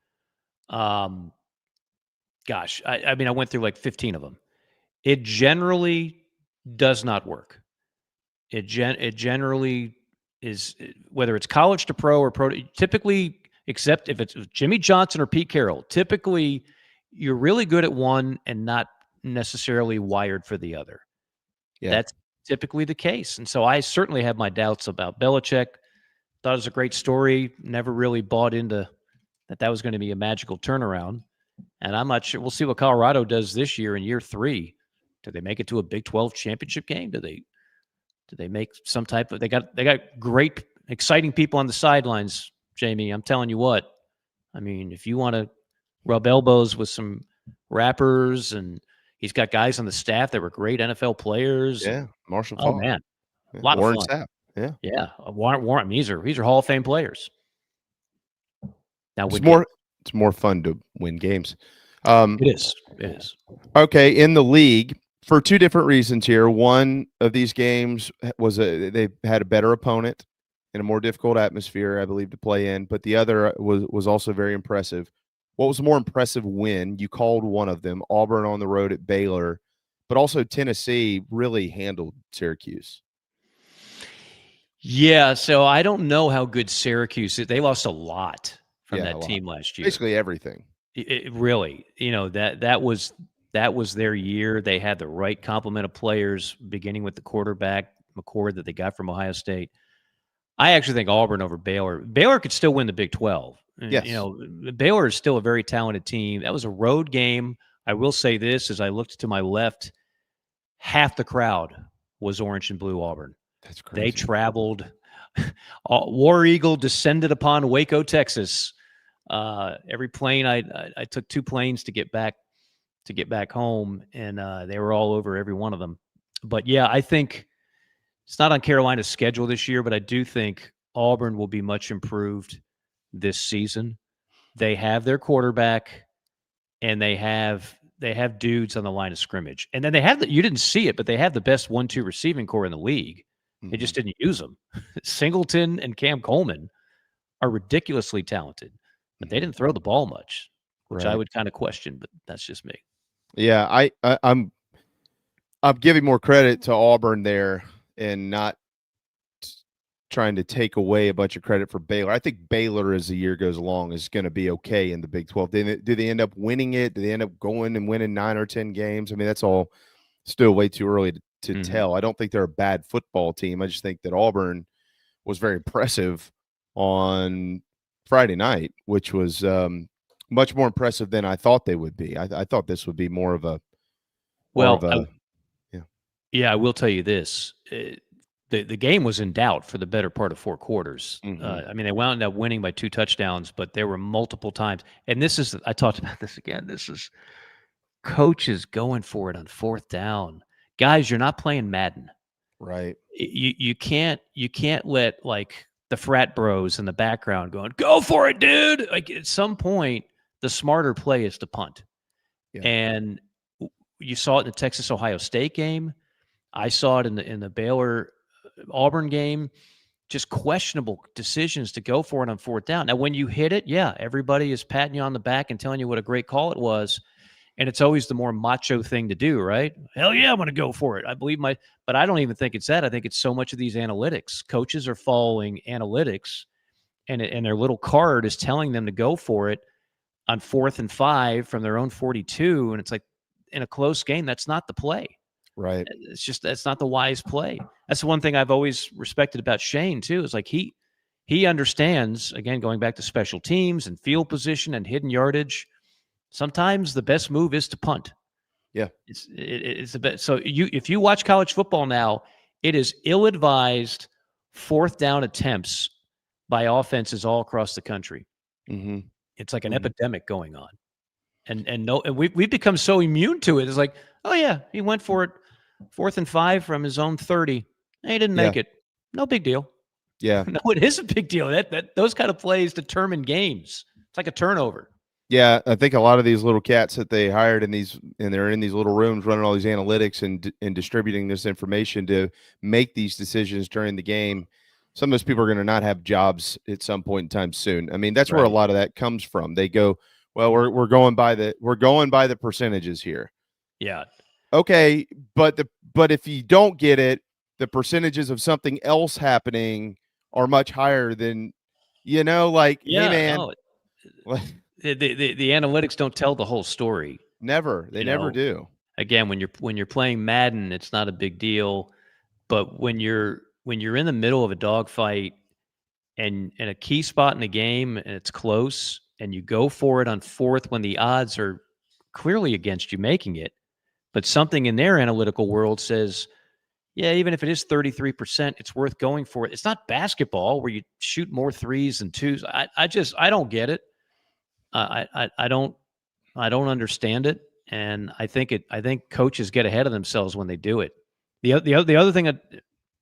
I went through like 15 of them. It generally does not work. It generally is, whether it's college to pro or pro, typically, except if it's Jimmy Johnson or Pete Carroll, typically you're really good at one and not necessarily wired for the other. Yeah. That's typically the case. And so I certainly have my doubts about Belichick. Thought it was a great story. Never really bought into that was going to be a magical turnaround. And I'm not sure. We'll see what Colorado does this year in year 3. Do they make it to a Big 12 championship game? Do they make some type of – they got great, exciting people on the sidelines, Jamie. I'm telling you what. I mean, if you want to rub elbows with some rappers, and he's got guys on the staff that were great NFL players. Yeah, Marshall Faulk. Oh, man. Yeah. A lot Warren of fun. Sapp. Yeah. Warren, I mean, these are Hall of Fame players. Now it's more fun to win games. It is. Okay, in the league, for two different reasons here. One of these games was they had a better opponent in a more difficult atmosphere, I believe, to play in, but the other was also very impressive. What was a more impressive win? You called one of them, Auburn on the road at Baylor, but also Tennessee really handled Syracuse. Yeah, so I don't know how good Syracuse is. They lost a lot from that team last year. Basically everything. It really, that was their year. They had the right complement of players, beginning with the quarterback, McCord, that they got from Ohio State. I actually think Auburn over Baylor. Baylor could still win the Big 12. Yes. Baylor is still a very talented team. That was a road game. I will say this, as I looked to my left, half the crowd was orange and blue Auburn. That's crazy. They traveled. War Eagle descended upon Waco, Texas, Every plane I took 2 planes to get back home, and they were all over every one of them. But yeah, I think it's not on Carolina's schedule this year, but I do think Auburn will be much improved this season. They have their quarterback, and they have dudes on the line of scrimmage. And then they have you didn't see it, but they have the best 1-2 receiving core in the league. They just didn't use them. Singleton and Cam Coleman are ridiculously talented, but they didn't throw the ball much, which I would kind of question, but that's just me. Yeah, I'm giving more credit to Auburn there and not trying to take away a bunch of credit for Baylor. I think Baylor, as the year goes along, is going to be okay in the Big 12. Do they end up winning it? Do they end up going and winning 9 or 10 games? I mean, that's all still way too early to tell. I don't think they're a bad football team. I just think that Auburn was very impressive on Friday night, which was much more impressive than I thought they would be. I thought this would be more of a I will tell you this. The game was in doubt for the better part of 4 quarters. I mean, they wound up winning by 2 touchdowns, but there were multiple times. And I talked about this again. This is coaches going for it on 4th down. Guys, you're not playing Madden. Right. You can't let like the frat bros in the background going, go for it, dude. Like at some point, the smarter play is to punt. Yeah. And you saw it in the Texas-Ohio State game. I saw it in the Baylor Auburn game. Just questionable decisions to go for it on 4th down. Now, when you hit it, yeah, everybody is patting you on the back and telling you what a great call it was. And it's always the more macho thing to do, right? Hell yeah, I'm going to go for it. I believe but I don't even think it's that. I think it's so much of these analytics. Coaches are following analytics, and their little card is telling them to go for it on 4th and 5 from their own 42. And it's like, in a close game, that's not the play. Right. That's not the wise play. That's the one thing I've always respected about Shane too. Is like he understands, again, going back to special teams and field position and hidden yardage. Sometimes the best move is to punt. Yeah. It's the best. So if you watch college football now, it is ill-advised 4th down attempts by offenses all across the country. It's like an epidemic going on. And we've become so immune to it. It's like, oh yeah, he went for it 4th and 5 from his own 30. He didn't make it. No big deal. Yeah. No, it is a big deal. That those kind of plays determine games. It's like a turnover. Yeah, I think a lot of these little cats that they hired and they're in these little rooms running all these analytics and distributing this information to make these decisions during the game. Some of those people are going to not have jobs at some point in time soon. I mean, that's where a lot of that comes from. They go, well, we're going by the percentages here. Yeah. Okay, but if you don't get it, the percentages of something else happening are much higher than, hey man. No, the analytics don't tell the whole story. Never. They never do. Again, when you're playing Madden, it's not a big deal. But when you're in the middle of a dogfight and a key spot in the game and it's close and you go for it on 4th when the odds are clearly against you making it, but something in their analytical world says, yeah, even if it is 33%, it's worth going for it. It's not basketball where you shoot more 3s than 2s. I don't get it. I don't understand it, and I think coaches get ahead of themselves when they do it. The other thing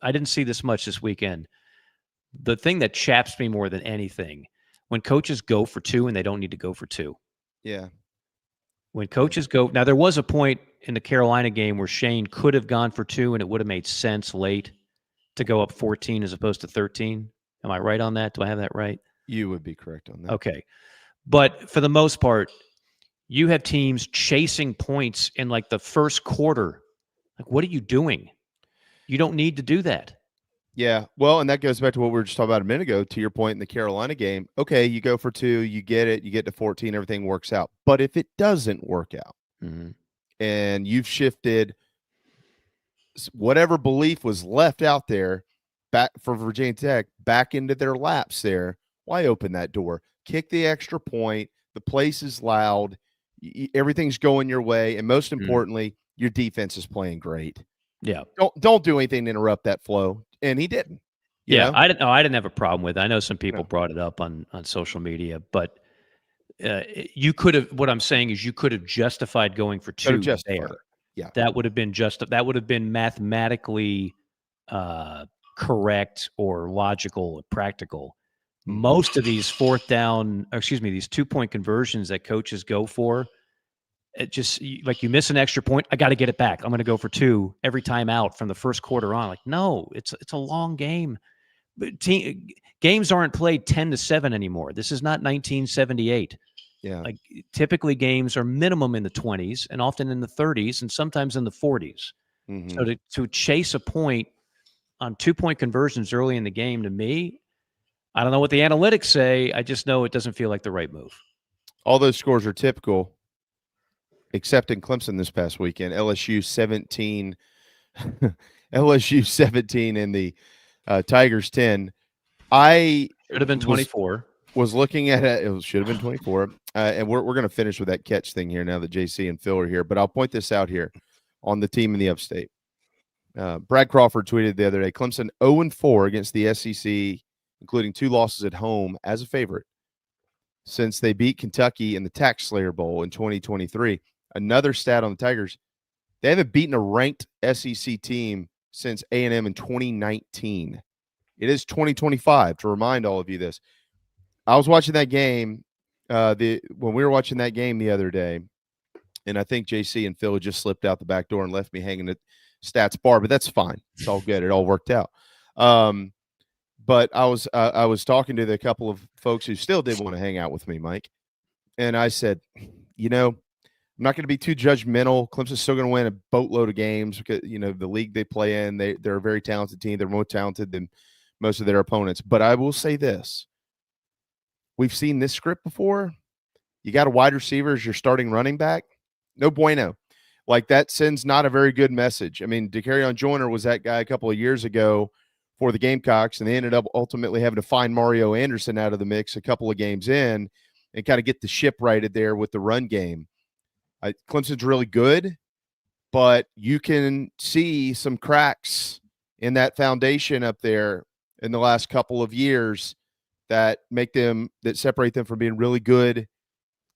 I didn't see this much this weekend. The thing that chaps me more than anything, when coaches go for 2 and they don't need to go for 2. Yeah. When coaches go, now there was a point in the Carolina game where Shane could have gone for 2 and it would have made sense late to go up 14 as opposed to 13. Am I right on that? Do I have that right? You would be correct on that. Okay. But for the most part, you have teams chasing points in like the first quarter. Like, what are you doing? You don't need to do that. Yeah. Well, and that goes back to what we were just talking about a minute ago, to your point in the Carolina game. Okay, you go for 2, you get it, you get to 14, everything works out. But if it doesn't work out and you've shifted whatever belief was left out there back for Virginia Tech back into their laps there, why open that door? Kick the extra point. The place is loud. Everything's going your way. And most importantly, your defense is playing great. Yeah. Don't do anything to interrupt that flow. And he didn't. I didn't have a problem with it. I know some people brought it up on social media, but you could have. What I'm saying is, you could have justified going for two there. Yeah, that would have been that would have been mathematically correct or logical or practical. Most of these these 2-point conversions that coaches go for, it just like you miss an extra point, I got to get it back. I'm going to go for 2 every time out from the first quarter on. Like, no, it's a long game. But games aren't played 10-7 anymore. This is not 1978. Yeah, like typically games are minimum in the 20s and often in the 30s and sometimes in the 40s. So to chase a point on 2-point conversions early in the game, to me, I don't know what the analytics say. I just know it doesn't feel like the right move. All those scores are typical, except in Clemson this past weekend. LSU 17, LSU 17, and the Tigers 10. I should have been 24. Was looking at it. It should have been 24. And we're going to finish with that catch thing here now that JC and Phil are here. But I'll point this out here on the team in the upstate. Brad Crawford tweeted the other day, Clemson 0-4 against the SEC, including 2 losses at home as a favorite since they beat Kentucky in the Tax Slayer Bowl in 2023. Another stat on the Tigers, they haven't beaten a ranked SEC team since A&M in 2019. It is 2025, to remind all of you this. I was watching that game when we were watching that game the other day, and I think JC and Phil just slipped out the back door and left me hanging at stats bar, but that's fine. It's all good. It all worked out. But I was talking to the couple of folks who still did want to hang out with me, Mike, and I said, I'm not going to be too judgmental. Clemson's still going to win a boatload of games because, the league they play in, they're a very talented team. They're more talented than most of their opponents. But I will say this. We've seen this script before. You got a wide receiver as your starting running back. No bueno. Like, that sends not a very good message. I mean, Decarrion Joyner was that guy a couple of years ago for the Gamecocks, and they ended up ultimately having to find Mario Anderson out of the mix a couple of games in and kind of get the ship righted there with the run game. Clemson's really good, but you can see some cracks in that foundation up there in the last couple of years that separate them from being really good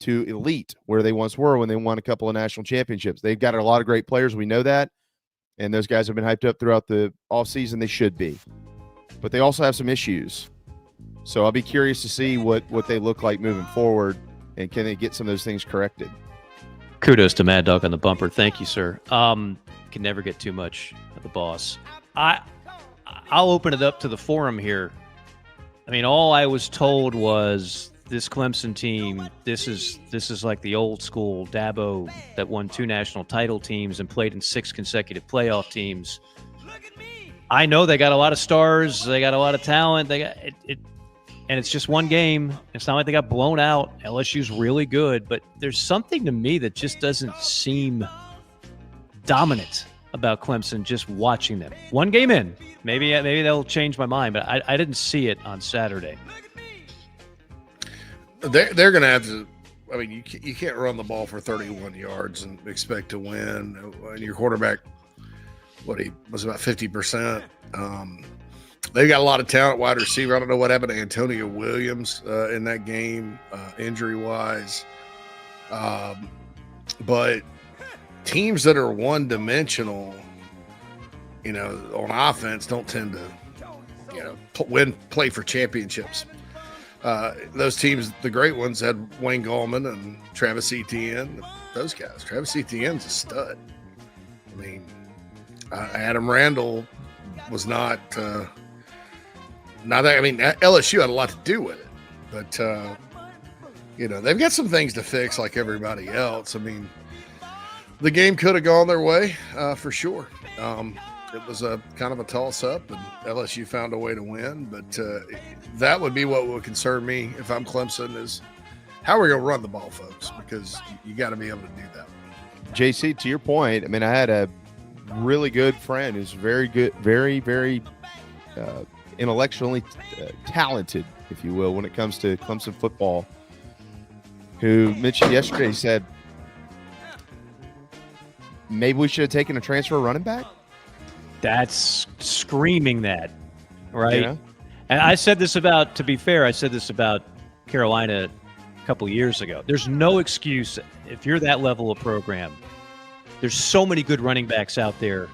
to elite, where they once were when they won a couple of national championships. They've got a lot of great players. We know that. And those guys have been hyped up throughout the offseason. They should be. But they also have some issues. So I'll be curious to see what they look like moving forward, and can they get some of those things corrected. Kudos to Mad Dog on the bumper. Thank you, sir. Can never get too much of the boss. I'll open it up to the forum here. I mean, all I was told was this Clemson team, this is like the old school Dabo that won 2 national title teams and played in 6 consecutive playoff teams. I know they got a lot of stars, they got a lot of talent, they got it, and it's just one game. It's not like they got blown out. LSU's really good, but there's something to me that just doesn't seem dominant about Clemson just watching them. One game in, maybe they'll change my mind, but I didn't see it on Saturday. They're going to have to. I mean, you can't run the ball for 31 yards and expect to win. And your quarterback, he was about 50%. They've got a lot of talent, wide receiver. I don't know what happened to Antonio Williams in that game, injury-wise. But teams that are one-dimensional, on offense don't tend to, play for championships. Those teams, the great ones, had Wayne Gallman and Travis Etienne. Those guys. Travis Etienne's a stud. I mean, Adam Randall was not that. I mean, LSU had a lot to do with it, but they've got some things to fix, like everybody else. I mean, the game could have gone their way for sure. It was a kind of a toss-up, and LSU found a way to win. But that would be what would concern me if I'm Clemson, is how are we going to run the ball, folks? Because you got to be able to do that. JC, to your point, I mean, I had a really good friend who's very good, very, very intellectually talented, if you will, when it comes to Clemson football, who mentioned yesterday, he said, maybe we should have taken a transfer running back. That's screaming that, right? Yeah. And I said this about, to be fair, I said this about Carolina a couple of years ago. There's no excuse if you're that level of program. There's so many good running backs out there.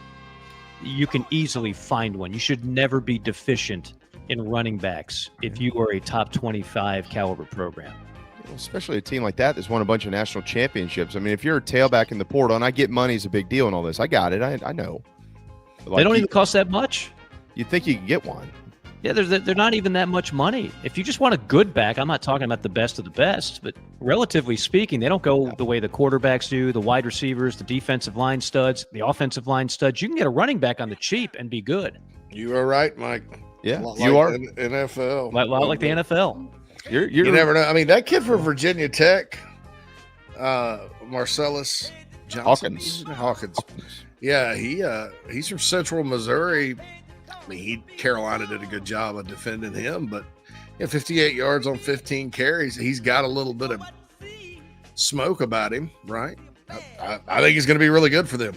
You can easily find one. You should never be deficient in running backs if you are a top 25 caliber program. Especially a team like that that's won a bunch of national championships. I mean, if you're a tailback in the portal, and I get money's a big deal and all this, I got it. I know. They don't even cost that much. You'd think you could get one. Yeah, they're not even that much money. If you just want a good back, I'm not talking about the best of the best, but relatively speaking, they don't go the way the quarterbacks do, the wide receivers, the defensive line studs, the offensive line studs. You can get a running back on the cheap and be good. You are right, Mike. Yeah, you are. NFL. Like the NFL. You never know. I mean, that kid from Virginia Tech, Marcellus Johnson. Hawkins. Yeah, he's from Central Missouri. I mean, Carolina did a good job of defending him, but 58 yards on 15 carries. He's got a little bit of smoke about him, right? I think he's going to be really good for them.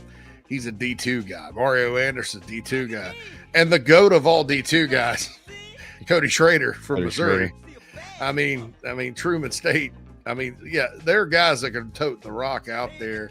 He's a D2 guy. Mario Anderson, D2 guy. And the GOAT of all D2 guys, Cody Schrader from Missouri. I mean, Truman State. I mean, yeah, there are guys that can tote the rock out there.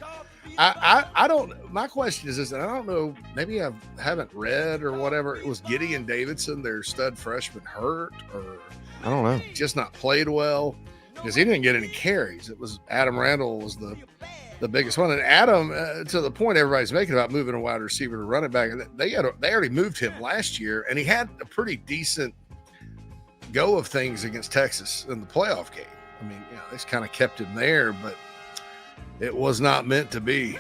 I don't. My question is this, and I don't know. Maybe I haven't read or whatever. It was Gideon Davidson, their stud freshman, hurt, or I don't know, just not played well because he didn't get any carries. It was Adam Randall was the biggest one, and Adam, to the point everybody's making about moving a wide receiver to running back, they already moved him last year, and he had a pretty decent go of things against Texas in the playoff game. I mean, they just kind of kept him there, but it was not meant to be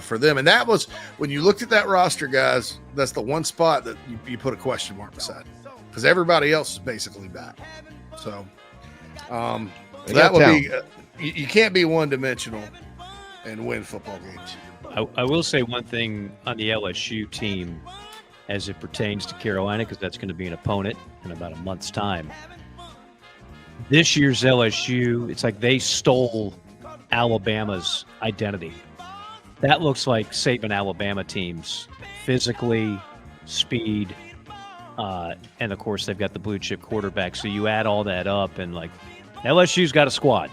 for them. And that was, when you looked at that roster, guys, that's the one spot that you put a question mark beside, because everybody else is basically back. So that would be, you can't be one-dimensional and win football games. I will say one thing on the LSU team as it pertains to Carolina, because that's going to be an opponent in about a month's time. This year's LSU, it's like they stole Alabama's identity. That looks like Saban Alabama teams, physically, speed, and of course they've got the blue chip quarterback. So you add all that up, and like LSU's got a squad.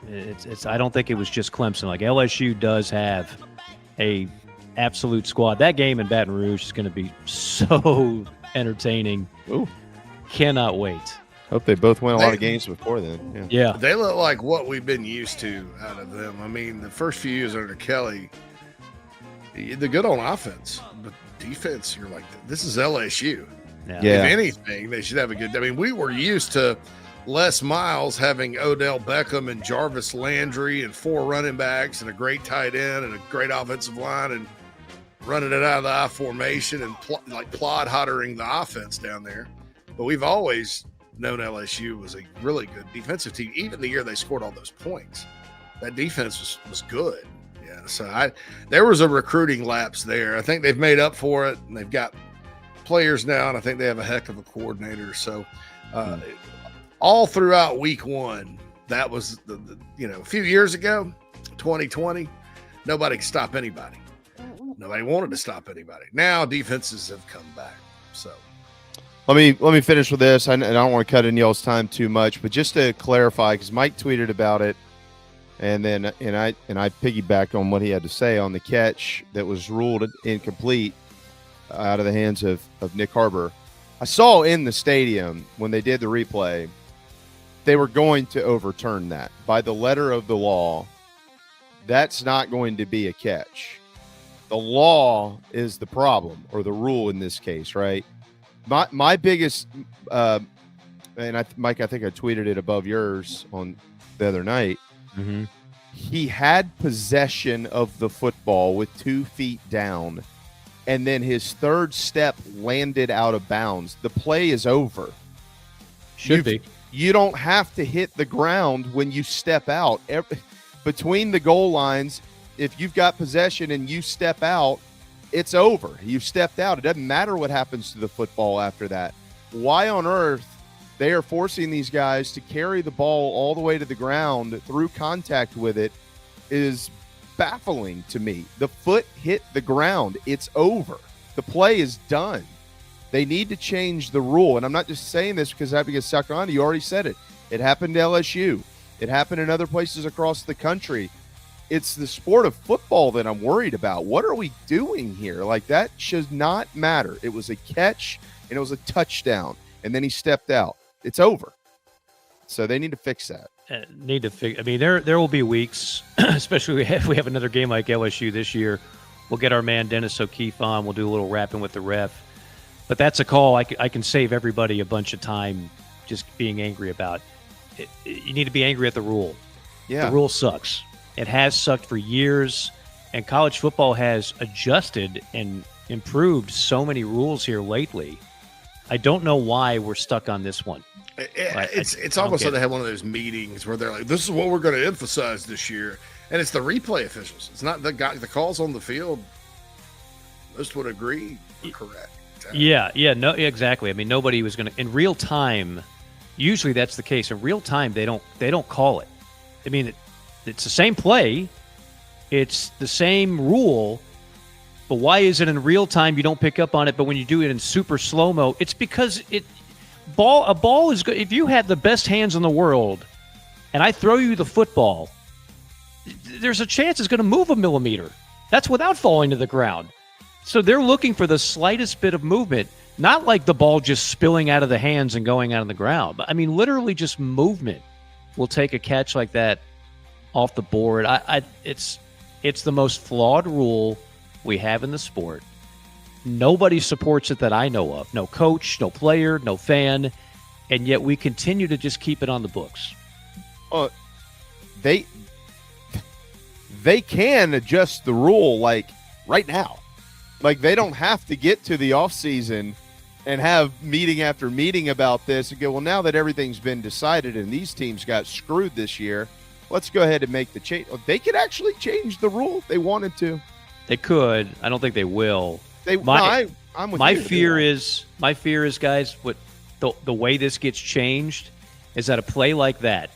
It's I don't think it was just Clemson. Like LSU does have a absolute squad. That game in Baton Rouge is going to be so entertaining. Ooh. Cannot wait. Hope they both win a lot of games before then. Yeah. They look like what we've been used to out of them. I mean, the first few years under Kelly, they're good on offense, but defense, you're like, this is LSU. Yeah. If anything, they should have a good. I mean, we were used to Les Miles having Odell Beckham and Jarvis Landry and 4 running backs and a great tight end and a great offensive line and running it out of the I formation and plod hottering the offense down there. But we've always known LSU was a really good defensive team. Even the year they scored all those points, that defense was good. Yeah, so there was a recruiting lapse there. I think they've made up for it, and they've got players now, and I think they have a heck of a coordinator. So all throughout week 1, that was a few years ago, 2020, nobody could stop anybody. Nobody wanted to stop anybody. Now defenses have come back. So let me finish with this. I don't want to cut in y'all's time too much, but just to clarify, because Mike tweeted about it, and I piggybacked on what he had to say on the catch that was ruled incomplete out of the hands of Nick Harbor. I saw in the stadium when they did the replay, they were going to overturn that. By the letter of the law, that's not going to be a catch. The law is the problem, or the rule in this case, right? My biggest, Mike, I think I tweeted it above yours on the other night. Mm-hmm. He had possession of the football with 2 feet down, and then his third step landed out of bounds. The play is over. Should be. You don't have to hit the ground when you step out. Between the goal lines, if you've got possession and you step out, it's over. You've stepped out. It doesn't matter what happens to the football after that. Why on earth they are forcing these guys to carry the ball all the way to the ground through contact with it is baffling to me. The foot hit the ground. It's over. The play is done. They need to change the rule. And I'm not just saying this because I get sucked on. You already said it. It happened to LSU. It happened in other places across the country. It's the sport of football that I'm worried about. What are we doing here? Like, that should not matter. It was a catch and it was a touchdown, and then he stepped out. It's over. So they need to fix that. I mean, there will be weeks, especially if we have another game like LSU this year. We'll get our man Dennis O'Keefe on. We'll do a little rapping with the ref. But that's a call I can save everybody a bunch of time just being angry about. You need to be angry at the rule. Yeah. The rule sucks. It has sucked for years, and college football has adjusted and improved so many rules here lately. I don't know why we're stuck on this one. It's almost like they have one of those meetings where they're like, this is what we're going to emphasize this year. And it's the replay officials. It's not the calls on the field. Most would agree are correct. Yeah, no, exactly. I mean, nobody was going to, in real time, usually that's the case. In real time, they don't call it. I mean, it's the same play. It's the same rule. But why is it in real time you don't pick up on it, but when you do it in super slow-mo, it's because a ball is good. If you have the best hands in the world and I throw you the football, there's a chance it's going to move a millimeter. That's without falling to the ground. So they're looking for the slightest bit of movement, not like the ball just spilling out of the hands and going out on the ground. But I mean, literally just movement will take a catch like that off the board. It's the most flawed rule we have in the sport. Nobody supports it that I know of. No coach, no player, no fan, and yet we continue to just keep it on the books. They can adjust the rule like right now. Like, they don't have to get to the offseason and have meeting after meeting about this and go, well, now that everything's been decided and these teams got screwed this year, let's go ahead and make the change. They could actually change the rule if they wanted to. They could. I don't think they will. I'm with my you. fear is, guys, what the way this gets changed is that a play like that,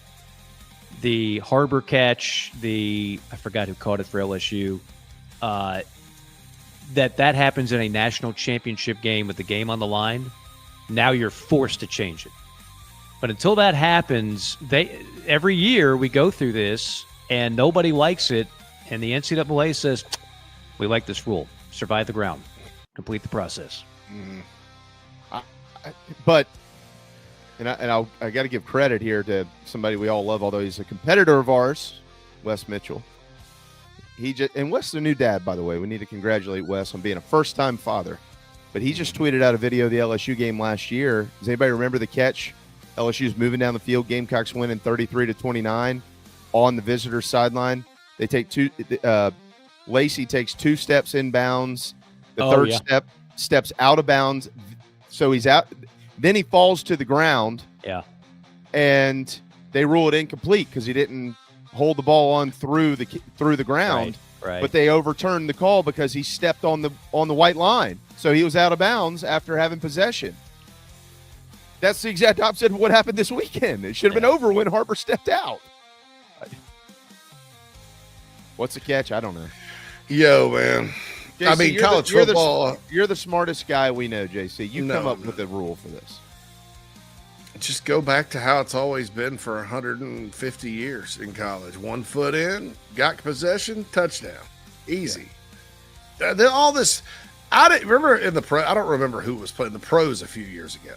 the Harbor catch, I forgot who caught it for LSU, that happens in a national championship game with the game on the line. Now you're forced to change it. But until that happens, every year we go through this and nobody likes it, and the NCAA says, we like this rule. Survive the ground. Complete the process. I got to give credit here to somebody we all love, although he's a competitor of ours, Wes Mitchell. And Wes is a new dad, by the way. We need to congratulate Wes on being a first-time father. But he just tweeted out a video of the LSU game last year. Does anybody remember the catch? LSU's moving down the field. Gamecocks winning 33-29 on the visitor sideline. They take Lacey takes 2 steps inbounds. The third steps out of bounds. So he's out. Then he falls to the ground. Yeah. And they rule it incomplete because he didn't hold the ball on through the ground. Right. But they overturned the call because he stepped on the white line. So he was out of bounds after having possession. That's the exact opposite of what happened this weekend. It should have been over when Harper stepped out. What's the catch? I don't know. Yo, man. JC, I mean, college football. You're the smartest guy we know, JC. You come up with a rule for this. Just go back to how it's always been for 150 years in college. 1 foot in, got possession, touchdown. Easy. All this, I didn't remember in the pro. I don't remember who was playing the pros a few years ago.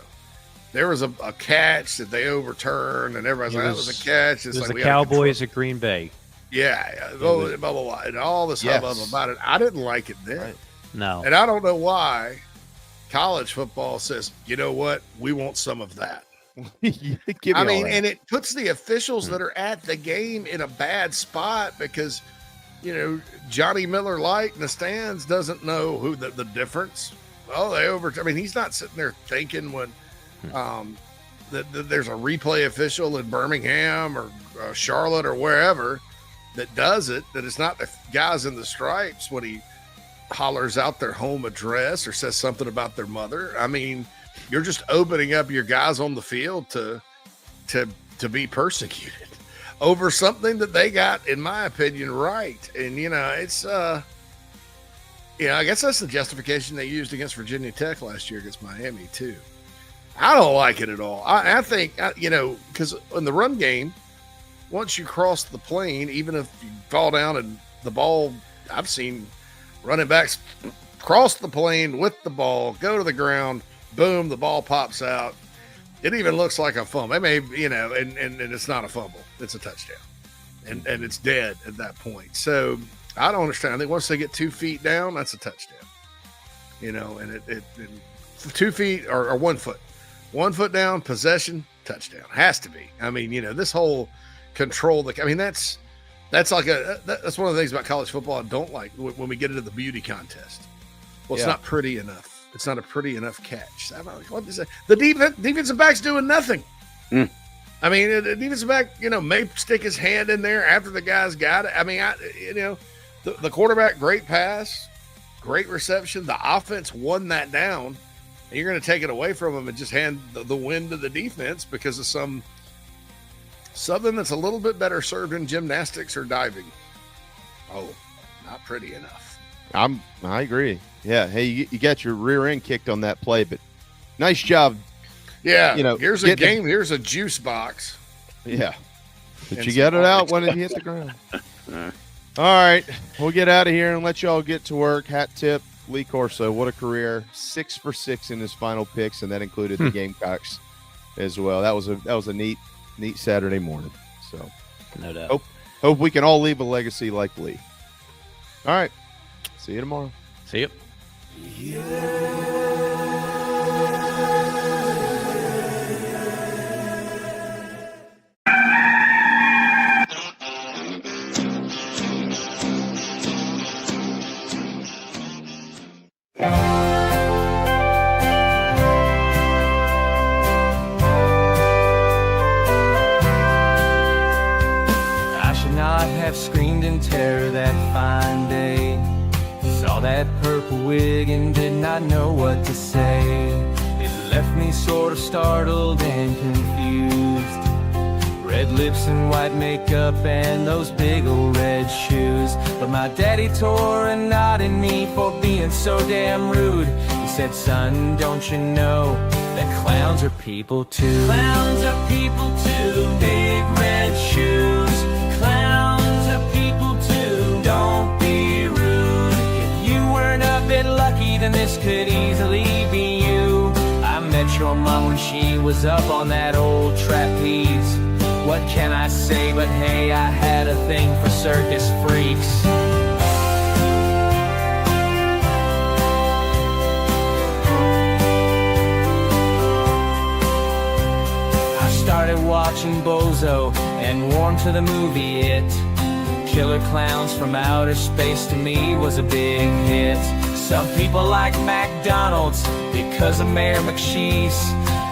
There was a catch that they overturned, and everybody's like, that was a catch. It was the Cowboys at Green Bay. Yeah, blah, blah, blah, and all this hubbub about it. I didn't like it then. Right. No. And I don't know why college football says, you know what, we want some of that. I mean, and it puts the officials that are at the game in a bad spot because, you know, Johnny Miller Light in the stands doesn't know who the difference. Oh, I mean, he's not sitting there thinking when that there's a replay official in Birmingham or Charlotte or wherever that does it, that it's not the guys in the stripes when he hollers out their home address or says something about their mother. I mean, you're just opening up your guys on the field to be persecuted over something that they got, in my opinion, right. And, you know, it's, I guess that's the justification they used against Virginia Tech last year against Miami, too. I don't like it at all. I think, because in the run game, once you cross the plane, even if you fall down and the ball, I've seen running backs cross the plane with the ball, go to the ground, boom, the ball pops out. It even looks like a fumble. It may, and it's not a fumble. It's a touchdown. And it's dead at that point. So I don't understand. I think once they get 2 feet down, that's a touchdown. And it 2 feet or 1 foot. 1 foot down, possession, touchdown. Has to be. I mean, this whole control. That's that's one of the things about college football I don't like when we get into the beauty contest. Well, it's not pretty enough. It's not a pretty enough catch. The defensive back's doing nothing. I mean, the defensive back, may stick his hand in there after the guy's got it. I mean, the quarterback, great pass, great reception. The offense won that down, and you're going to take it away from him and just hand the win to the defense because of something that's a little bit better served in gymnastics or diving. Oh, not pretty enough. I agree. Yeah. Hey, you got your rear end kicked on that play, but nice job. Yeah. Here's a game. Here's a juice box. Yeah. But you got it out when it hit the ground. All right. We'll get out of here and let y'all get to work. Hat tip, Lee Corso. What a career. 6 for 6 in his final picks, and that included the Gamecocks as well. That was a neat Saturday morning. So no doubt. Hope we can all leave a legacy like Lee. All right. See you tomorrow. See you. I should not have screamed in terror that fine day. Saw that purple wig and did not know what to say. It left me sort of startled and confused. Red lips and white makeup and those big old red shoes. But my daddy tore a knot in me for being so damn rude. He said, son, don't you know that clowns are people too? Clowns are people too. Big red shoes. Clowns are people too. Don't be rude. If you weren't a bit lucky, then this could easily be you. I met your mom when she was up on that old trapeze. What can I say but hey, I had a thing for circus freaks. I started watching Bozo and warmed to the movie It. Killer Clowns from Outer Space to me was a big hit. Some people like McDonald's because of Mayor McSheese.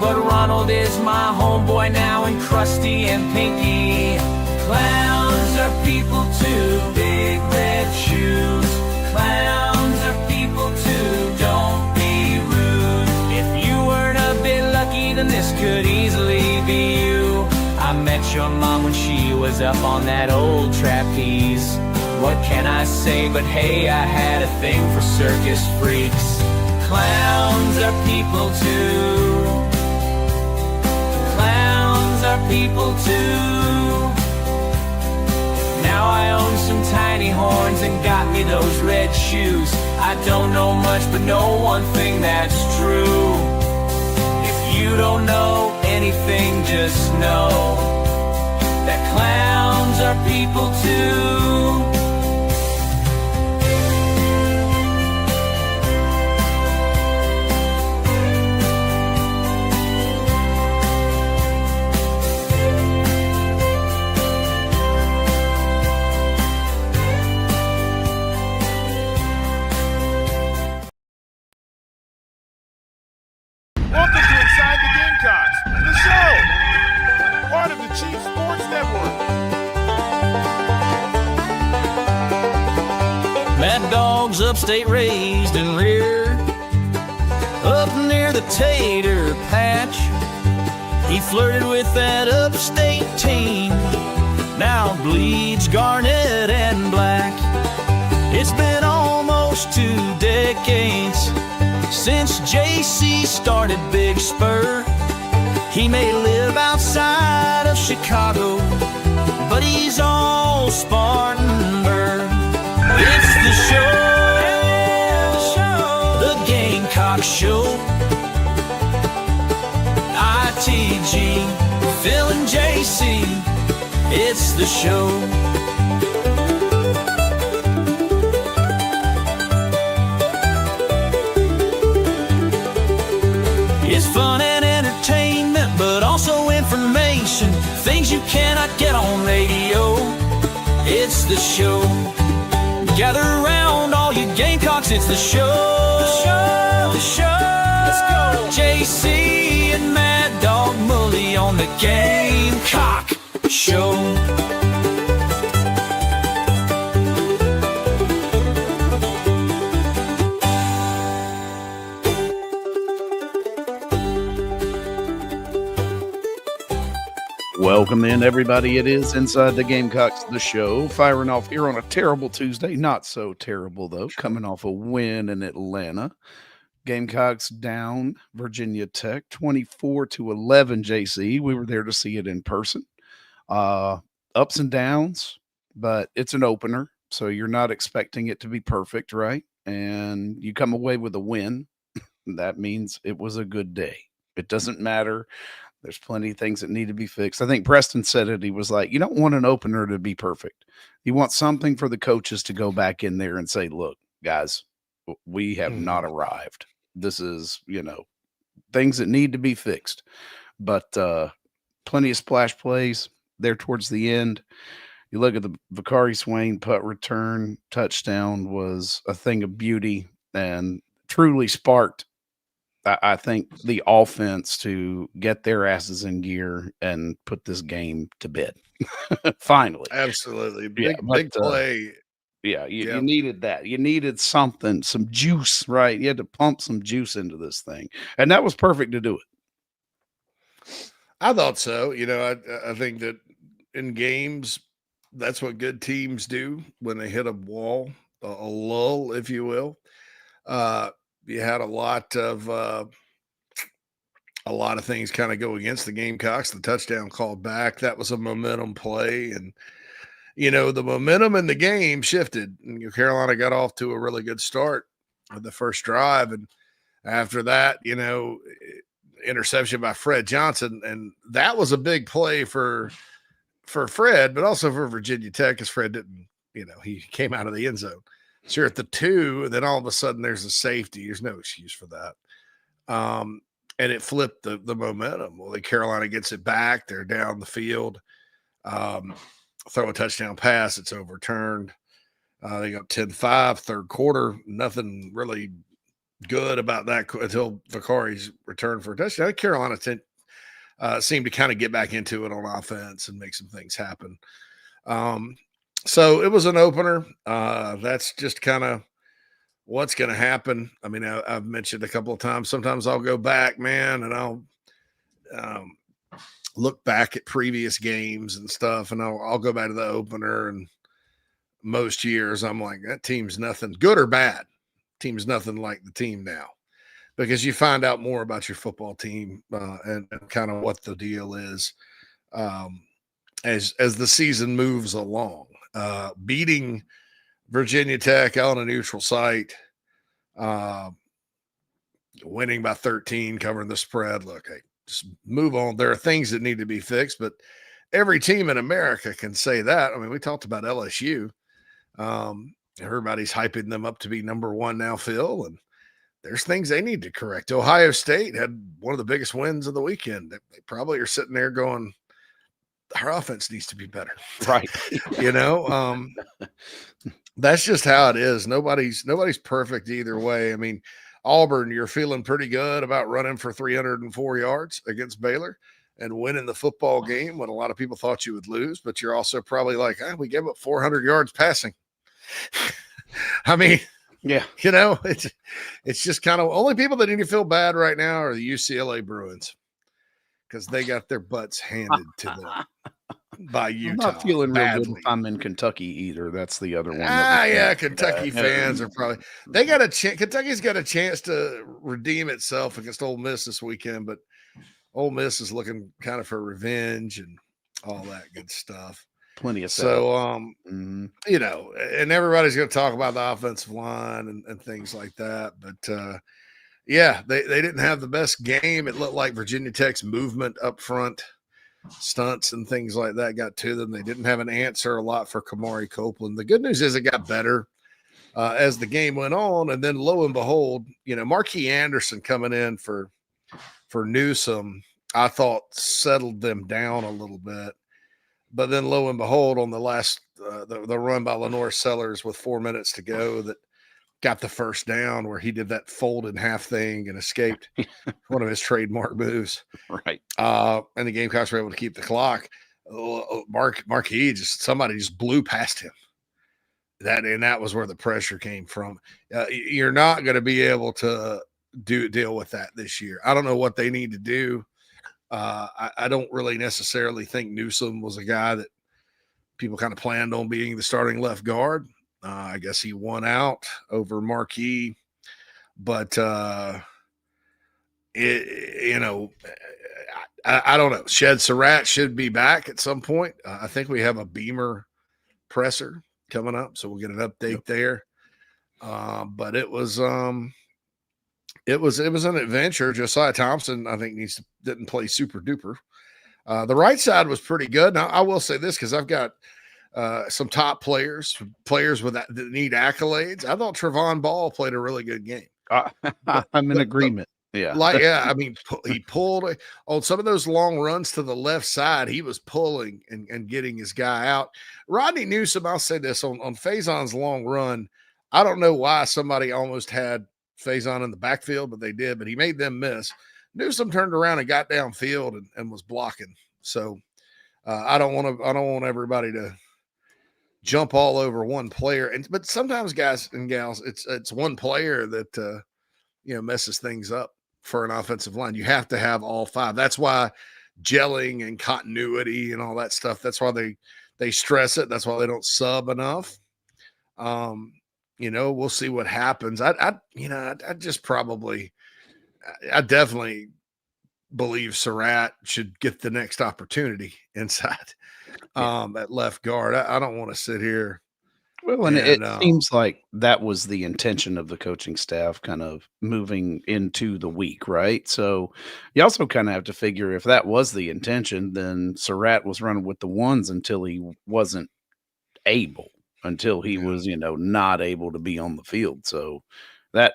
But Ronald is my homeboy now, and Krusty and Pinky. Clowns are people too, big red shoes. Clowns are people too, don't be rude. If you weren't a bit lucky, then this could easily be you. I met your mom when she was up on that old trapeze. What can I say but hey, I had a thing for circus freaks. Clowns are people too. Clowns are people too. Now I own some tiny horns and got me those red shoes. I don't know much, but know one thing that's true. If you don't know anything, just know that clowns are people too. Welcome to Inside the Gamecocks, the show, part of the Chief Sports Network. Mad Dog's upstate raised and reared up near the tater patch. He flirted with that upstate team, now bleeds garnet and black. It's been almost 2 decades since JC started Big Spur. He may live outside of Chicago, but he's all Spartanburg. It's the show, the Gamecock Show. ITG, Phil and JC, it's the show. It's fun and entertainment, but also information, things you cannot get on radio. It's the show. Gather around, all you Gamecocks, it's the show. The show. Let's go. JC and Mad Dog Mully on the Gamecock Show. Welcome in, everybody. It is Inside the Gamecocks, the show, firing off here on a terrible Tuesday. Not so terrible, though, coming off a win in Atlanta. Gamecocks down Virginia Tech, 24-11, JC. We were there to see it in person. Ups and downs, but it's an opener, so you're not expecting it to be perfect, right? And you come away with a win. That means it was a good day. It doesn't matter. There's plenty of things that need to be fixed. I think Preston said it. He was like, you don't want an opener to be perfect. You want something for the coaches to go back in there and say, look, guys, we have not arrived. This is, things that need to be fixed. But plenty of splash plays there towards the end. You look at the Vakari Swain putt return touchdown was a thing of beauty and truly sparked, I think, the offense to get their asses in gear and put this game to bed. Finally. Absolutely. Big play. You needed that. You needed something, some juice, right? You had to pump some juice into this thing. And that was perfect to do it. I thought so. I think that in games, that's what good teams do when they hit a wall, a lull, if you will. You had a lot of things kind of go against the Gamecocks. The touchdown called back, that was a momentum play, and the momentum in the game shifted. And Carolina got off to a really good start on the first drive, and after that, interception by Fred Johnson, and that was a big play for Fred, but also for Virginia Tech, because Fred didn't, he came out of the end zone. So you're at the 2, and then all of a sudden there's a safety. There's no excuse for that. And it flipped the momentum. Well, Carolina gets it back. They're down the field. Throw a touchdown pass. It's overturned. They got 10-5, third quarter. Nothing really good about that until Vakari's return for a touchdown. Carolina seemed to kind of get back into it on offense and make some things happen. So it was an opener. That's just kind of what's going to happen. I mean, I've mentioned a couple of times, sometimes I'll go back, man, and I'll look back at previous games and stuff, and I'll go back to the opener, and most years I'm like, that team's nothing, good or bad. Team's nothing like the team now, because you find out more about your football team and kind of what the deal is as the season moves along. Beating Virginia Tech on a neutral site, winning by 13, covering the spread. Look, hey, just move on. There are things that need to be fixed, but every team in America can say that. I mean, we talked about LSU. Everybody's hyping them up to be number one now, Phil, and there's things they need to correct. Ohio State had one of the biggest wins of the weekend. They probably are sitting there going, our offense needs to be better. Right. That's just how it is. Nobody's perfect either way. I mean, Auburn, you're feeling pretty good about running for 304 yards against Baylor and winning the football game when a lot of people thought you would lose, but you're also probably like, we gave up 400 yards passing. I mean, yeah, it's just kind of only people that need to feel bad right now are the UCLA Bruins, because they got their butts handed to them by Utah. I'm not feeling real badly. good if I'm in Kentucky either. That's the other one. Kentucky fans are probably they got a chance. Kentucky's got a chance to redeem itself against Ole Miss this weekend, but Ole Miss is looking kind of for revenge and all that good stuff. Plenty of so setups. and everybody's going to talk about the offensive line and things like that, but yeah, they didn't have the best game. It looked like Virginia Tech's movement up front, stunts and things like that got to them. They didn't have an answer a lot for Kamari Copeland. The good news is it got better as the game went on, and then lo and behold, Marquis Anderson coming in for Newsome, I thought settled them down a little bit. But then lo and behold, on the last the run by Lenor Sellers with 4 minutes to go, that got the first down where he did that fold in half thing and escaped one of his trademark moves. Right. And the Gamecocks were able to keep the clock. Marquis somebody just blew past him. That was where the pressure came from. You're not going to be able to deal with that this year. I don't know what they need to do. I don't really necessarily think Newsome was a guy that people kind of planned on being the starting left guard. I guess he won out over Marquis, but I don't know. Shed Surratt should be back at some point. I think we have a Beamer presser coming up, so we'll get an update there. But it was an adventure. Josiah Thompson, I think, didn't play super duper. The right side was pretty good. Now, I will say this because I've got some top players that need accolades. I thought Trevon Ball played a really good game. I'm in agreement. Yeah. I mean, he pulled on some of those long runs to the left side. He was pulling and getting his guy out. Rodney Newsome, I'll say this on Faison's long run. I don't know why somebody almost had Faison in the backfield, but they did. But he made them miss. Newsome turned around and got downfield and was blocking. So I don't want everybody to jump all over one player. But sometimes, guys and gals, it's one player that messes things up for an offensive line. You have to have all five. That's why gelling and continuity and all that stuff. That's why they stress it. That's why they don't sub enough. We'll see what happens. I definitely believe Surratt should get the next opportunity inside at left guard. I don't want to sit here. Well, and it seems like that was the intention of the coaching staff kind of moving into the week, right? So you also kind of have to figure if that was the intention, then Surratt was running with the ones until he wasn't able, until he was, not able to be on the field. So that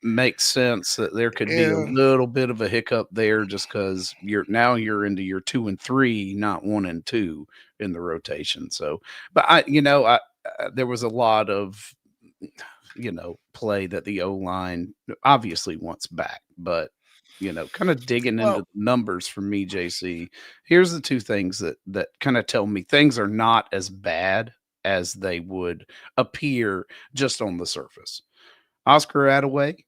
makes sense that there could be a little bit of a hiccup there just because you're into your 2 and 3, not 1 and 2 in the rotation. So, but there was a lot of, play that the O-line obviously wants back, but, kind of digging into the numbers for me, JC, here's the two things that kind of tell me things are not as bad as they would appear just on the surface. Oscar Attaway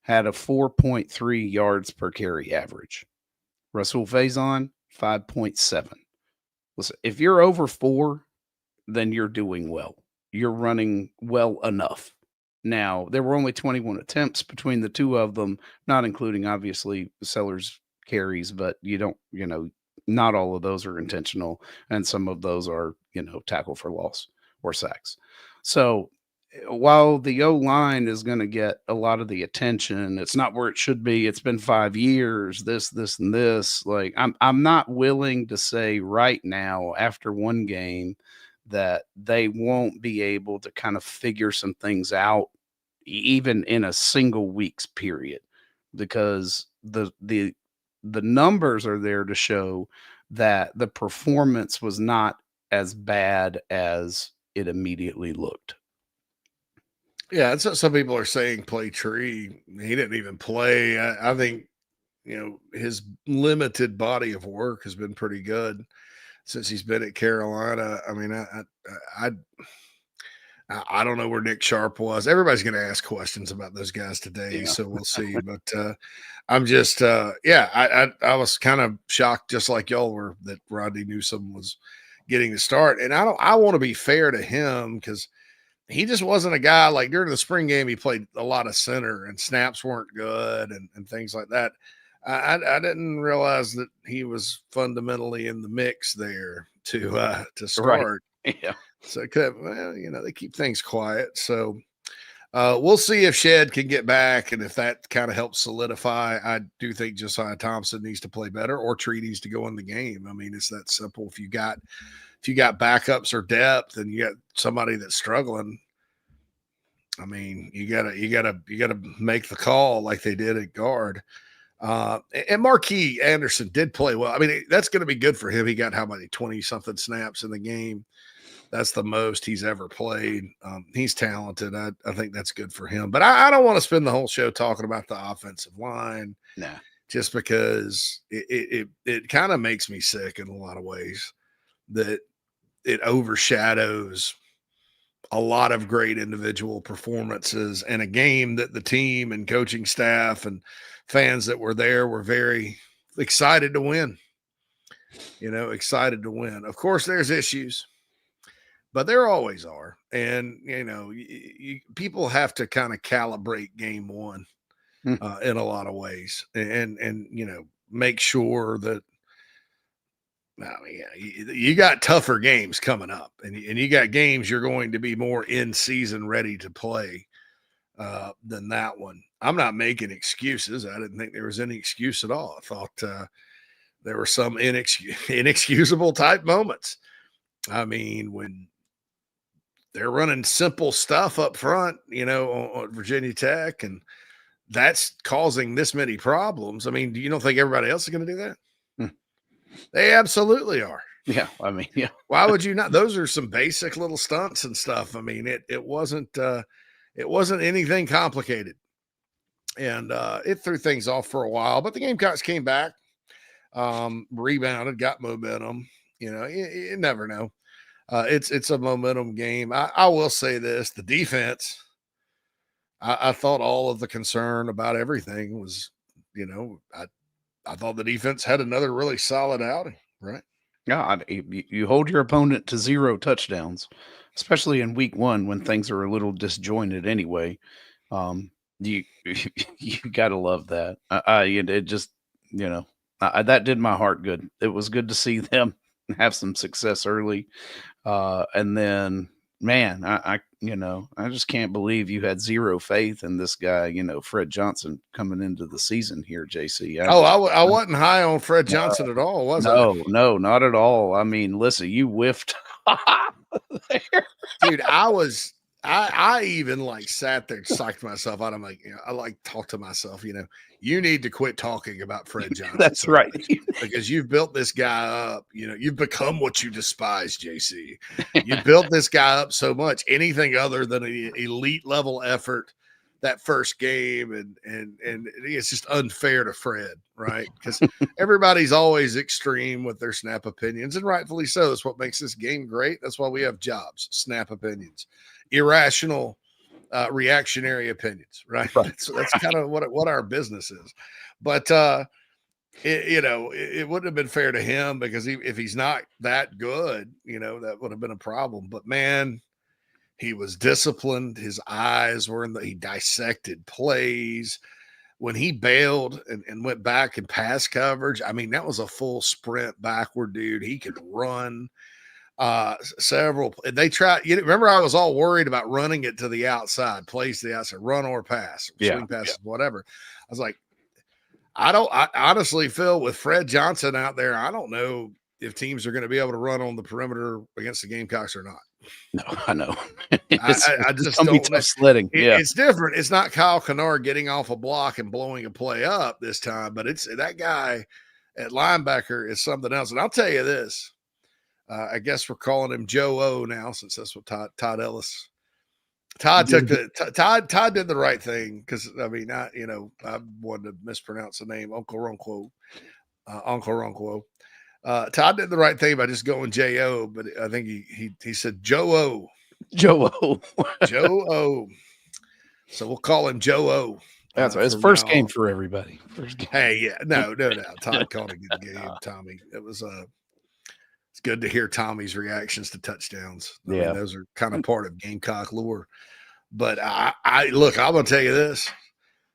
had a 4.3 yards per carry average. Russell Faison, 5.7. Listen, if you're over 4, then you're doing well. You're running well enough. Now, there were only 21 attempts between the two of them, not including, obviously, Sellers carries, but not all of those are intentional, and some of those are, tackle for loss or sacks. So while the O-line is going to get a lot of the attention, it's not where it should be. It's been 5 years, this, and this. Like, I'm not willing to say right now after one game that they won't be able to kind of figure some things out even in a single week's period, because the numbers are there to show that the performance was not as bad as it immediately looked. Yeah, and so some people are saying play Tree. He didn't even play. I think, his limited body of work has been pretty good since he's been at Carolina. I mean, I don't know where Nick Sharp was. Everybody's going to ask questions about those guys today, so we'll see. But I'm just, I was kind of shocked, just like y'all were, that Rodney Newsome was getting the start. And I want to be fair to him because he just wasn't a guy like during the spring game. He played a lot of center and snaps weren't good and things like that. I didn't realize that he was fundamentally in the mix there to start. Yeah. So it could, well, they keep things quiet. So we'll see if Shed can get back and if that kind of helps solidify. I do think Josiah Thompson needs to play better or Tree needs to go in the game. I mean, it's that simple. If you got backups or depth and you got somebody that's struggling, I mean, you gotta make the call like they did at guard. And Marquis Anderson did play well. I mean, that's going to be good for him. He got how many 20-something snaps in the game. That's the most he's ever played. He's talented. I think that's good for him. But I don't want to spend the whole show talking about the offensive line. Nah. Just because it kind of makes me sick in a lot of ways that it overshadows a lot of great individual performances and a game that the team and coaching staff and fans that were there were very excited to win. Excited to win. Of course, there's issues. But there always are. And, people have to kind of calibrate game one in a lot of ways and make sure that, you got tougher games coming up and you got games you're going to be more in season ready to play than that one. I'm not making excuses. I didn't think there was any excuse at all. I thought there were some inexcusable type moments. I mean, when they're running simple stuff up front, on Virginia Tech, and that's causing this many problems. I mean, do you don't think everybody else is going to do that? They absolutely are. Yeah. I mean, yeah. Why would you not? Those are some basic little stunts and stuff. I mean, it wasn't anything complicated. And it threw things off for a while, but the Gamecocks came back, rebounded, got momentum. You never know. It's a momentum game. I will say this, the defense, I thought all of the concern about everything was, I thought the defense had another really solid outing, right? Yeah, you hold your opponent to 0 touchdowns, especially in week 1 when things are a little disjointed anyway. You got to love that. It just, that did my heart good. It was good to see them have some success early. And then, man, I just can't believe you had 0 faith in this guy, Fred Johnson coming into the season here, JC. I wasn't high on Fred Johnson at all, was I? No, not at all. I mean, listen, you whiffed. Dude, I even sat there, psyched myself out. I'm like, I talk to myself, you need to quit talking about Fred Johnson. That's right. Because you've built this guy up, you've become what you despise, JC. You built this guy up so much, anything other than an elite level effort that first game. And it's just unfair to Fred, right? Because everybody's always extreme with their snap opinions, and rightfully so. That's what makes this game great. That's why we have jobs, snap opinions. Irrational reactionary opinions, right? That's kind of what our business is. But it wouldn't have been fair to him because if he's not that good, that would have been a problem. But man, he was disciplined. His eyes were he dissected plays. When he bailed and went back in pass coverage, I mean, that was a full sprint backward, dude. He could run. Several they tried. Remember, I was all worried about running it to the outside, plays to the outside, run or pass, swing passes, whatever. I was like, I honestly, Phil, with Fred Johnson out there, I don't know if teams are going to be able to run on the perimeter against the Gamecocks or not. No, I know. I just don't know. Sledding. It's different. It's not Kyle Kennard getting off a block and blowing a play up this time, but it's that guy at linebacker is something else. And I'll tell you this. I guess we're calling him Joe O now, since that's what Todd Ellis. Todd did the right thing because I mean, I wanted to mispronounce the name Uncle Ronquo. Todd did the right thing by just going J-O, but I think he said Joe O. Joe O. Joe O. So we'll call him Joe O. That's right. It's first game for everybody. First game. Hey, yeah, no. Todd called a good game, Tommy. It was it's good to hear Tommy's reactions to touchdowns. I mean, those are kind of part of Gamecock lore. But I look, I'm going to tell you this.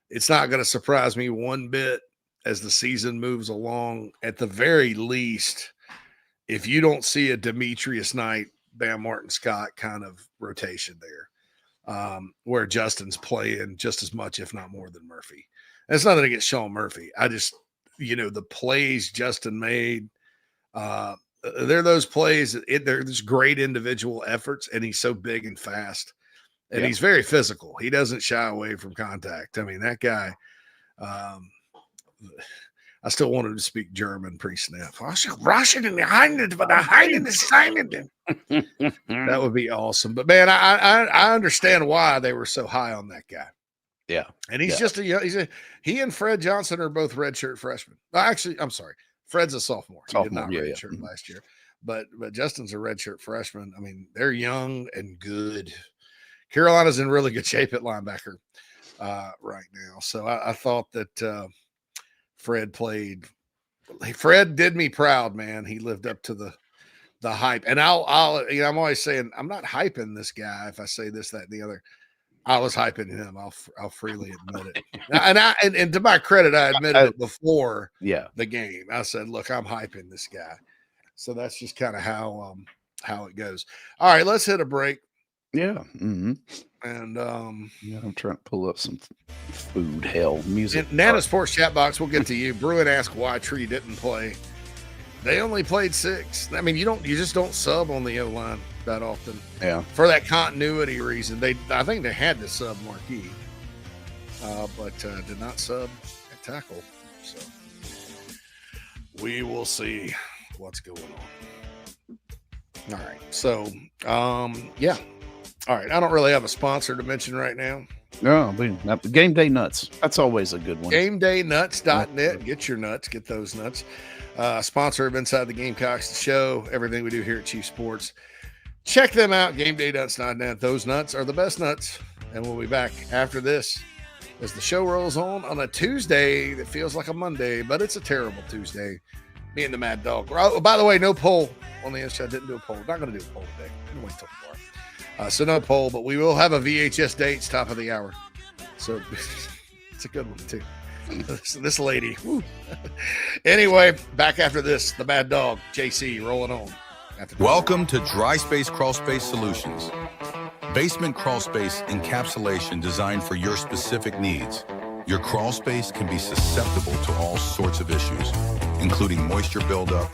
It's not going to surprise me one bit as the season moves along. At the very least, if you don't see a Demetrius Knight Bam Martin Scott kind of rotation there, where Justin's playing just as much, if not more, than Murphy. And it's nothing against Sean Murphy. I just, the plays Justin made, they're those plays. There's great individual efforts, and he's so big and fast, and he's very physical. He doesn't shy away from contact. I mean, that guy. I still wanted to speak German pre-snap. That would be awesome. But man, I understand why they were so high on that guy. Yeah, and he's just he and Fred Johnson are both redshirt freshmen. Actually, I'm sorry, Fred's a sophomore. He did not redshirt last year, but Justin's a redshirt freshman. I mean, they're young and good. Carolina's in really good shape at linebacker right now. So I thought that Fred did me proud, man. He lived up to the hype. And I'm always saying, I'm not hyping this guy. If I say this, that, and the other, I was hyping him. I'll freely admit it. And to my credit, I admitted it before the game. I said, look, I'm hyping this guy. So that's just kind of how it goes. All right, let's hit a break. Yeah. Mm-hmm. And I'm trying to pull up some food hell music. Nana Sports chat box, we'll get to you. Bruin asked why Tree didn't play. They only played 6. I mean, you just don't sub on the O-line that often. Yeah. For that continuity reason. I think they had to sub Marquis, but did not sub at tackle. So we will see what's going on. All right. So yeah. All right. I don't really have a sponsor to mention right now. No, Game Day Nuts. That's always a good one. GameDayNuts.net. Get your nuts. Get those nuts. Sponsor of Inside the Gamecocks, the show, everything we do here at Chief Sports. Check them out, GameDayNuts.net. Those nuts are the best nuts. And we'll be back after this as the show rolls on a Tuesday that feels like a Monday, but it's a terrible Tuesday. Me and the Mad Dog. Oh, by the way, no poll on the inside. Didn't do a poll. Not going to do a poll today. I'm going to wait till tomorrow. So no poll, but we will have a VHS dates top of the hour. So it's a good one, too. This lady. Anyway, back after this, the Mad Dog, JC, rolling on. Welcome to Dry Space Crawl Space Solutions. Basement crawl space encapsulation designed for your specific needs. Your crawl space can be susceptible to all sorts of issues, including moisture buildup,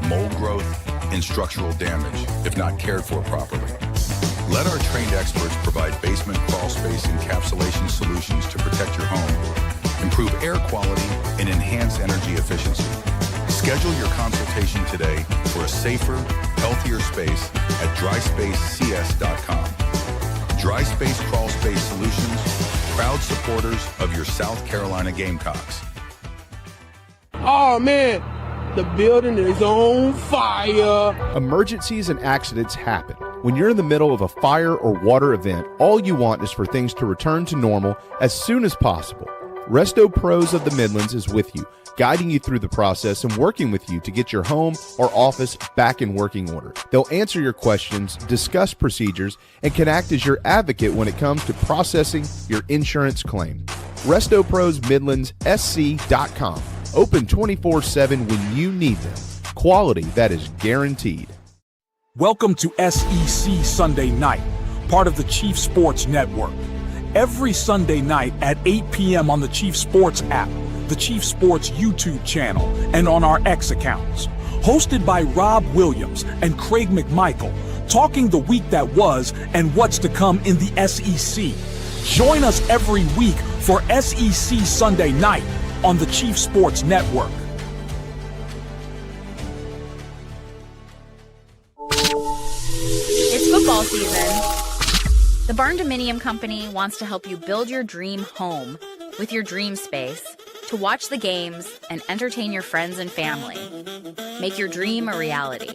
mold growth, and structural damage if not cared for properly. Let our trained experts provide basement crawl space encapsulation solutions to protect your home, improve air quality, and enhance energy efficiency. Schedule your consultation today for a safer, healthier space at dryspacecs.com. Dry Space Crawl Space Solutions, proud supporters of your South Carolina Gamecocks. Oh man, the building is on fire. Emergencies and accidents happen. When you're in the middle of a fire or water event, all you want is for things to return to normal as soon as possible. Resto Pros of the Midlands is with you, guiding you through the process and working with you to get your home or office back in working order. They'll answer your questions, discuss procedures, and can act as your advocate when it comes to processing your insurance claim. Resto Pros Midlands SC.com. Open 24/7 when you need them. Quality that is guaranteed. Welcome to SEC Sunday Night, part of the Chief Sports Network. Every Sunday night at 8 p.m. on the Chief Sports app, the Chief Sports YouTube channel, and on our X accounts. Hosted by Rob Williams and Craig McMichael, talking the week that was and what's to come in the SEC. Join us every week for SEC Sunday Night on the Chief Sports Network. It's football season. The Barn Dominium Company wants to help you build your dream home with your dream space to watch the games and entertain your friends and family. Make your dream a reality.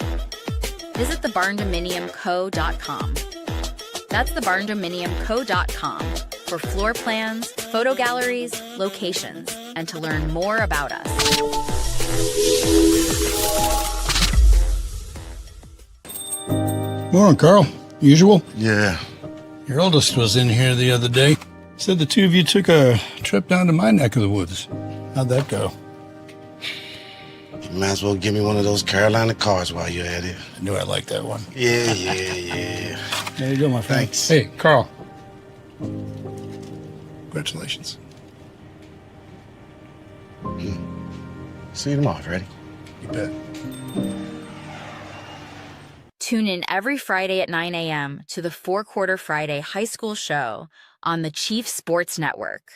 Visit thebarndominiumco.com. That's thebarndominiumco.com for floor plans, photo galleries, locations, and to learn more about us. Morning, Carl. Usual? Yeah. Your oldest was in here the other day. Said the two of you took a trip down to my neck of the woods. How'd that go? Might as well give me one of those Carolina cards while you're at it. I knew I liked that one. Yeah. There you go, my friend. Thanks. Hey, Carl. Congratulations. See you tomorrow, ready? You bet. Tune in every Friday at 9 a.m. to the 4-Quarter Friday High School Show on the Chief Sports Network.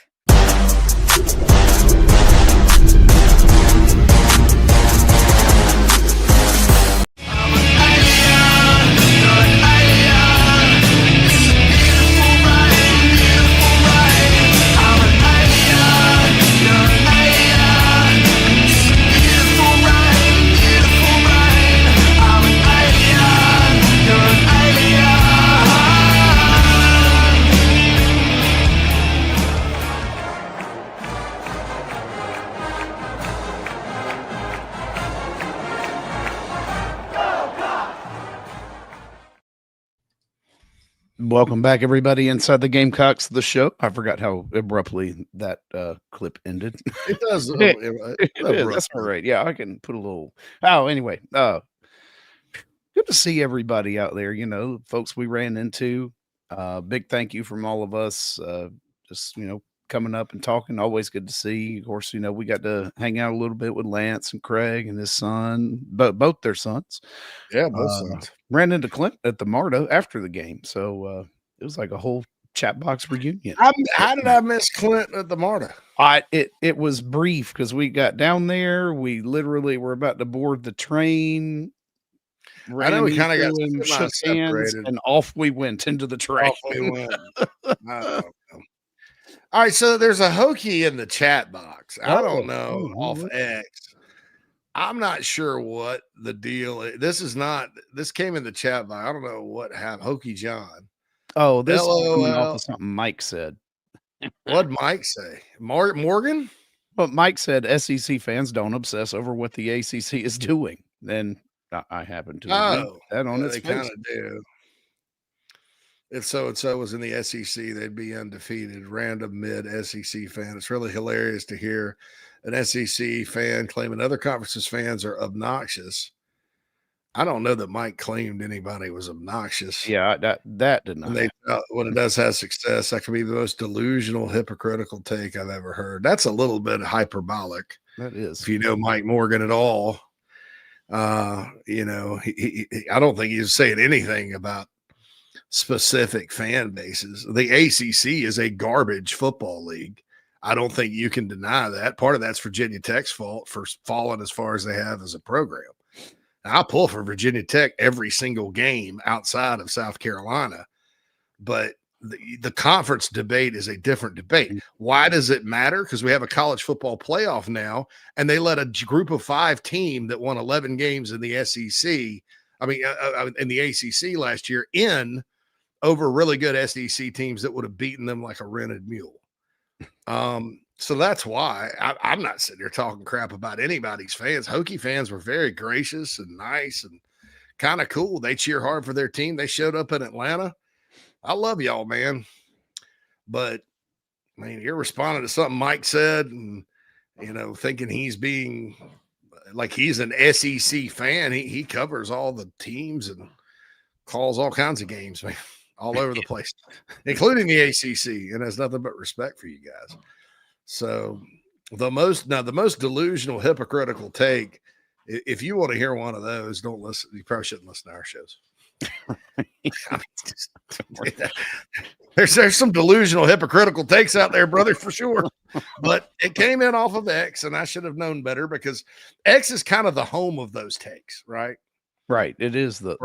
Welcome back, everybody, inside the Gamecocks, the show. I forgot how abruptly that clip ended. It does. It is. That's all right. Yeah, I can put a little. Oh, anyway, good to see everybody out there. You know, folks we ran into. Big thank you from all of us. Just coming up and talking. Always good to see. Of course, we got to hang out a little bit with Lance and Craig and his son, but both their sons. Yeah, both sons. Ran into Clint at the MARTA after the game, so it was like a whole chat box reunion. How did I miss Clint at the MARTA? It was brief because we got down there. We literally were about to board the train. I know we kind of got shook hands, and off we went into the train. Off we went. All right, so there's a Hokie in the chat box. I don't know off X. I'm not sure what the deal is. This came in the chat box. I don't know what happened. Hokie John. Oh, this is coming off of something Mike said. What'd Mike say? Morgan? Well, Mike said SEC fans don't obsess over what the ACC is doing. Then I happen to agree with that on its face. They kind of do. If so-and-so was in the SEC, they'd be undefeated. Random mid-SEC fan. It's really hilarious to hear an SEC fan claiming other conferences fans are obnoxious. I don't know that Mike claimed anybody was obnoxious. Yeah, that did not. When it does have success, that can be the most delusional, hypocritical take I've ever heard. That's a little bit hyperbolic. That is. If you know Mike Morgan at all, I don't think he's saying anything about specific fan bases. The ACC is a garbage football league. I don't think you can deny that. Part of that's Virginia Tech's fault for falling as far as they have as a program. Now, I'll pull for Virginia Tech every single game outside of South Carolina, but the conference debate is a different debate. Why does it matter? Because we have a college football playoff now, and they let a group of 5 team that won 11 games in the SEC, in the ACC last year, in over really good SEC teams that would have beaten them like a rented mule. So that's why I'm not sitting here talking crap about anybody's fans. Hokie fans were very gracious and nice and kind of cool. They cheer hard for their team. They showed up in Atlanta. I love y'all, man. But, you're responding to something Mike said and, thinking he's being like he's an SEC fan. He covers all the teams and calls all kinds of games, man, all over the place, including the ACC, and has nothing but respect for you guys. So the most delusional, hypocritical take, if you want to hear one of those, don't listen. You probably shouldn't listen to our shows. There's some delusional, hypocritical takes out there, brother, for sure. But it came in off of X, and I should have known better because X is kind of the home of those takes, right? Right. It is the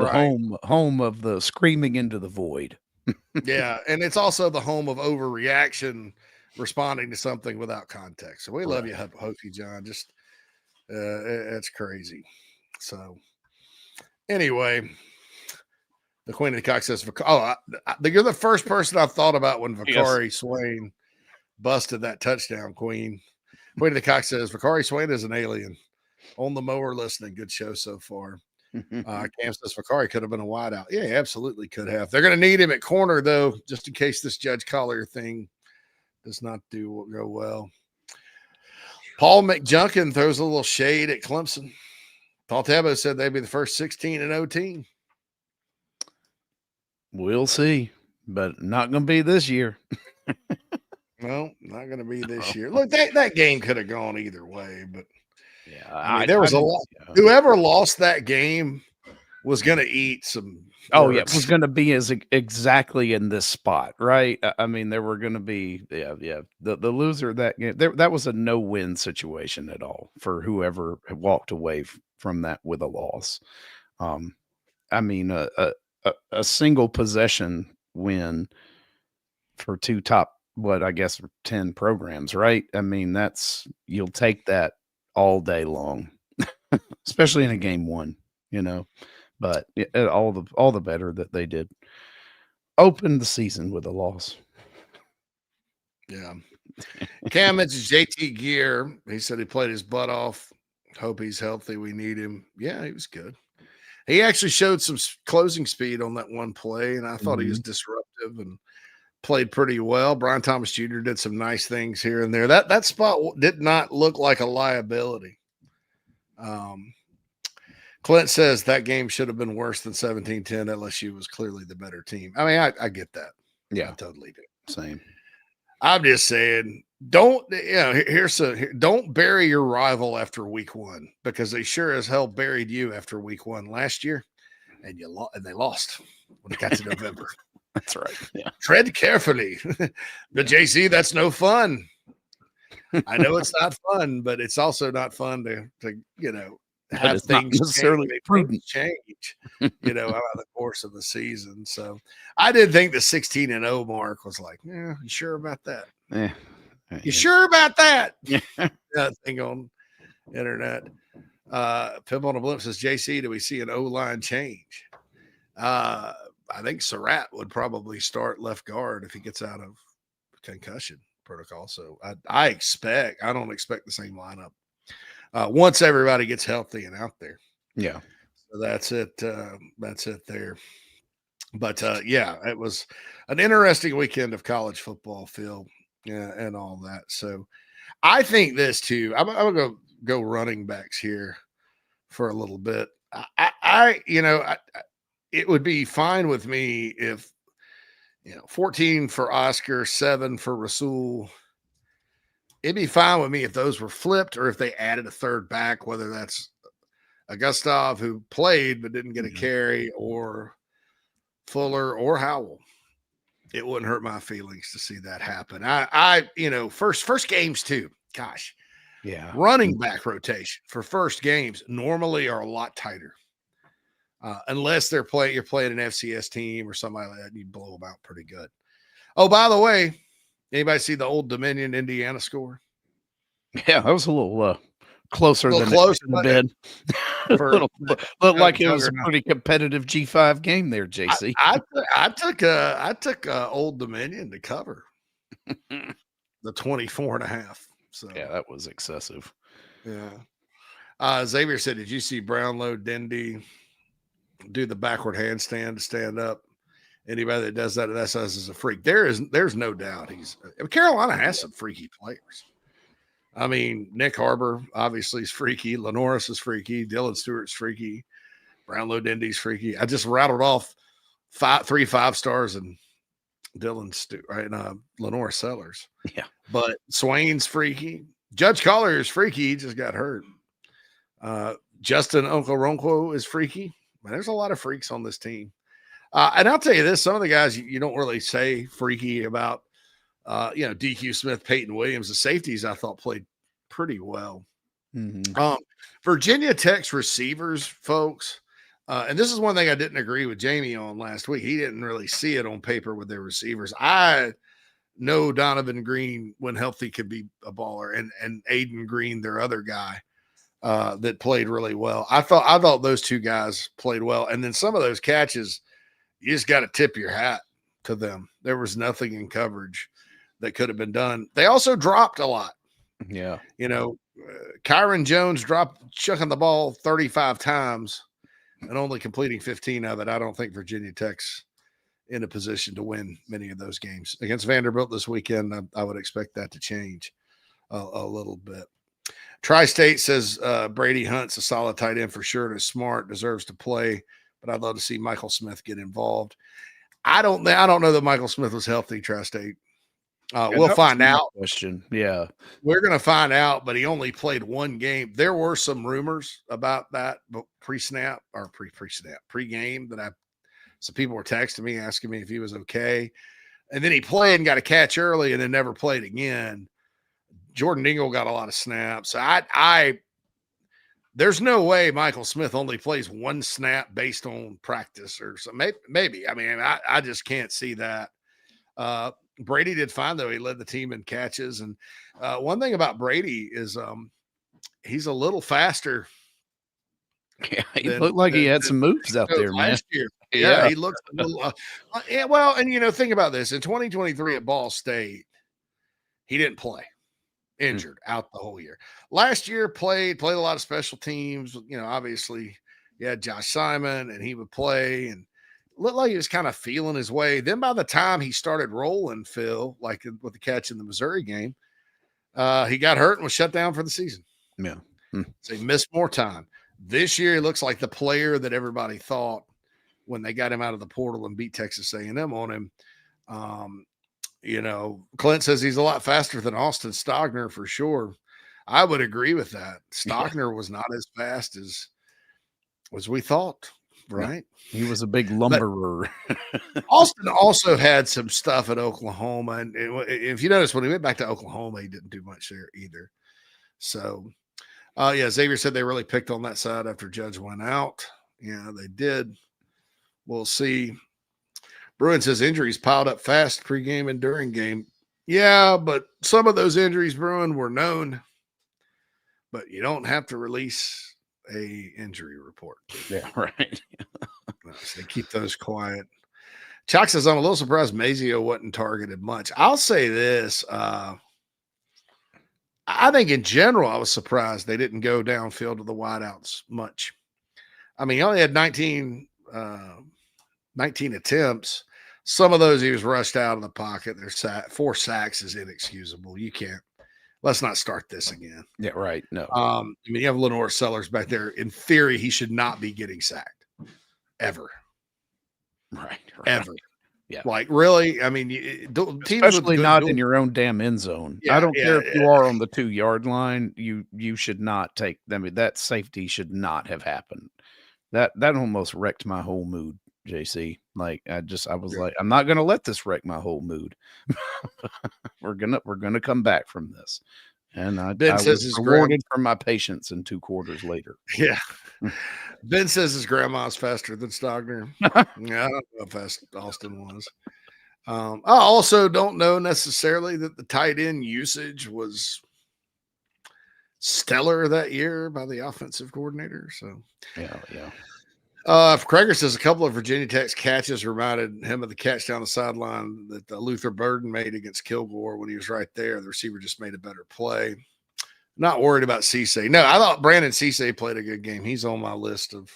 home of the screaming into the void. Yeah, and it's also the home of overreaction, responding to something without context. So we love you, Hokie John. Just it's crazy. So anyway, the Queen of the Cock says, you're the first person I thought about when Vakari Swain busted that touchdown, Queen. Queen of the Cock says, Vakari Swain is an alien. On the mower listening. Good show so far. Cam says Vakari could have been a wideout. Yeah, absolutely could have. They're going to need him at corner, though, just in case this Judge Collier thing does not go well. Paul McJunkin throws a little shade at Clemson. Paul Tabo said they'd be the first 16-0 team. We'll see, but not going to be this year. No, not going to be this year. Look, that game could have gone either way, but yeah, I mean, there was a lot. Yeah. Whoever lost that game was going to eat some. Oh yeah, it was going to be exactly in this spot, right? I mean, there were going to be, the loser of that game. That was a no-win situation at all for whoever walked away from that with a loss. I mean, a single possession win for two top, what I guess 10 programs, right? I mean, you'll take that all day long, especially in a game one, but all the better that they did open the season with a loss. Yeah. Cam mentions JT Gear. He said he played his butt off. Hope he's healthy. We need him. Yeah, he was good. He actually showed some closing speed on that one play, and I thought he was disruptive and played pretty well. Brian Thomas Jr. did some nice things here and there. That spot did not look like a liability. Clint says that game should have been worse than 17-10. LSU was clearly the better team. I mean, I get that. Yeah, I totally do. Same. I'm just saying, don't bury your rival after week one, because they sure as hell buried you after week one last year, and they lost when it got to November. That's right. Yeah. Tread carefully. But JC, that's no fun. I know it's not fun, but it's also not fun to have things necessarily change, out of the course of the season. So I did think the 16-0 mark was like, yeah, you sure about that? Yeah. You sure about that? Yeah. Thing on internet. Pimp on a Blimp says, JC, do we see an O-line change? I think Surratt would probably start left guard if he gets out of concussion protocol. So I don't expect the same lineup once everybody gets healthy and out there. Yeah. So that's it. That's it there. But yeah, it was an interesting weekend of college football, Phil, and all that. So I think this too. I'm gonna go running backs here for a little bit. It would be fine with me if 14 for Oscar, 7 for Rasul. It'd be fine with me if those were flipped, or if they added a third back, whether that's a Gustav who played but didn't get a carry, or Fuller or Howell. It wouldn't hurt my feelings to see that happen. First games too. Gosh, yeah. Running back rotation for first games normally are a lot tighter, unless you're playing an FCS team or somebody like that, and you blow them out pretty good. Oh, by the way, anybody see the Old Dominion Indiana score? Yeah, that was a little closer than close it should have been. Looked like it was a pretty competitive G5 game there, JC. I took Old Dominion to cover the 24.5. So yeah, that was excessive. Yeah. Xavier said, did you see Brownlow Dindy do the backward handstand to stand up? Anybody that does that at SS is a freak. There's no doubt Carolina has some freaky players. I mean, Nick Harbor obviously is freaky. Lenoris is freaky. Dylan Stewart's freaky. Brownlow Dindy's freaky. I just rattled off 3 5-stars and Dylan Stewart, right? And Lenor Sellers. Yeah. But Swain's freaky. Judge Collier is freaky. He just got hurt. Justin Okoronkwo is freaky. Man, there's a lot of freaks on this team. And I'll tell you this, some of the guys you don't really say freaky about, DQ Smith, Peyton Williams, the safeties I thought played pretty well. Mm-hmm. Virginia Tech's receivers, folks, and this is one thing I didn't agree with Jamie on last week. He didn't really see it on paper with their receivers. I know Donovan Green, when healthy, could be a baller, and Aiden Green, their other guy, that played really well. I thought those two guys played well. And then some of those catches, you just got to tip your hat to them. There was nothing in coverage that could have been done. They also dropped a lot. Yeah. Kyron Jones chucking the ball 35 times and only completing 15 of it. I don't think Virginia Tech's in a position to win many of those games. Against Vanderbilt this weekend, I would expect that to change a little bit. Tri-State says Brady Hunt's a solid tight end for sure and is smart, deserves to play, but I'd love to see Michael Smith get involved. I don't know that Michael Smith was healthy, Tri-State. We'll find out. Question. Yeah. We're going to find out, but he only played one game. There were some rumors about that pre-snap or pre-game that some people were texting me asking me if he was okay. And then he played and got a catch early and then never played again. Jordan Dingle got a lot of snaps. There's no way Michael Smith only plays one snap based on practice or something. Maybe. I mean, I just can't see that. Brady did fine, though. He led the team in catches. And one thing about Brady is he's a little faster. Yeah, he looked like he had some moves out there, man. Last year. Yeah, he looked a little yeah, well, and think about this. In 2023 at Ball State, he didn't play. Injured out the whole year. Last year played a lot of special teams. Obviously you had Josh Simon and he would play and looked like he was kind of feeling his way. Then by the time he started rolling, Phil, like with the catch in the Missouri game, he got hurt and was shut down for the season. Yeah. So he missed more time. This year he looks like the player that everybody thought when they got him out of the portal and beat Texas A&M on him. Clint says he's a lot faster than Austin Stogner for sure. I would agree with that. Stogner was not as fast as we thought, right? He was a big lumberer. Austin also had some stuff at Oklahoma. And if you notice, when he went back to Oklahoma, he didn't do much there either. So, Xavier said they really picked on that side after Judge went out. Yeah, they did. We'll see. Bruin says injuries piled up fast pregame and during game. Yeah, but some of those injuries, Bruin, were known. But you don't have to release a injury report. Yeah, right. So they keep those quiet. Chuck says, I'm a little surprised Mazio wasn't targeted much. I'll say this. I think in general, I was surprised they didn't go downfield to the wideouts much. I mean, he only had 19 attempts. Some of those he was rushed out of the pocket. There's 4 sacks is inexcusable. You can't. Let's not start this again. Yeah, right. No. You have Lenor Sellers back there. In theory, he should not be getting sacked ever. Right. Ever. Yeah. Like, really? I mean, teams especially not in your own damn end zone. Yeah, I don't care if you are on the 2-yard line. You should not take. I mean, that safety should not have happened. That almost wrecked my whole mood, JC. Like, I was like, I'm not gonna let this wreck my whole mood. We're gonna come back from this. And I was rewarded for my patience in 2 quarters later. Yeah. Ben says his grandma's faster than Stogner. Yeah, I don't know how fast Austin was. I also don't know necessarily that the tight end usage was stellar that year by the offensive coordinator. So yeah. Krager says a couple of Virginia Tech's catches reminded him of the catch down the sideline that Luther Burden made against Kilgore when he was right there. The receiver just made a better play. Not worried about Cisse. No, I thought Brandon Cisse played a good game. He's on my list of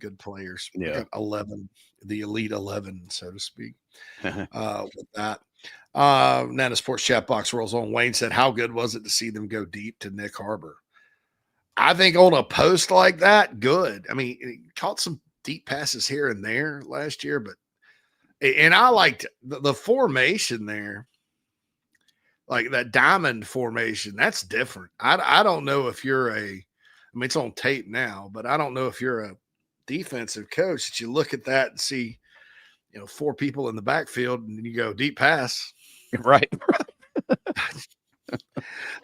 good players. Yeah. 11, the elite 11, so to speak. With that. Now the sports chat box rolls on. Wayne said, how good was it to see them go deep to Nick Harbor? I think on a post like that, good. I mean, he caught some deep passes here and there last year, and I liked the formation there, like that diamond formation. That's different. I don't know if you're it's on tape now, but I don't know if you're a defensive coach that you look at that and see, 4 people in the backfield and you go deep pass. Right.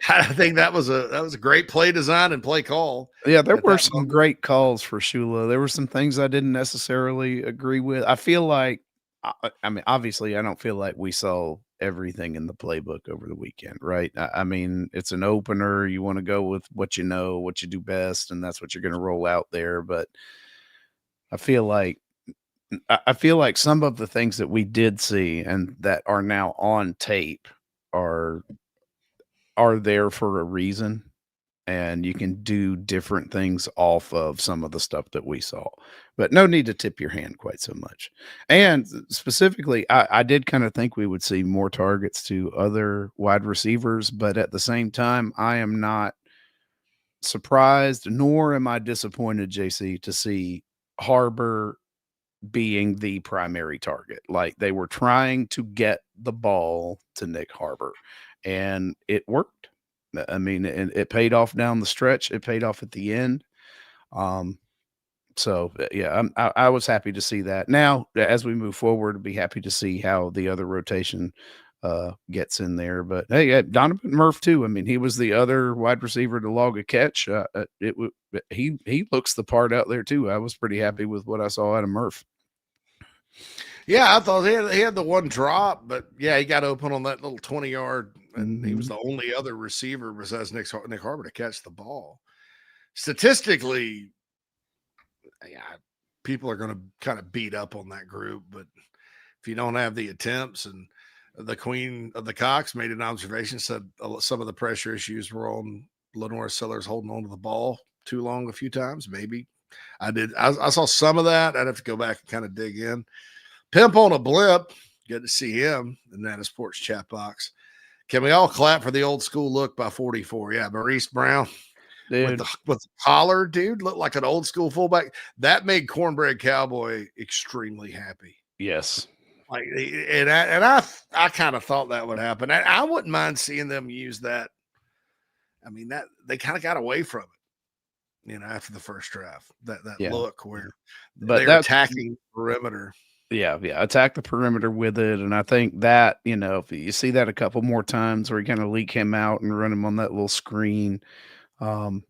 I think that was a great play design and play call. Yeah, there were some great calls for Shula. There were some things I didn't necessarily agree with. I feel like, I mean, obviously, I don't feel like we saw everything in the playbook over the weekend, right? I mean, it's an opener. You want to go with what you know, what you do best, and that's what you're going to roll out there. But I feel like some of the things that we did see and that are now on tape are there for a reason, and you can do different things off of some of the stuff that we saw, but no need to tip your hand quite so much. And specifically, I did kind of think we would see more targets to other wide receivers, but at the same time, I am not surprised, nor am I disappointed, JC, to see Harbor being the primary target. Like, they were trying to get the ball to Nick Harbor, and it worked. I mean, it paid off down the stretch. It paid off at the end. So yeah, I was happy to see that. Now, as we move forward, I'll be happy to see how the other rotation gets in there. But hey, Donovan Murph too. I mean, he was the other wide receiver to log a catch. He looks the part out there too. I was pretty happy with what I saw out of Murph. Yeah, I thought he had the one drop, but yeah, he got open on that little 20-yard, and he was the only other receiver besides Nick Harbor to catch the ball. Statistically, yeah, people are going to kind of beat up on that group, but if you don't have the attempts, and the queen of the Cocks made an observation, said some of the pressure issues were on Lenor Sellers holding on to the ball too long a few times. Maybe I saw some of that. I'd have to go back and kind of dig in. Pimp on a blimp. Good to see him in that Porch chat box. Can we all clap for the old school look by 44? Yeah, Maurice Brown. With the collar, dude, looked like an old school fullback. That made Cornbread Cowboy extremely happy. Yes. Like, and I kind of thought that would happen. I wouldn't mind seeing them use that. I mean, that they kind of got away from it, after the first draft. That look where they're attacking perimeter. Yeah, attack the perimeter with it. And I think that, if you see that a couple more times where you kind of leak him out and run him on that little screen, kind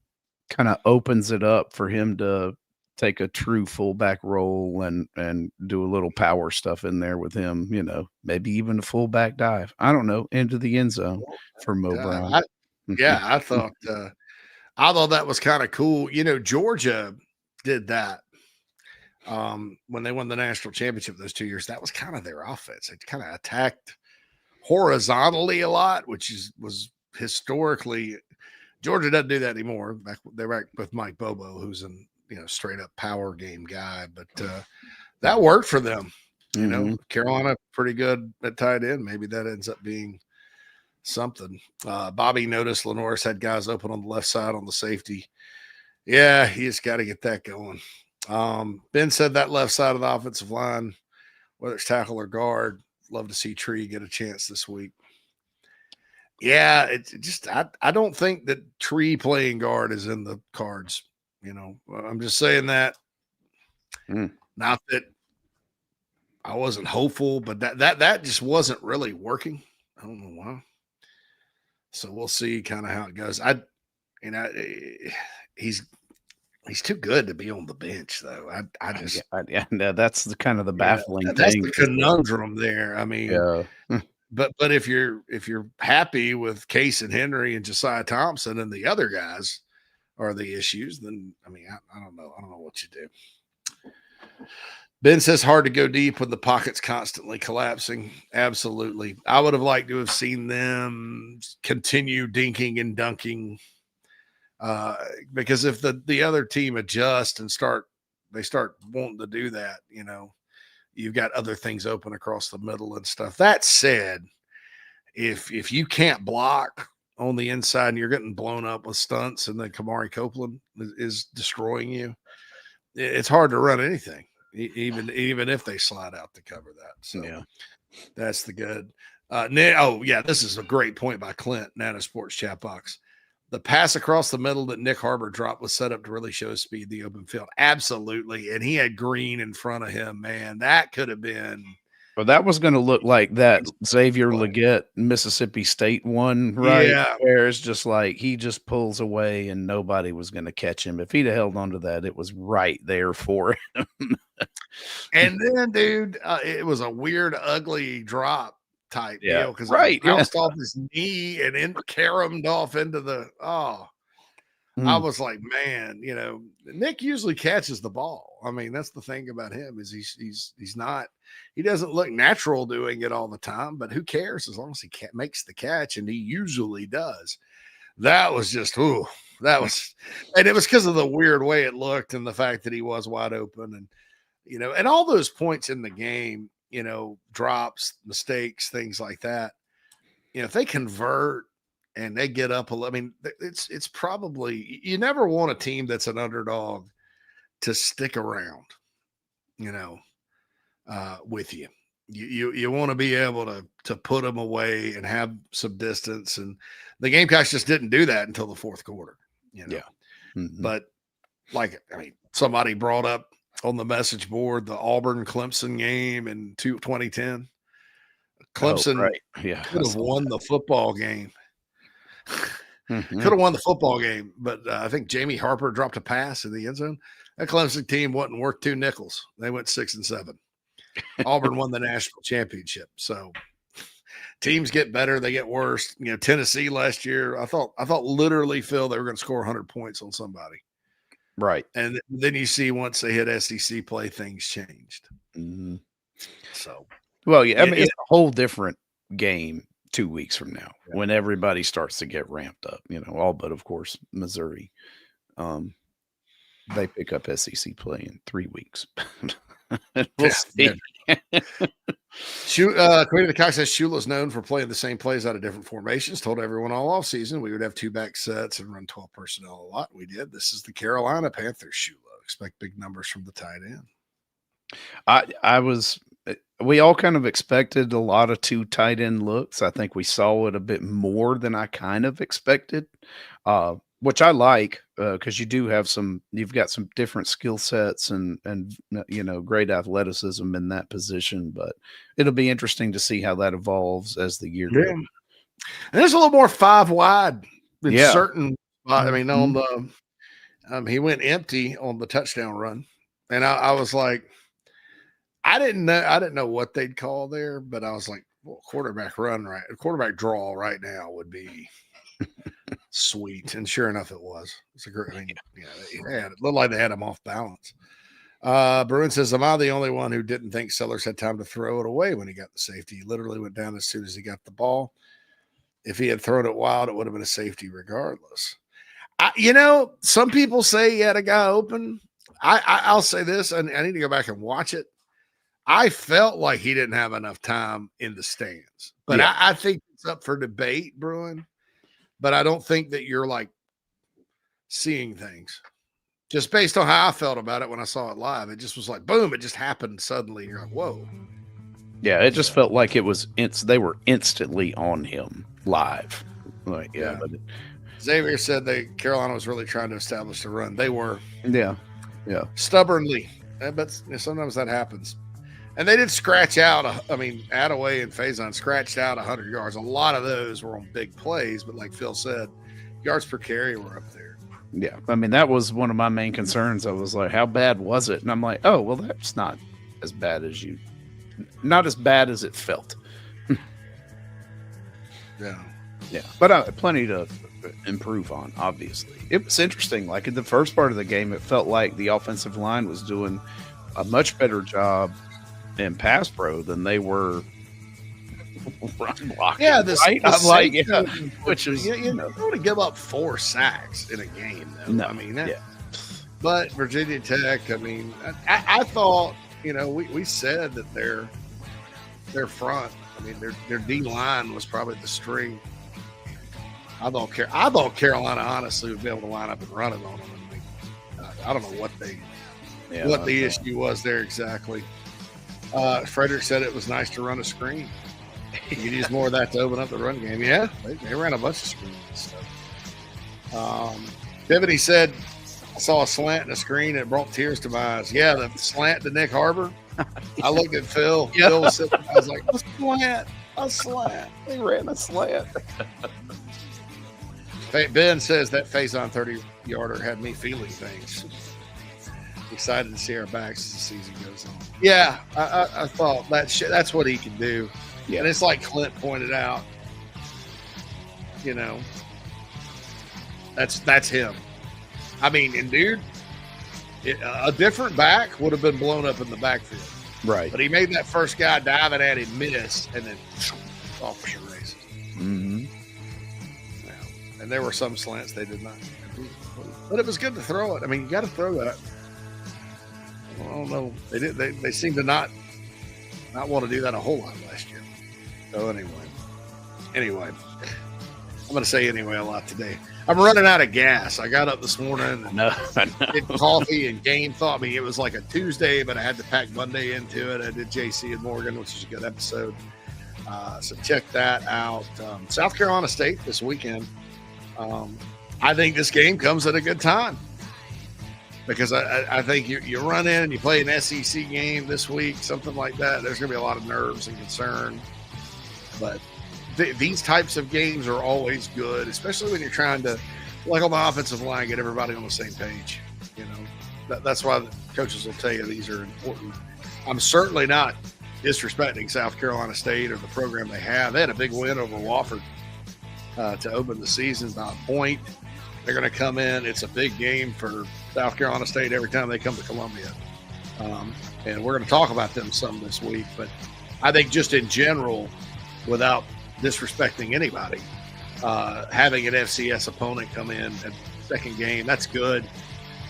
of opens it up for him to take a true fullback role and do a little power stuff in there with him, maybe even a fullback dive. I don't know, into the end zone for Mo Brown. I thought that was kind of cool. Georgia did that when they won the national championship those 2 years. That was kind of their offense. They kind of attacked horizontally a lot, which was historically. Georgia doesn't do that anymore. They're back with Mike Bobo, who's an straight up power game guy, but that worked for them. Carolina pretty good at tight end. Maybe that ends up being something. Bobby noticed Lenore's had guys open on the left side on the safety. Yeah, he just got to get that going. Ben said that left side of the offensive line, whether it's tackle or guard, love to see Tree get a chance this week. Yeah, it's just I don't think that Tree playing guard is in the cards. I'm just saying that. Not that I wasn't hopeful, but that just wasn't really working. I don't know why. So we'll see kind of how it goes. He's too good to be on the bench, though. That's the kind of the baffling thing. That's the conundrum there. I mean. Yeah. But if you're happy with Case and Henry and Josiah Thompson and the other guys are the issues, then I mean I don't know. I don't know what you do. Ben says hard to go deep when the pocket's constantly collapsing. Absolutely. I would have liked to have seen them continue dinking and dunking. Because if the other team adjust and start wanting to do that, you've got other things open across the middle and stuff. That said, if you can't block on the inside and you're getting blown up with stunts and then Kamari Copeland is destroying you, it's hard to run anything, even if they slide out to cover that. So yeah, that's the good. This is a great point by Clint, Nana Sports chat box. The pass across the middle that Nick Harbor dropped was set up to really show his speed in the open field. Absolutely. And he had Green in front of him, man. That could have been. Well, that was going to look like that Xavier Leggett Mississippi State one, right? Yeah. Where it's just like he just pulls away and nobody was going to catch him. If he'd have held on to that, it was right there for him. And then, dude, it was a weird, ugly drop type deal because it bounced off his knee and then caromed off into the I was like, man, Nick usually catches the ball. I mean, that's the thing about him is he's not, he doesn't look natural doing it all the time, but who cares as long as he makes the catch, and he usually does. That was just and it was because of the weird way it looked and the fact that he was wide open, and and all those points in the game. Drops, mistakes, things like that. If they convert and they get up. I mean, it's probably, you never want a team that's an underdog to stick around, with you. You want to be able to put them away and have some distance. And the Gamecocks just didn't do that until the fourth quarter, Yeah. Mm-hmm. But somebody brought up on the message board the Auburn-Clemson game in 2010. Clemson could have won the football game. Mm-hmm. Could have won the football game, but I think Jamie Harper dropped a pass in the end zone. That Clemson team wasn't worth 2 nickels. They went 6-7. Auburn won the national championship. So teams get better, they get worse. Tennessee last year, I thought literally, Phil, they were going to score 100 points on somebody. Right. And then you see once they hit SEC play, things changed. Mm-hmm. So, well, yeah, I mean, it's a whole different game 2 weeks from now when everybody starts to get ramped up, all but, of course, Missouri. They pick up SEC play in 3 weeks. We'll see. Queen of the Cock says Shula's known for playing the same plays out of different formations. Told everyone all off season we would have 2 back sets and run 12 personnel a lot. We did. This is the Carolina Panthers. Shula, expect big numbers from the tight end. We all kind of expected a lot of 2 tight end looks. I think we saw it a bit more than I kind of expected, which I like because you've got some different skill sets and great athleticism in that position. But it'll be interesting to see how that evolves as the year goes. And there's a little more 5 wide in certain. I mean, on the he went empty on the touchdown run, and I was like, I didn't know what they'd call there, but I was like, well, quarterback draw right now would be sweet. And sure enough, it was. It's a great. I mean, it looked like they had him off balance. Bruin says, am I the only one who didn't think Sellers had time to throw it away when he got the safety? He literally went down as soon as he got the ball. If he had thrown it wild, it would have been a safety regardless. Some people say he had a guy open. I'll say this, and I need to go back and watch it. I felt like he didn't have enough time in the stands, but I think it's up for debate, Bruin. But I don't think that you're like seeing things just based on how I felt about it when I saw it live. It just was like, boom, it just happened suddenly. You're like, whoa. Yeah, it just felt like it was they were instantly on him live. Like, yeah. But Xavier said Carolina was really trying to establish the run. They were. Yeah. Stubbornly. But sometimes that happens. And they did scratch out. Attaway and Faison scratched out 100 yards. A lot of those were on big plays, but like Phil said, yards per carry were up there. Yeah. I mean, that was one of my main concerns. I was like, how bad was it? And I'm like, oh, well, that's not as bad as it felt. Yeah. But plenty to improve on, obviously. It was interesting. Like in the first part of the game, it felt like the offensive line was doing a much better job in pass pro than they were run blocking. Yeah, which is you don't want to give up 4 sacks in a game, though. No, but Virginia Tech. I thought we said that their front. Their D line was probably the string. I thought Carolina honestly would be able to line up and run it on them. I don't know what the issue was there exactly. Frederick said it was nice to run a screen. You could use more of that to open up the run game. Yeah, they ran a bunch of screens and stuff. Tiffany said, I saw a slant and a screen and it brought tears to my eyes. Yeah, the slant to Nick Harbor. I looked at Phil. Phil was sitting. I was like, a slant. They ran a slant. Ben says that Faison 30-yarder had me feeling things. Excited to see our backs as the season goes on. Yeah, I thought that's what he can do. Yeah. And it's like Clint pointed out, that's him. Dude, a different back would have been blown up in the backfield. Right. But he made that first guy diving at him miss and then off for the races. Mm-hmm. And there were some slants they did not. But it was good to throw it. You got to throw that. I don't know. They seem to not want to do that a whole lot last year. So anyway. I'm going to say anyway a lot today. I'm running out of gas. I got up this morning and did coffee and game thought me it was like a Tuesday, but I had to pack Monday into it. I did JC and Morgan, which is a good episode. So check that out. South Carolina State this weekend. I think this game comes at a good time because I think you run in and you play an SEC game this week, something like that. There's going to be a lot of nerves and concern, but these types of games are always good, especially when you're trying to, like on the offensive line, get everybody on the same page. You know, that's why the coaches will tell you these are important. I'm certainly not disrespecting South Carolina State or the program they have. They had a big win over Wofford to open the season by a point. They're going to come in. It's a big game for South Carolina State every time they come to Columbia. And we're going to talk about them some this week. But I think just in general, without disrespecting anybody, having an FCS opponent come in at second game, that's good.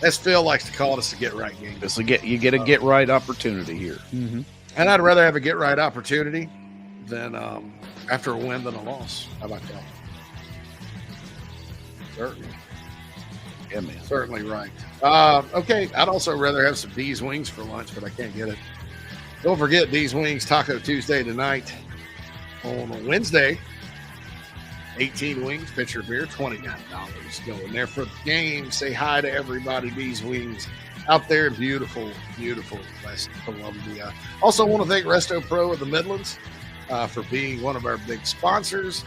As Phil likes to call it, it's a get-right game. You get a get-right opportunity here. Mm-hmm. And I'd rather have a get-right opportunity than after a win than a loss. How about that? Certainly. Yeah, man. Certainly right. Okay, I'd also rather have some D's Wings for lunch, but I can't get it. Don't forget D's Wings Taco Tuesday tonight. On Wednesday, 18 wings, pitcher beer, $29. Going there for the game. Say hi to everybody. D's Wings out there in beautiful, beautiful West Columbia. Also want to thank Resto Pro of the Midlands for being one of our big sponsors.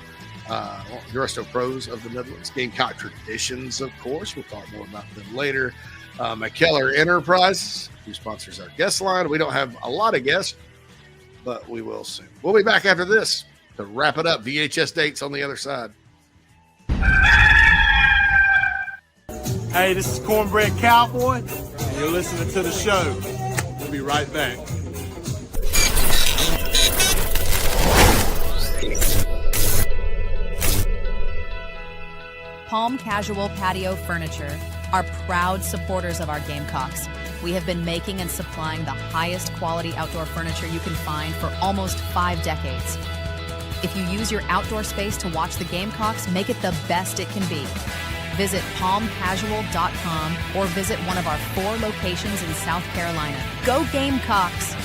The Resto Pros of the Midlands. Gamecock Traditions, of course. We'll talk more about them later. McKellar Enterprises, who sponsors our guest line. We don't have a lot of guests, but we will soon. We'll be back after this to wrap it up. VHS dates on the other side. Hey, this is Cornbread Cowboy, and you're listening to the show. We'll be right back. Palm Casual Patio Furniture are proud supporters of our Gamecocks. We have been making and supplying the highest quality outdoor furniture you can find for almost 5 decades. If you use your outdoor space to watch the Gamecocks, make it the best it can be. Visit palmcasual.com or visit one of our 4 locations in South Carolina. Go Gamecocks!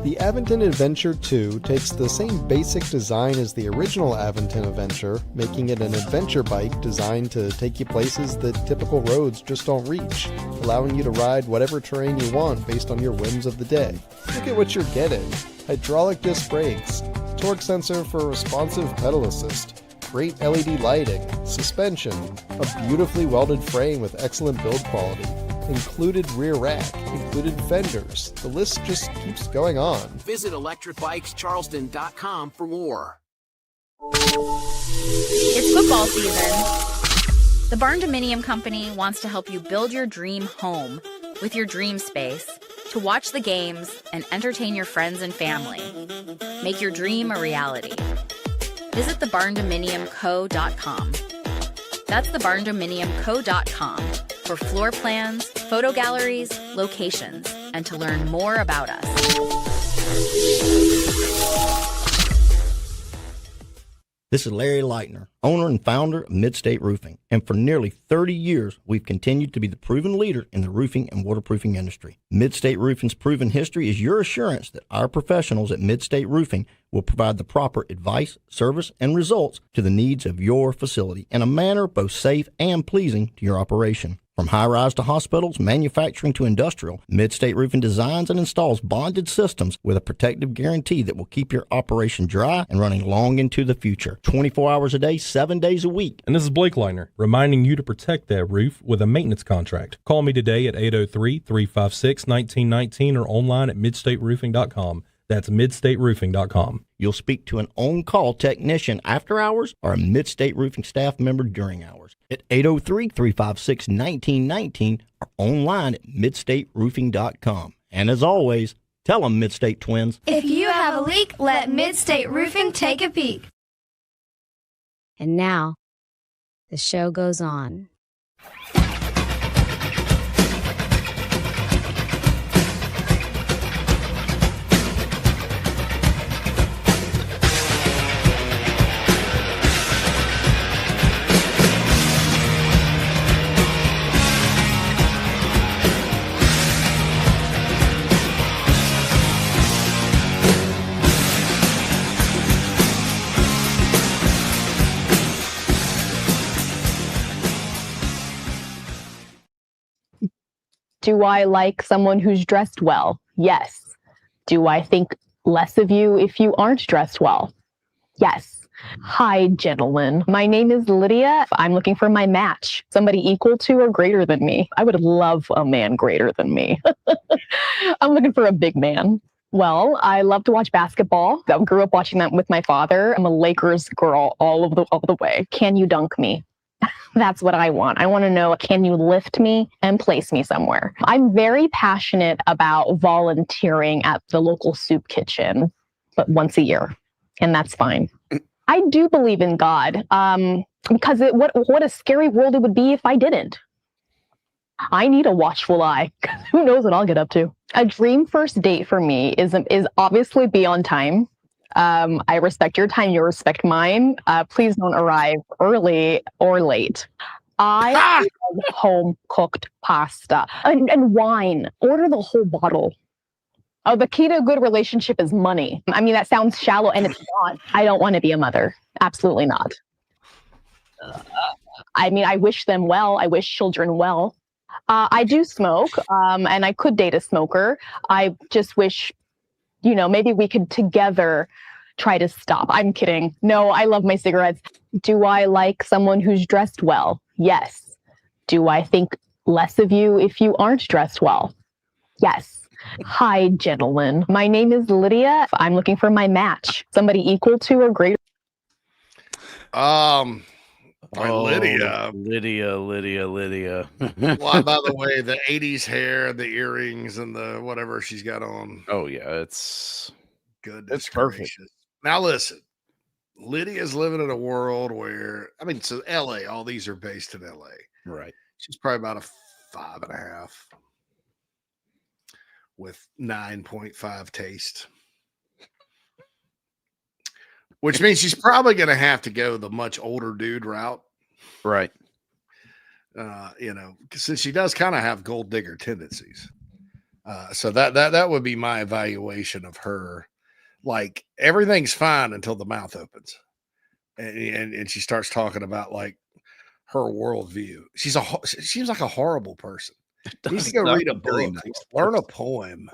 The Aventon Adventure 2 takes the same basic design as the original Aventon Adventure, making it an adventure bike designed to take you places that typical roads just don't reach, allowing you to ride whatever terrain you want based on your whims of the day. Look at what you're getting. Hydraulic disc brakes, torque sensor for responsive pedal assist, great LED lighting, suspension, a beautifully welded frame with excellent build quality, included rear rack, included fenders. The list just keeps going on. Visit electricbikescharleston.com for more. It's football season. The Barn Dominium Company wants to help you build your dream home with your dream space to watch the games and entertain your friends and family. Make your dream a reality. Visit thebarndominiumco.com. That's thebarndominiumco.com for floor plans, photo galleries, locations, and to learn more about us. This is Larry Leitner, owner and founder of Midstate Roofing, and for nearly 30 years, we've continued to be the proven leader in the roofing and waterproofing industry. Midstate Roofing's proven history is your assurance that our professionals at Midstate Roofing will provide the proper advice, service, and results to the needs of your facility in a manner both safe and pleasing to your operation. From high-rise to hospitals, manufacturing to industrial, Midstate Roofing designs and installs bonded systems with a protective guarantee that will keep your operation dry and running long into the future. 24 hours a day, 7 days a week. And this is Blake Leitner, reminding you to protect that roof with a maintenance contract. Call me today at 803-356-1919 or online at midstateroofing.com. That's midstateroofing.com. You'll speak to an on-call technician after hours or a Midstate Roofing staff member during hours at 803-356-1919 or online at midstateroofing.com. And as always, tell them Midstate Twins. If you have a leak, let Midstate Roofing take a peek. And now, the show goes on. Do I like someone who's dressed well? Yes. Do I think less of you if you aren't dressed well? Yes. Hi, gentlemen. My name is Lydia. I'm looking for my match. Somebody equal to or greater than me. I would love a man greater than me. I'm looking for a big man. Well, I love to watch basketball. I grew up watching that with my father. I'm a Lakers girl all the way. Can you dunk me? That's what I want. I want to know, can you lift me and place me somewhere? I'm very passionate about volunteering at the local soup kitchen, but once a year, and that's fine. I do believe in God, because what a scary world it would be if I didn't. I need a watchful eye. Who knows what I'll get up to? A dream first date for me is obviously be on time. I respect your time. You respect mine. Please don't arrive early or late. I love home cooked pasta and wine. Order the whole bottle. Oh, the key to a good relationship is money. I mean, that sounds shallow, and it's not. I don't want to be a mother. Absolutely not. I mean, I wish them well. I wish children well. I do smoke, and I could date a smoker. I just wish, maybe we could together try to stop. I'm kidding. No, I love my cigarettes. Do I like someone who's dressed well? Yes. Do I think less of you if you aren't dressed well? Yes. Hi, gentlemen. My name is Lydia. I'm looking for my match. Somebody equal to or greater. Lydia. Lydia. Well, by the way, the 80s hair, the earrings, and the whatever she's got on. Oh, yeah. It's good. It's perfect. Now, listen, Lydia's living in a world where, so LA, all these are based in LA. Right. She's probably about a 5.5 with 9.5 taste. Which means she's probably going to have to go the much older dude route. Right. Since she does kind of have gold digger tendencies. So that would be my evaluation of her. Like, everything's fine until the mouth opens. And she starts talking about, like, her worldview. She seems like a horrible person. Needs to go read a book, learn a poem,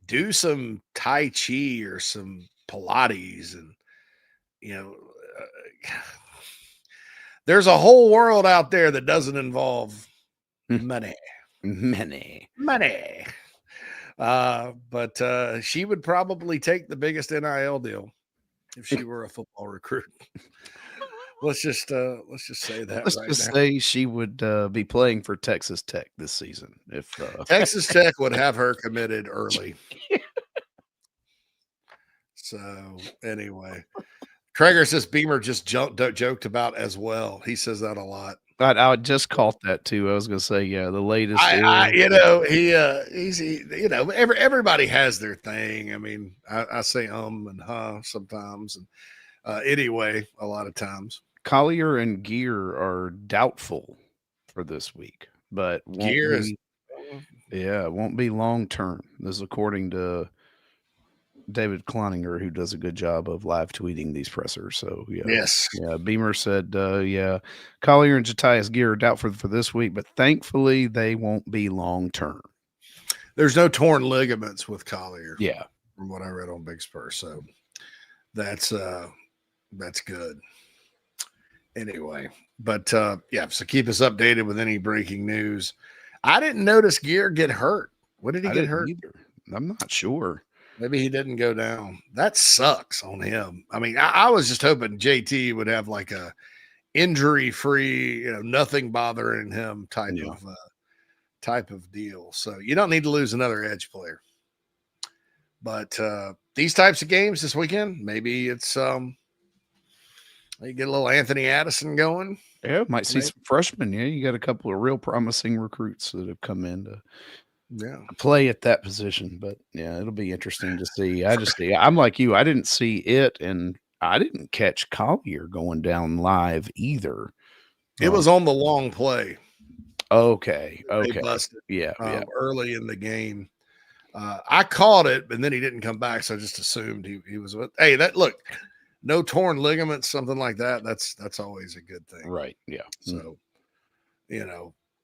do some Tai Chi or some Pilates, and there's a whole world out there that doesn't involve money. But she would probably take the biggest NIL deal if she were a football recruit. Let's just say that. Let's just say she would be playing for Texas Tech this season. If Texas Tech would have her committed early. So anyway, Krager says Beamer just joked about as well. He says that a lot. I just caught that too. I was going to say, yeah, the latest. Everybody has their thing. I mean, I say and sometimes, and anyway, a lot of times. Collier and Gear are doubtful for this week, but won't be long term. This is according to David Kleininger, who does a good job of live tweeting these pressers. So Beamer said, Collier and Jatias Gear are doubtful for this week, but thankfully they won't be long term. There's no torn ligaments with Collier. Yeah, from what I read on Big Spur, so that's good. Anyway, but so keep us updated with any breaking news. I didn't notice Gear get hurt. What did he get hurt? Either. I'm not sure. Maybe he didn't go down. That sucks on him. I mean, I was just hoping JT would have like a injury-free, nothing bothering him type of deal. So you don't need to lose another edge player. But these types of games this weekend, maybe it's you get a little Anthony Addison going. Yeah, might see some freshmen. Yeah, you got a couple of real promising recruits that have come in to play at that position. But yeah, it'll be interesting to see. I'm like you. I didn't see it, and I didn't catch Collier going down live either. It was on the long play. Okay. They busted. Yeah. Early in the game. I caught it, and then he didn't come back, so I just assumed he was with. Hey, no torn ligaments, something like that. That's always a good thing. Right. Yeah. So,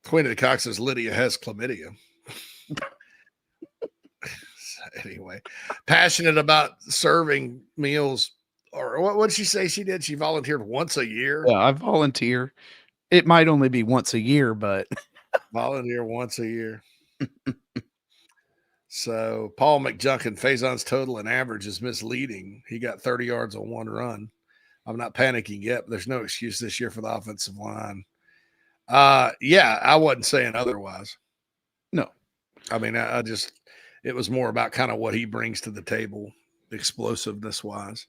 Queen of the Cock says Lydia has chlamydia. Anyway, passionate about serving meals, or what did she say she did? She volunteered once a year. Yeah, I volunteer. It might only be once a year, but volunteer once a year. So Paul McJunkin, Faison's total and average is misleading. He got 30 yards on one run. I'm not panicking yet, but there's no excuse this year for the offensive line. Yeah, I wasn't saying otherwise. No. I mean, I just, it was more about kind of what he brings to the table, explosiveness wise,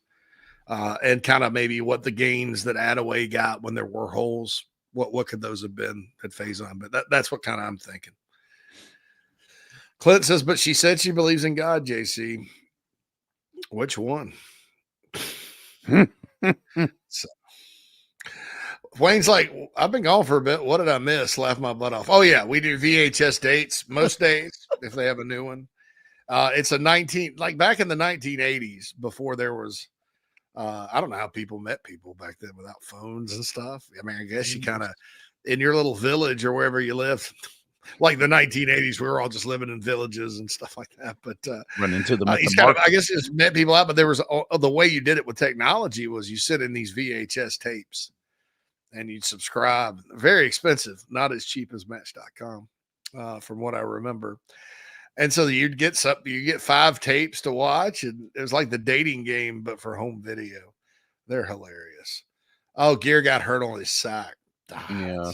and kind of maybe what the gains that Attaway got when there were holes. What could those have been at Faison? But that's what kind of I'm thinking. Clint says, but she said she believes in God, JC. Which one? So, Wayne's like, I've been gone for a bit. What did I miss? Laugh my butt off. Oh, yeah. We do VHS dates most days if they have a new one. It's like back in the 1980s before there was, I don't know how people met people back then without phones and stuff. I mean, I guess you kind of, in your little village or wherever you lived, like the 1980s, we were all just living in villages and stuff like that. But run into them. I guess just met people out. But there was the way you did it with technology was you sit in these VHS tapes and you'd subscribe. Very expensive, not as cheap as Match.com, from what I remember. And so you get 5 tapes to watch, and it was like the dating game, but for home video. They're hilarious. Oh, Gear got hurt on his sack. Yeah.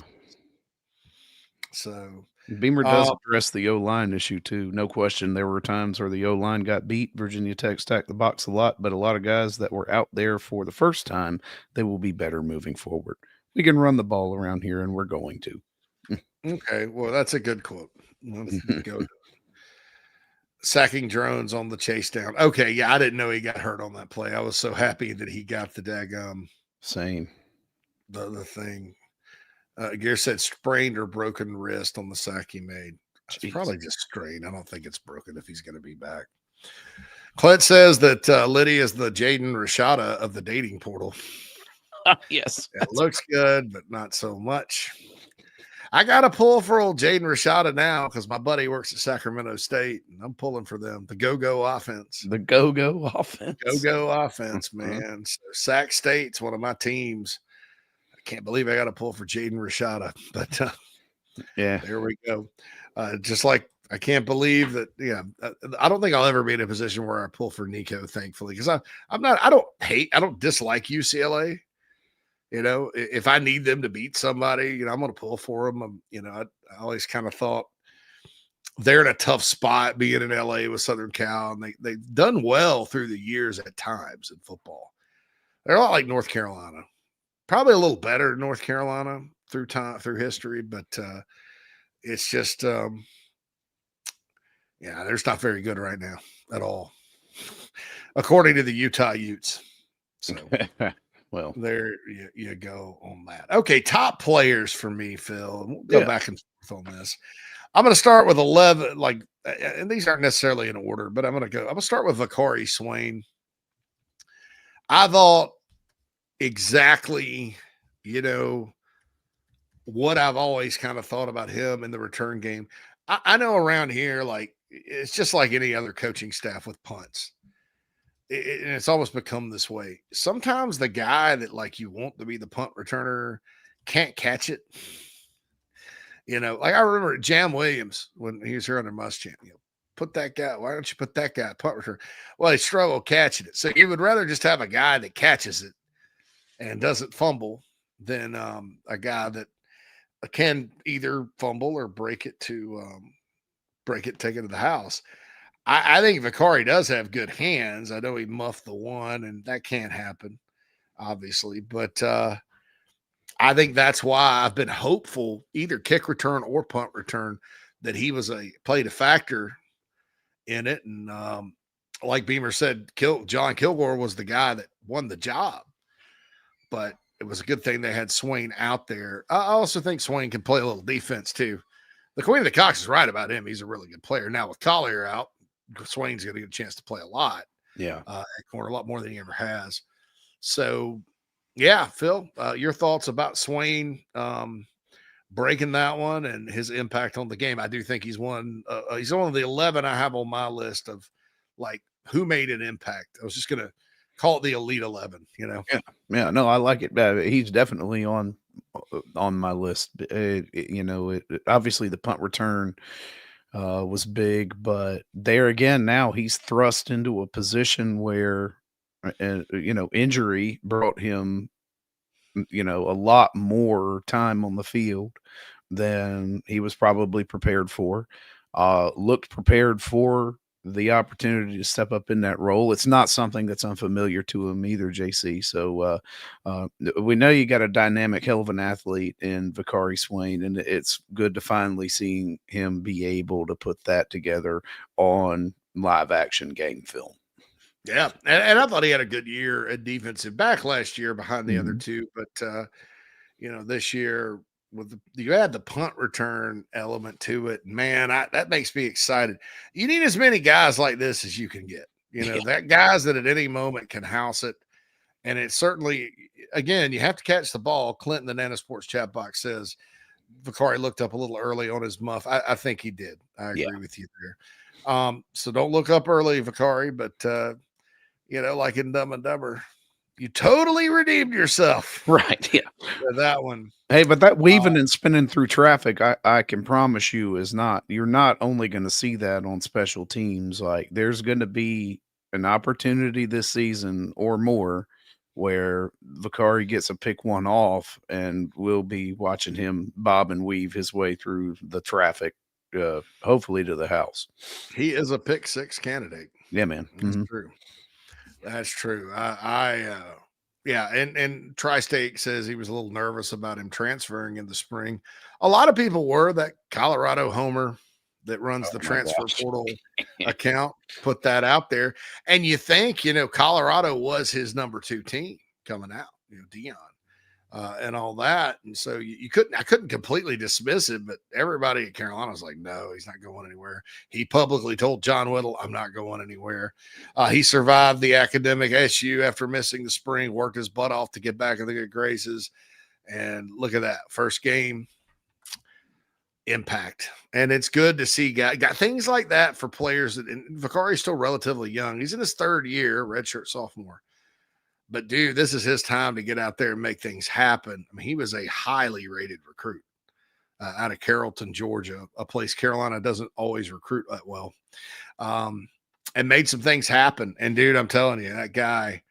So Beamer does address the O-line issue too. No question. There were times where the O-line got beat. Virginia Tech stacked the box a lot, but a lot of guys that were out there for the first time, they will be better moving forward. We can run the ball around here, and we're going to. Okay, well, that's a good quote. Let's go. Sacking drones on the chase down. Okay, yeah, I didn't know he got hurt on that play. I was so happy that he got the daggum. Same. The thing. Gear said sprained or broken wrist on the sack he made. It's probably just strained. I don't think it's broken if he's going to be back. Clint says that Lydia is the Jaden Rashada of the dating portal. Yes. It looks good, but not so much. I got to pull for old Jaden Rashada now because my buddy works at Sacramento State, and I'm pulling for them. The go-go offense. The go-go offense. Go-go offense, man. So Sac State's one of my teams. Can't believe I got to pull for Jaden Rashada, but yeah, there we go. Just like I can't believe that. Yeah, I don't think I'll ever be in a position where I pull for Nico, thankfully, because I don't dislike UCLA. You know, if I need them to beat somebody, you know, I'm going to pull for them. I always kind of thought they're in a tough spot being in LA with Southern Cal, and they've done well through the years at times in football. They're a lot like North Carolina. Probably a little better than North Carolina through history, but it's just, they're not very good right now at all, according to the Utah Utes. So, well, there you go on that. Okay, top players for me, Phil. We'll go back and forth on this. I'm going to start with 11, and these aren't necessarily in order, but I'm going to start with Vakari Swain. I thought exactly, what I've always kind of thought about him in the return game. I know around here, it's just like any other coaching staff with punts. And it's almost become this way. Sometimes the guy that you want to be the punt returner can't catch it. I remember Jam Williams when he was here under Muschamp. Put that guy. Why don't you put that guy punt return? Well, he struggled catching it. So you would rather just have a guy that catches it and doesn't fumble than a guy that can either fumble or break it, take it to the house. I think Vakari does have good hands. I know he muffed the one, and that can't happen, obviously. But I think that's why I've been hopeful, either kick return or punt return, that he played a factor in it. And like Beamer said, John Kilgore was the guy that won the job. But it was a good thing they had Swain out there. I also think Swain can play a little defense too. The Queen of the Cox is right about him. He's a really good player. Now with Collier out, Swain's going to get a chance to play a lot. Yeah. At corner, a lot more than he ever has. So, yeah, Phil, your thoughts about Swain breaking that one and his impact on the game. I do think he's one of the 11 I have on my list of like who made an impact. I was just gonna call it the Elite 11. Yeah, no, I like it. He's definitely on my list. Obviously the punt return was big, but there again, now he's thrust into a position where, injury brought him, a lot more time on the field than he was probably prepared for. Looked prepared for the opportunity to step up in that role. It's not something that's unfamiliar to him either, JC. So we know you got a dynamic, hell of an athlete in Vakari Swain, and it's good to finally seeing him be able to put that together on live action game film. Yeah, and I thought he had a good year at defensive back last year behind the other two, but this year you add the punt return element to it, man, that makes me excited. You need as many guys like this as you can get. That guys that at any moment can house it, and it's certainly, again, you have to catch the ball. Clinton, the Nana Sports chat box, says Vakari looked up a little early on his muff. I think he did. I agree with you there. So don't look up early, Vakari, but like in Dumb and Dumber, you totally redeemed yourself. Right. Yeah. With that one. Hey, but that weaving and spinning through traffic, I can promise you you're not only going to see that on special teams. Like there's going to be an opportunity this season or more where Vakari gets a pick one off and we'll be watching him bob and weave his way through the traffic, hopefully to the house. He is a pick six candidate. Yeah, man. That's true. That's true. And Tri-State says he was a little nervous about him transferring in the spring. A lot of people were. That Colorado homer that runs the transfer portal account put that out there. And you think, Colorado was his number 2 team coming out, Dion. And all that. And so I couldn't completely dismiss it, but everybody at Carolina was like, no, he's not going anywhere. He publicly told John Whittle, I'm not going anywhere. He survived the academic SU after missing the spring, worked his butt off to get back in the good graces. And look at that first game impact. And it's good to see got things like that for players. And Vakari's still relatively young. He's in his 3rd year, redshirt sophomore. But, dude, this is his time to get out there and make things happen. I mean, he was a highly rated recruit out of Carrollton, Georgia, a place Carolina doesn't always recruit that well, and made some things happen. And, dude, I'm telling you, that guy,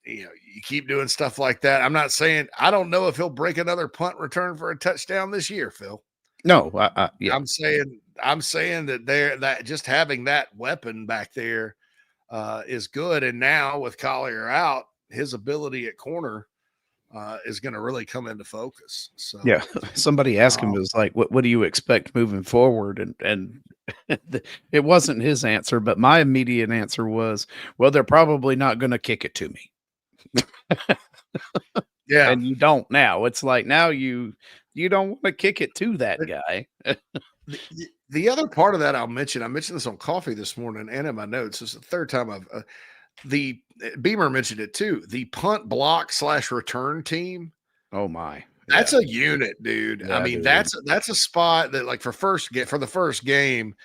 you keep doing stuff like that. I'm not saying – I don't know if he'll break another punt return for a touchdown this year, Phil. No, yeah. I'm saying that just having that weapon back there is good. And now with Collier out, his ability at corner is going to really come into focus. So yeah, somebody asked him, was like, what do you expect moving forward? And it wasn't his answer, but my immediate answer was, well, they're probably not going to kick it to me. Yeah. And you don't now. It's like now you don't want to kick it to that guy. The other part of that I mentioned this on coffee this morning and in my notes. It's the 3rd time the Beamer mentioned it too. The punt block / return team. Oh my. That's a unit, dude. Yeah, I mean, that's a spot that like for the first game,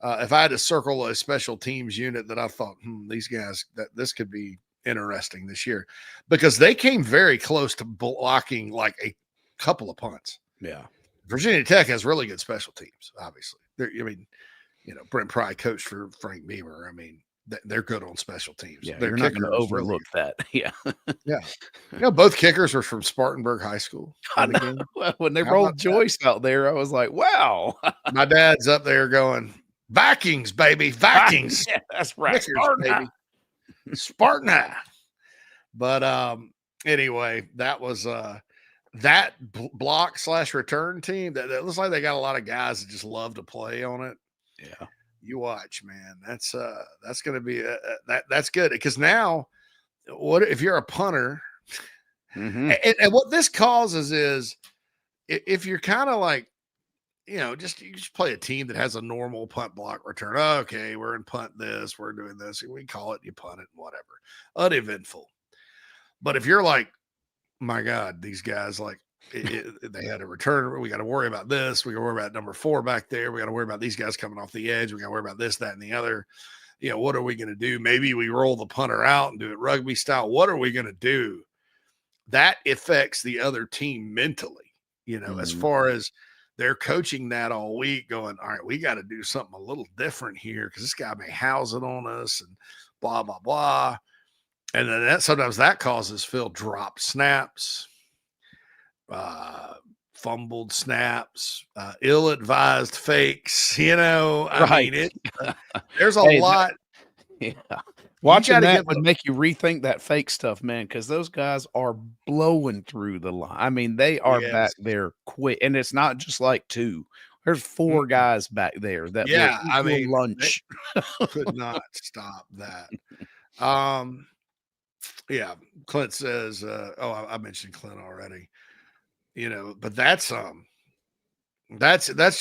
if I had to circle a special teams unit that I thought, these guys, that this could be interesting this year, because they came very close to blocking like a couple of punts. Yeah. Virginia Tech has really good special teams, obviously. Brent Pry coached for Frank Beamer. I mean, they're good on special teams. Yeah, Their you're not going to overlook that. Yeah. Yeah. Both kickers were from Spartanburg High School. When they rolled Joyce out there, I was like, wow. My dad's up there going, Vikings, baby. Vikings. Yeah, that's right. Spartan, baby. Spartan. But anyway, that was that block / return team that looks like they got a lot of guys that just love to play on it. Yeah. You watch, man. That's going to be that's good, because now what if you're a punter and what this causes is if you're kind of like, you just play a team that has a normal punt block return. Okay, we're in punt this, we're doing this, we call it, you punt it, whatever, uneventful. But if you're like, my God, these guys, like they had a return. We got to worry about this. We got to worry about number 4 back there. We got to worry about these guys coming off the edge. We got to worry about this, that, and the other. What are we going to do? Maybe we roll the punter out and do it rugby style. What are we going to do? That affects the other team mentally, as far as they're coaching that all week going, all right, we got to do something a little different here because this guy may house it on us and blah, blah, blah. And then sometimes that causes Phil drop snaps, fumbled snaps, ill-advised fakes, I mean, there's a lot. Yeah. Watching that would make you rethink that fake stuff, man, because those guys are blowing through the line. I mean, they are back there quick, and it's not just like 2. There's 4 guys back there that will lunch. Could not stop that. Yeah, Clint says, I mentioned Clint already. But that's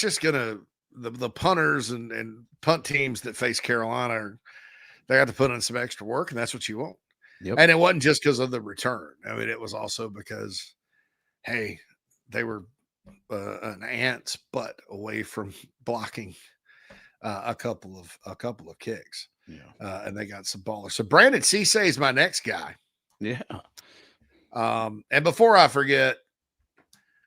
just gonna the punters and punt teams that face Carolina they have to put in some extra work, and that's what you want. Yep. And it wasn't just because of the return. I mean, it was also because, hey, they were an ant's butt away from blocking a couple of kicks. Yeah. And they got some ballers. So Brandon Cisse is my next guy. Yeah. And before I forget,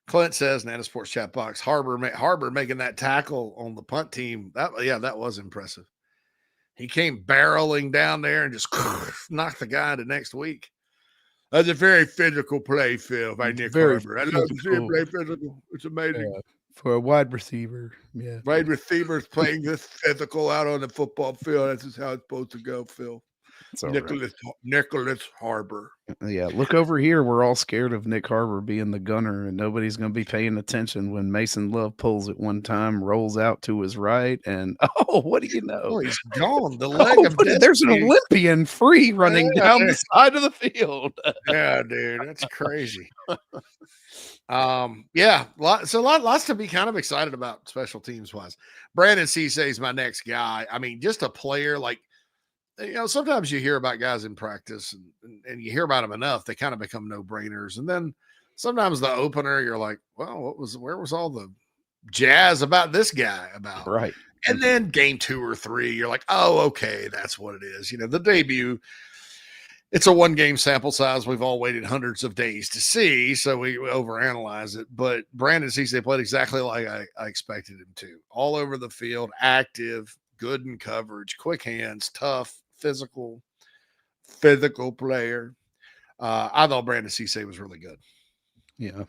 Clint says, Nana Sports chat box, Harbor making that tackle on the punt team. That was impressive. He came barreling down there and just knocked the guy into next week. That's a very physical play, Phil, by Nick Harbor. I love to see him play physical. It's amazing. For a wide receiver. Yeah. Wide receivers playing this physical out on the football field. That's just how it's supposed to go, Phil. Nicholas Harbor. Yeah, look over here. We're all scared of Nick Harbor being the gunner, and nobody's going to be paying attention when Mason Love pulls it one time, rolls out to his right, and what do you know? Oh, he's gone. The leg of there's an Olympian free running down the side of the field. Yeah, dude, that's crazy. Lots to be kind of excited about special teams wise. Brandon Cisse is my next guy. I mean, just a player like. Sometimes you hear about guys in practice and you hear about them enough, they kind of become no-brainers. And then sometimes the opener, you're like, well, where was all the jazz about this guy about? Right. And then game 2 or 3, you're like, oh, okay, that's what it is. The debut, it's a 1-game sample size. We've all waited hundreds of days to see, so we overanalyze it. But Brandon Cisse played exactly like I expected him to. All over the field, active, good in coverage, quick hands, tough, physical player. I thought Brandon Cisse was really good. Yeah,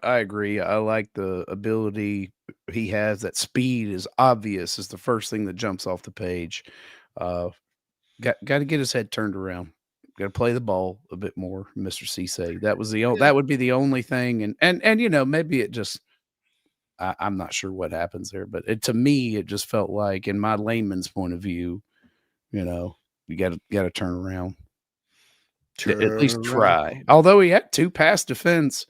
I agree. I like the ability he has. That speed is obvious. Is the first thing that jumps off the page. Got to get his head turned around. Got to play the ball a bit more, Mr. Cisse. That was that would be the only thing. And maybe it just. I'm not sure what happens there, but to me, it just felt like, in my layman's point of view, you got to turn around. At least try. Although he had 2 pass defense,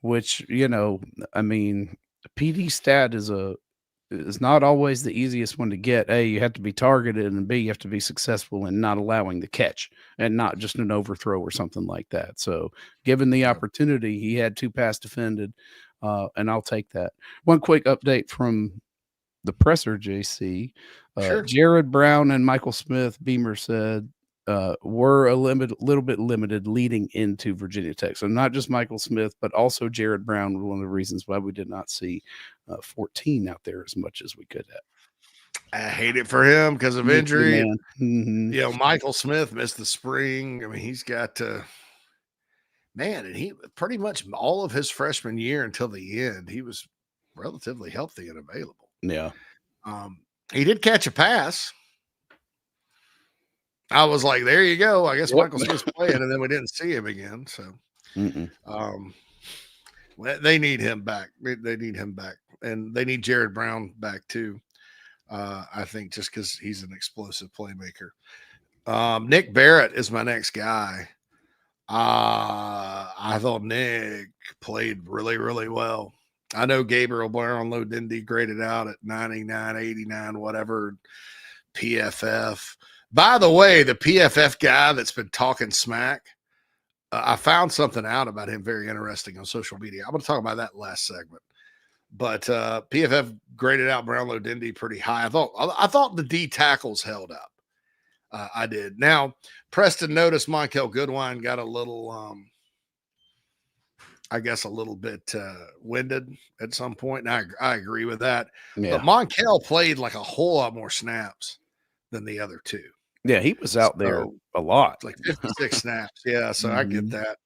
which I mean, PD stat is not always the easiest one to get. A, you have to be targeted, and B, you have to be successful in not allowing the catch and not just an overthrow or something like that. So, given the opportunity, he had 2 pass defended. And I'll take that. One quick update from the presser, JC. Sure. Jared Brown and Michael Smith, Beamer said, were a little bit limited leading into Virginia Tech. So not just Michael Smith, but also Jared Brown was one of the reasons why we did not see 14 out there as much as we could have. I hate it for him because of injury. Mm-hmm. Michael Smith missed the spring. I mean, he's got and he pretty much all of his freshman year until the end, he was relatively healthy and available. Yeah. He did catch a pass. I was like, there you go. I guess Michael Smith's playing, and then we didn't see him again. So they need him back. They need him back. And they need Jared Brown back too. I think just because he's an explosive playmaker. Nick Barrett is my next guy. I thought Nick played really, really well. I know Gabriel Brownlow Dindy graded out at 99, 89, whatever, PFF. By the way, the PFF guy that's been talking smack I found something out about him very interesting on social media. I'm going to talk about that last segment. But PFF graded out Brownlow Dindy pretty high. I thought the D tackles held up. I did. Now, Preston noticed Michael Goodwine got a little, I guess, a little bit winded at some point. And I agree with that. Yeah. But Monkel played like a whole lot more snaps than the other two. Yeah, he was out there a lot. Like 56 snaps. Yeah, so I get that.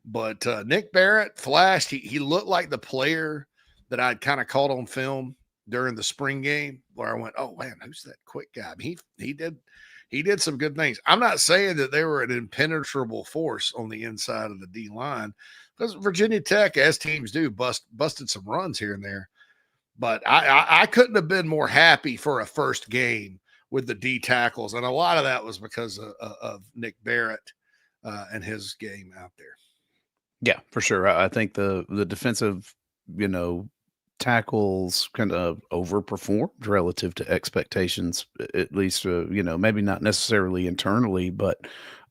But Nick Barrett flashed. He looked like the player that I'd kind of caught on film during the spring game where I went, oh, man, who's that quick guy? I mean, he did some good things. I'm not saying that they were an impenetrable force on the inside of the D line because Virginia Tech, as teams do, busted some runs here and there. But I couldn't have been more happy for a first game with the D tackles. And a lot of that was because of Nick Barrett and his game out there. Yeah, for sure. I think the defensive, tackles kind of overperformed relative to expectations, at least, maybe not necessarily internally, but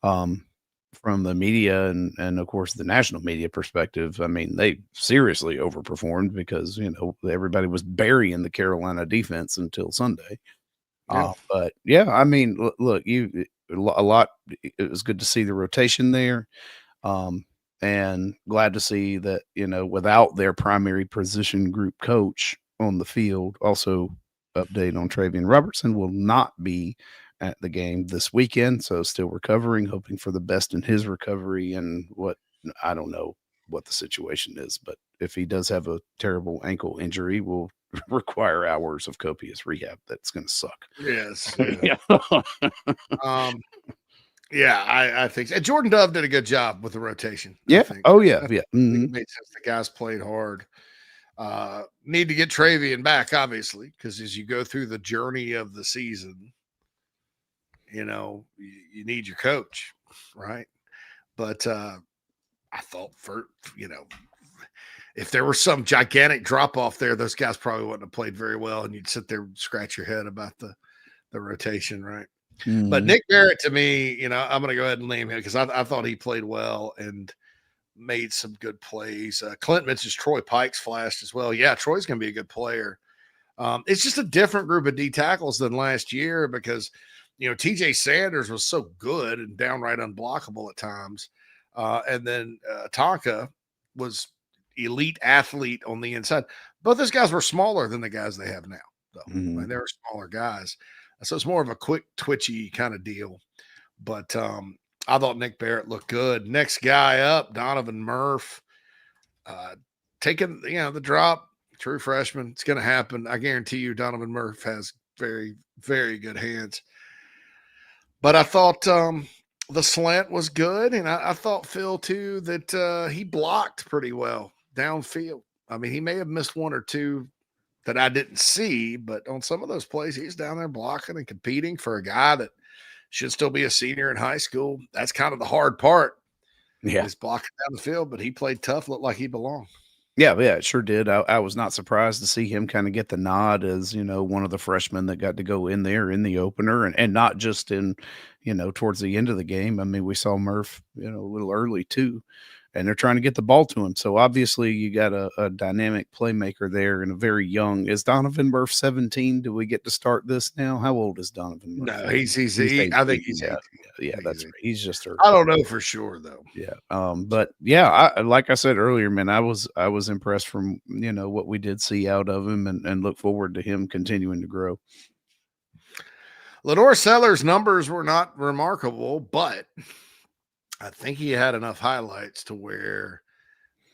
from the media and of course the national media perspective, I mean, they seriously overperformed because, everybody was burying the Carolina defense until Sunday. Yeah. But yeah, I mean, look, it was good to see the rotation there. And glad to see that, without their primary position group coach on the field, also update on Travian Robertson will not be at the game this weekend. So still recovering, hoping for the best in his recovery and I don't know what the situation is, but if he does have a terrible ankle injury, will require hours of copious rehab. That's going to suck. Yes. Yeah. I think so. And Jordan Dove did a good job with the rotation. Yeah. Oh, yeah. Yeah. It made sense. The guys played hard. Need to get Travian back, obviously, because as you go through the journey of the season, you need your coach, right? But I thought if there was some gigantic drop off there, those guys probably wouldn't have played very well, and you'd sit there and scratch your head about the rotation, right? But Nick Barrett, to me, I'm going to go ahead and name him because I thought he played well and made some good plays. Clint mentions Troy Pikes flashed as well. Yeah, Troy's going to be a good player. It's just a different group of D tackles than last year because, TJ Sanders was so good and downright unblockable at times. And then Tonka was elite athlete on the inside. Both those guys were smaller than the guys they have now, though. I mean, they were smaller guys. So it's more of a quick, twitchy kind of deal. But I thought Nick Barrett looked good. Next guy up, Donovan Murph, taking the drop, true freshman. It's going to happen. I guarantee you Donovan Murph has very, very good hands. But I thought the slant was good, and I thought, Phil, too, that he blocked pretty well downfield. I mean, he may have missed one or two that I didn't see, but on some of those plays, he's down there blocking and competing for a guy that should still be a senior in high school. That's kind of the hard part. Yeah. He's blocking down the field, but he played tough, looked like he belonged. Yeah, it sure did. I was not surprised to see him kind of get the nod as, one of the freshmen that got to go in there in the opener and not just in, towards the end of the game. I mean, we saw Murph, a little early too, and they're trying to get the ball to him. So obviously you got a dynamic playmaker there and a very young. Is Donovan Murph 17? Do we get to start this now? How old is Donovan Murph? No, he's I think he's 18. Yeah, that's right. He's just I don't know for sure though. Yeah. But yeah, like I said earlier, man, I was impressed from, what we did see out of him and look forward to him continuing to grow. Lenor Sellers' numbers were not remarkable, but I think he had enough highlights to where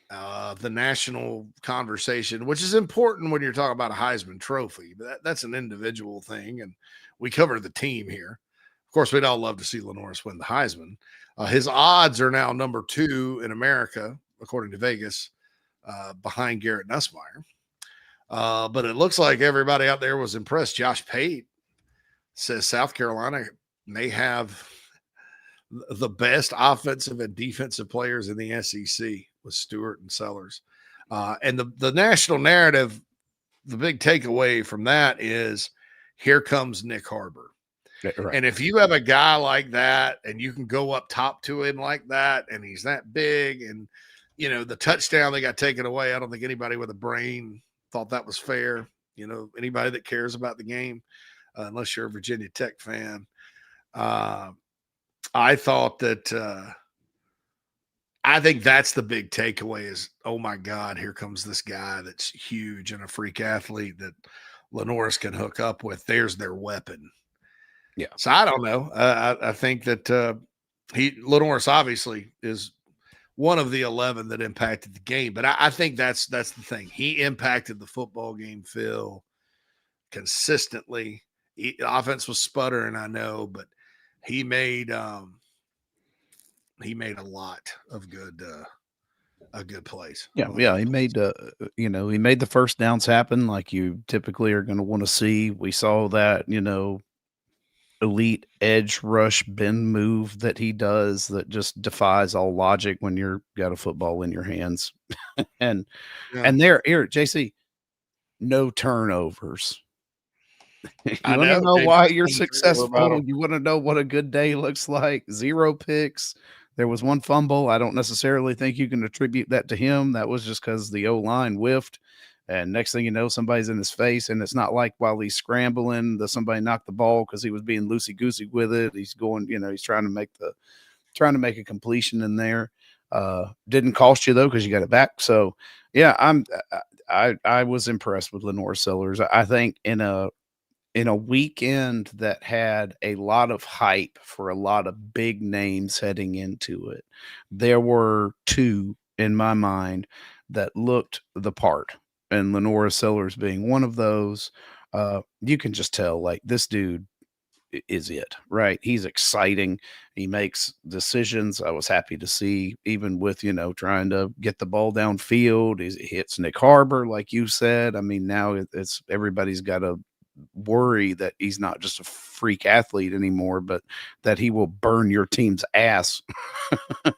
the national conversation, which is important when you're talking about a Heisman Trophy, but that's an individual thing, and we cover the team here. Of course, we'd all love to see Lenoris win the Heisman. His odds are now number 2 in America, according to Vegas, behind Garrett Nussmeier. But it looks like everybody out there was impressed. Josh Pate says South Carolina may have the best offensive and defensive players in the SEC with Stewart and Sellers. And the national narrative, the big takeaway from that is here comes Nick Harbor. Right. And if you have a guy like that and you can go up top to him like that, and he's that big, and, you know, the touchdown they got taken away, I don't think anybody with a brain thought that was fair. You know, anybody that cares about the game, unless you're a Virginia Tech fan. I thought that I think that's the big takeaway is, oh, my God, here comes this guy that's huge and a freak athlete that Lenor can hook up with. There's their weapon. Yeah. So I don't know. I think that Lenor obviously is one of the 11 that impacted the game, but I think that's the thing. He impacted the football game, Phil, consistently. The offense was sputtering, I know, but he made a lot of good plays. Yeah. He made he made the first downs happen like you typically are going to want to see. We saw that, elite edge rush bend move that he does that just defies all logic when you've got a football in your hands. and there, here, JC, no turnovers. You want to know why you're successful? You want to know what a good day looks like? 0 picks. There was 1 fumble. I don't necessarily think you can attribute that to him. That was just because the O-line whiffed. And next thing you know, somebody's in his face. And it's not like while he's scrambling that somebody knocked the ball because he was being loosey-goosey with it. He's going, he's trying to make a completion in there. Didn't cost you though, because you got it back. So yeah, I was impressed with Lenor Sellers. I think in a weekend that had a lot of hype for a lot of big names heading into it, there were 2 in my mind that looked the part, and Lenor Sellers being one of those. You can just tell, like, this dude is it, right? He's exciting. He makes decisions. I was happy to see, even with, trying to get the ball downfield. He hits Nick Harbor, like you said. I mean, now it's everybody's got to worry that he's not just a freak athlete anymore, but that he will burn your team's ass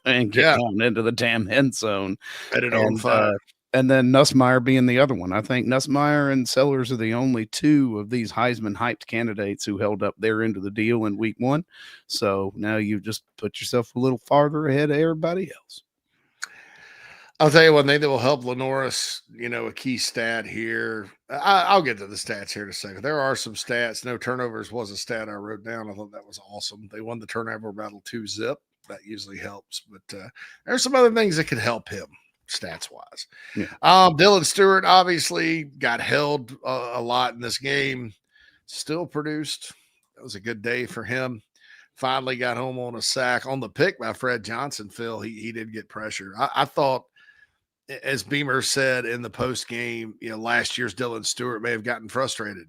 and get down into the damn end zone. On fire. And then Nussmeier being the other one. I think Nussmeier and Sellers are the only 2 of these Heisman hyped candidates who held up their end of the deal in week 1. So now you just put yourself a little farther ahead of everybody else. I'll tell you one thing that will help Lenor, a key stat here. I'll get to the stats here in a second. There are some stats. No turnovers was a stat I wrote down. I thought that was awesome. They won the turnover battle 2-0. That usually helps. But there's some other things that could help him stats-wise. Yeah. Dylan Stewart obviously got held a lot in this game. Still produced. It was a good day for him. Finally got home on a sack. On the pick by Fred Johnson, Phil, he did get pressure. I thought, as Beamer said in the post game, last year's Dylan Stewart may have gotten frustrated.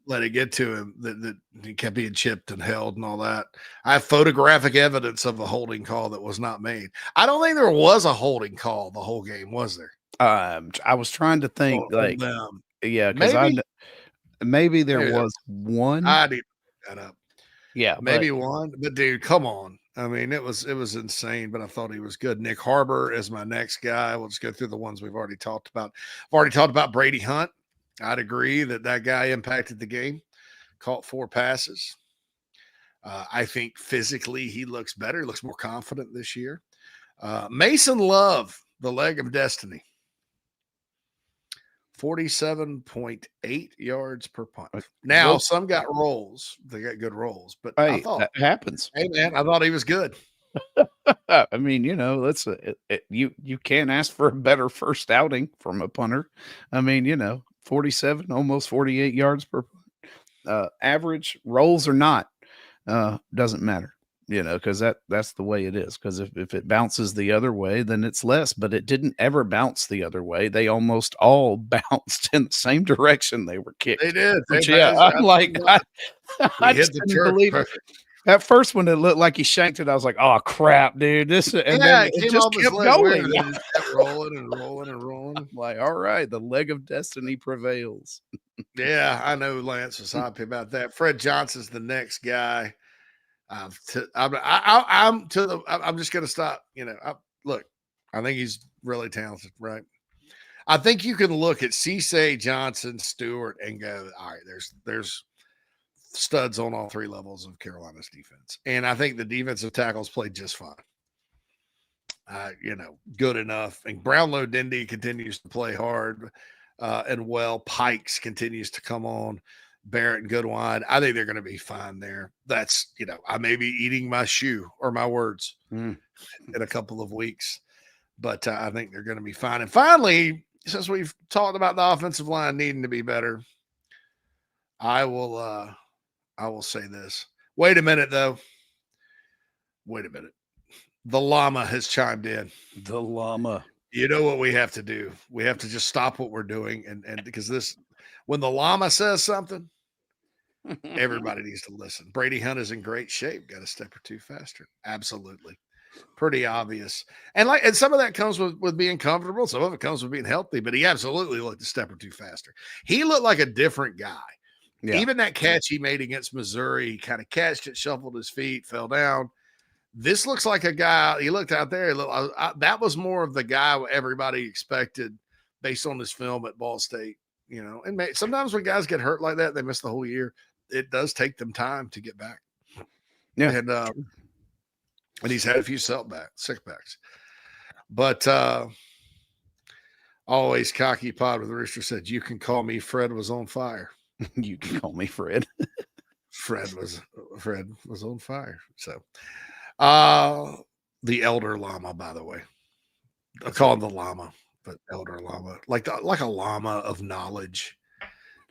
Let it get to him that he kept being chipped and held and all that. I have photographic evidence of a holding call that was not made. I don't think there was a holding call the whole game, was there? I was trying to think, because maybe there was one. I need to look that up. Yeah, maybe one. But dude, come on. I mean, it was insane, but I thought he was good. Nick Harbor is my next guy. We'll just go through the ones we've already talked about. I've already talked about Brady Hunt. I'd agree that guy impacted the game. Caught 4 passes. I think physically he looks better. He looks more confident this year. Mason Love, the leg of destiny. 47.8 yards per punt. Now, some got rolls. They got good rolls, but hey, I thought that happens. Hey, man, I thought he was good. I mean, that's you can't ask for a better first outing from a punter. I mean, 47, almost 48 yards per average, rolls or not, doesn't matter. Because that's the way it is. Because if it bounces the other way, then it's less. But it didn't ever bounce the other way. They almost all bounced in the same direction they were kicked. They did. I'm like, I just didn't believe it. That first one, it looked like he shanked it. I was like, "Oh crap, dude!" Then it just kept going. And kept rolling and rolling and rolling. I'm like, all right, the leg of destiny prevails. Yeah, I know Lance was happy about that. Fred Johnson's the next guy. I'm just going to stop. Look, I think he's really talented, right? I think you can look at Cisse, Johnson, Stewart, and go, all right, there's studs on all three levels of Carolina's defense. And I think the defensive tackles played just fine. Good enough. And Brownlow Dindy continues to play hard and well. Pikes continues to come on. Barrett and Goodwine. I think they're going to be fine there. That's, I may be eating my shoe or my words in a couple of weeks, but I think they're going to be fine. And finally, since we've talked about the offensive line needing to be better, I will say this. Wait a minute, though. Wait a minute. The llama has chimed in. The llama. You know what we have to do? We have to just stop what we're doing. And because when the llama says something, everybody needs to listen. Brady Hunt is in great shape. Got a step or two faster. Absolutely. Pretty obvious. And some of that comes with being comfortable. Some of it comes with being healthy, but he absolutely looked a step or two faster. He looked like a different guy. Yeah. Even that catch he made against Missouri, he kind of catched it, shuffled his feet, fell down. This looks like a guy. He looked out there. That was more of the guy everybody expected based on his film at Ball State. And sometimes when guys get hurt like that, they miss the whole year. It does take them time to get back. Yeah, and he's had a few setbacks. But always cocky pod with Rooster said, "You can call me Fred was on fire." You can call me Fred. Fred was on fire. So. The elder llama, by the way. I call him the llama, but elder llama, like a llama of knowledge.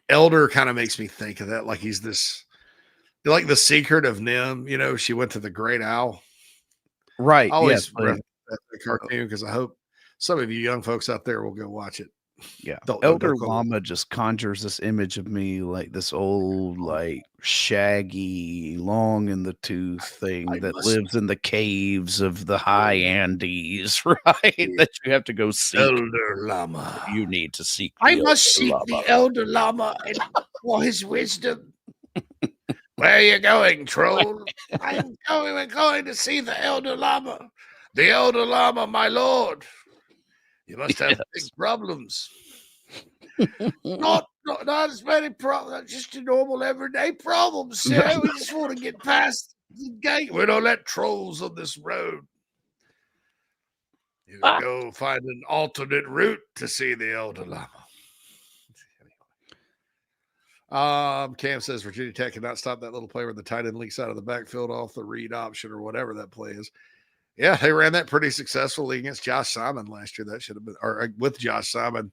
Elder kind of makes me think of that, like he's this, like the Secret of Nim. She went to the Great Owl. Right. I always read that cartoon because I hope some of you young folks out there will go watch it. Yeah. Elder llama just conjures this image of me like this old, like shaggy, long in the tooth thing that lives in the caves of the high Andes, right? That you have to go seek. Elder llama. You need to seek. I must seek the elder llama for his wisdom. Where are you going, troll? We're going to see the elder llama. The elder llama, my lord. You must have big problems. not as many problems, just a normal everyday problems. We just want to get past the gate. We don't let trolls on this road. You go find an alternate route to see the elder llama. Cam says Virginia Tech cannot stop that little play where the tight end leaks out of the backfield off the read option or whatever that play is. Yeah, they ran that pretty successfully against Josh Simon last year. That should have been, or with Josh Simon.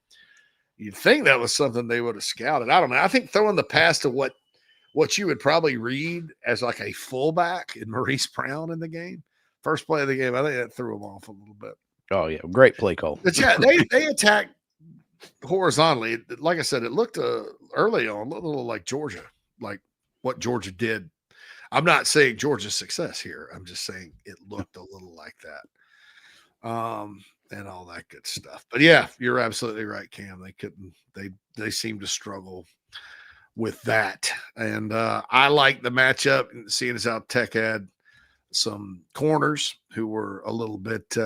You'd think that was something they would have scouted. I don't know. I think throwing the pass to what you would probably read as like a fullback in Maurice Brown in the game, first play of the game, I think that threw him off a little bit. Oh, yeah. Great play call. But yeah, they attacked horizontally. Like I said, it looked early on a little like Georgia, like what Georgia did. I'm not saying Georgia's success here. I'm just saying it looked a little like that. And all that good stuff. But yeah, you're absolutely right, Cam. They seem to struggle with that. And I like the matchup, seeing as how Tech had some corners who were a little bit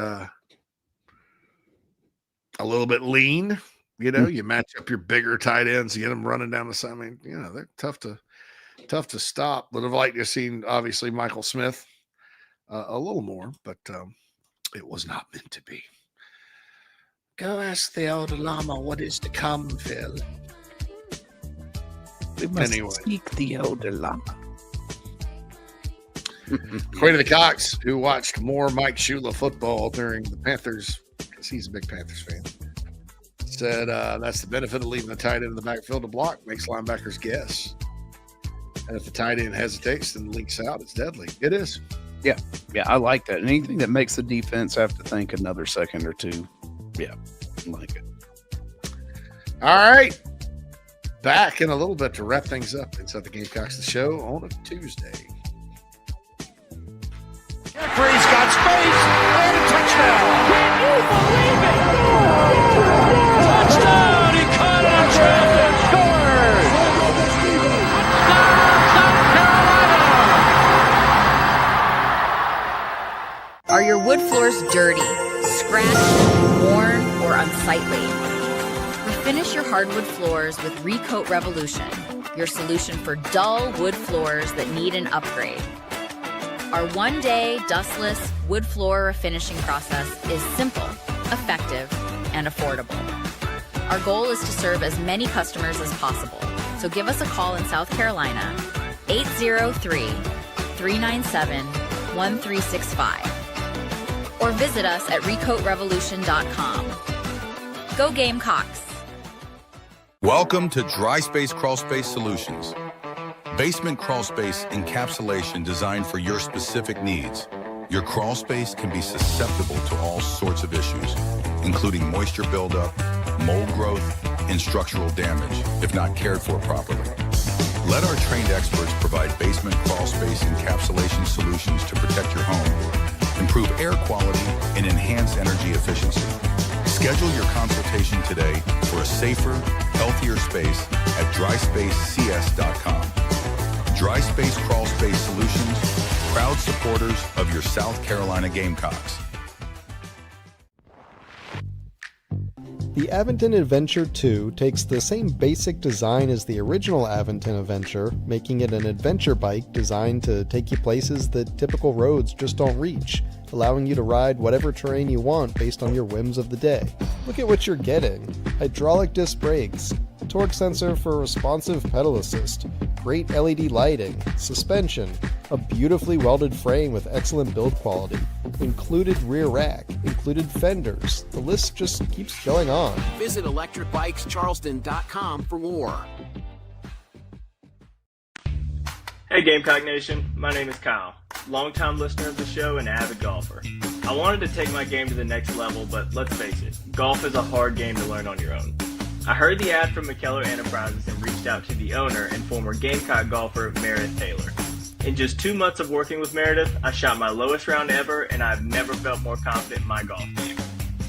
lean. You match up your bigger tight ends, get them running down the side. I mean, they're tough to stop. Would have liked to have seen, obviously, Michael Smith a little more, but it was not meant to be. Go ask the elder llama what is to come, Phil. We must seek the elder llama. According to the Cox, who watched more Mike Shula football during the Panthers, because he's a big Panthers fan, said that's the benefit of leaving the tight end in the backfield to block, makes linebackers guess. And if the tight end hesitates and leaks out, it's deadly. It is. Yeah, I like that. Anything that makes the defense have to think another second or two. Yeah, I like it. All right. Back in a little bit to wrap things up inside the Gamecocks, the show on a Tuesday. Jeffrey's got space and a touchdown. Can you believe it? Touchdown! He caught on track and scores. Touchdown, South Carolina! Are your wood floors dirty, scratched, worn, or unsightly? Refinish your hardwood floors with Recoat Revolution. your solution for dull wood floors that need an upgrade. Our one-day, dustless wood floor finishing process is simple, effective, and affordable. Our goal is to serve as many customers as possible, so give us a call in South Carolina, 803-397-1365, or visit us at recoatrevolution.com. Go Gamecocks! Welcome to Dry Space Crawl Space Solutions. Basement crawl space encapsulation designed for your specific needs. Your crawl space can be susceptible to all sorts of issues, including moisture buildup, mold growth, and structural damage if not cared for properly. Let our trained experts provide basement crawl space encapsulation solutions to protect your home, improve air quality, and enhance energy efficiency. Schedule your consultation today for a safer, healthier space at dryspacecs.com. Dry Space Crawl Space Solutions, proud supporters of your South Carolina Gamecocks. The Aventon Adventure 2 takes the same basic design as the original Aventon Adventure, making it an adventure bike designed to take you places that typical roads just don't reach, allowing you to ride whatever terrain you want based on your whims of the day. Look at what you're getting. Hydraulic disc brakes, torque sensor for responsive pedal assist, great LED lighting, suspension, a beautifully welded frame with excellent build quality, included rear rack, included fenders. The list just keeps going on. Visit electricbikescharleston.com for more. Hey Gamecock Nation, my name is Kyle, longtime listener of the show and avid golfer. I wanted to take my game to the next level, but let's face it, golf is a hard game to learn on your own. I heard the ad from McKellar Enterprises and reached out to the owner and former Gamecock golfer Meredith Taylor. In just 2 months of working with Meredith, I shot my lowest round ever, and I've never felt more confident in my golf game.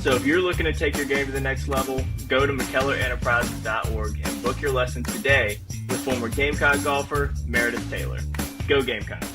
So if you're looking to take your game to the next level, go to McKellarEnterprises.org and book your lesson today with former Gamecock golfer Meredith Taylor. Go Gamecocks!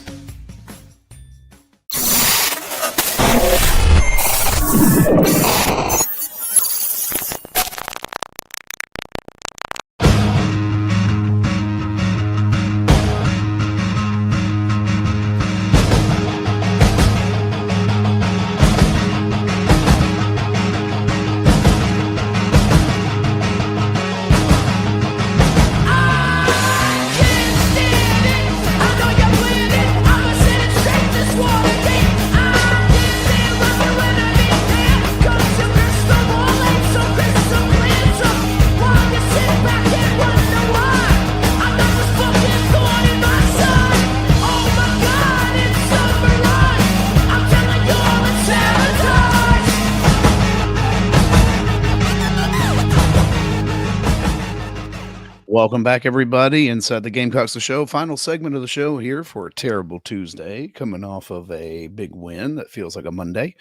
Welcome back, everybody, inside the Gamecocks the show. Final segment of the show here for a terrible Tuesday, coming off of a big win that feels like a Monday.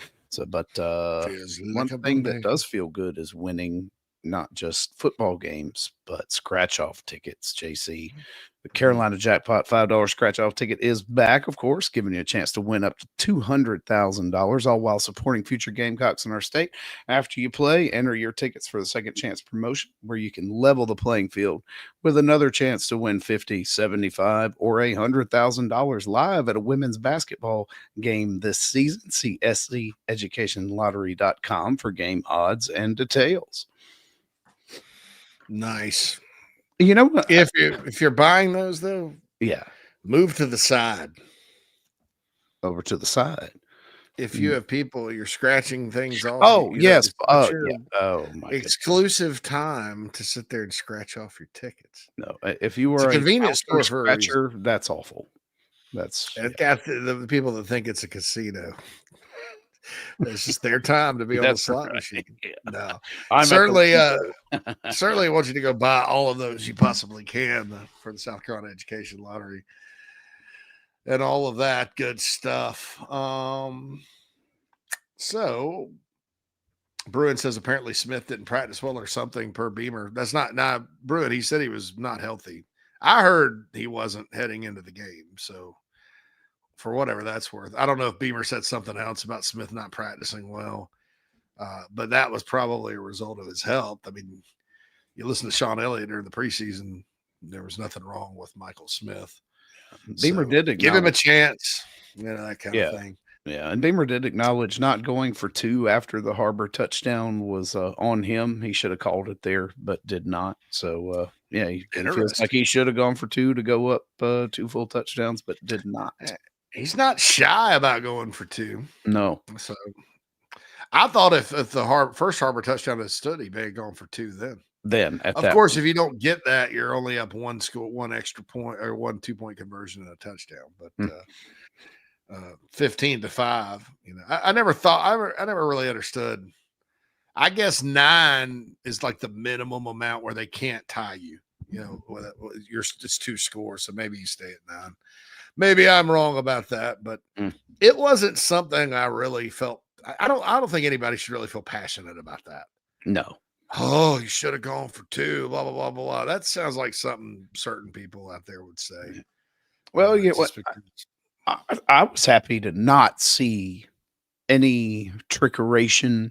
But one thing that does feel good is winning not just football games, but scratch-off tickets, JC. The Carolina Jackpot $5 scratch-off ticket is back, of course, giving you a chance to win up to $200,000, all while supporting future Gamecocks in our state. After you play, enter your tickets for the Second Chance promotion, where you can level the playing field with another chance to win $50,000, $75,000, or $100,000 live at a women's basketball game this season. See SCEducationLottery.com for game odds and details. Nice. You know, if you're buying those though, yeah, move to the side. Over to the side. If you have people, you're scratching things off. Oh, yes. Yeah. Oh, my exclusive time to sit there and scratch off your tickets. No, if you were a convenience store scratcher, that's awful. That's the people that think it's a casino. It's just their time to be on the slot machine. No, certainly want you to go buy all of those you possibly can for the South Carolina Education Lottery and all of that good stuff. So Bruin says apparently Smith didn't practice well or something per Beamer. That's not Bruin. He said he was not healthy. I heard he wasn't heading into the game. So for whatever that's worth. I don't know if Beamer said something else about Smith not practicing well, but that was probably a result of his health. I mean, you listen to Sean Elliott during the preseason There was nothing wrong with Michael Smith. Beamer did give him a chance, that kind of thing. Yeah, and Beamer did acknowledge not going for 2 after the Harbor touchdown was on him. He should have called it there, but did not. So, he feels like he should have gone for 2 to go up 2 full touchdowns, but did not. He's not shy about going for 2. No. So I thought if the first Harbor touchdown had stood, he may have gone for 2 then. Of course, if you don't get that, you're only up 1 extra point or 1 2-point conversion and a touchdown. But 15-5, I never thought, I never really understood. I guess 9 is like the minimum amount where they can't tie you. It's 2 scores, so maybe you stay at 9. Maybe I'm wrong about that, but it wasn't something I really felt. I don't think anybody should really feel passionate about that. No. Oh, you should have gone for 2, blah, blah, blah, blah. That sounds like something certain people out there would say. Well, I was happy to not see any trickeration,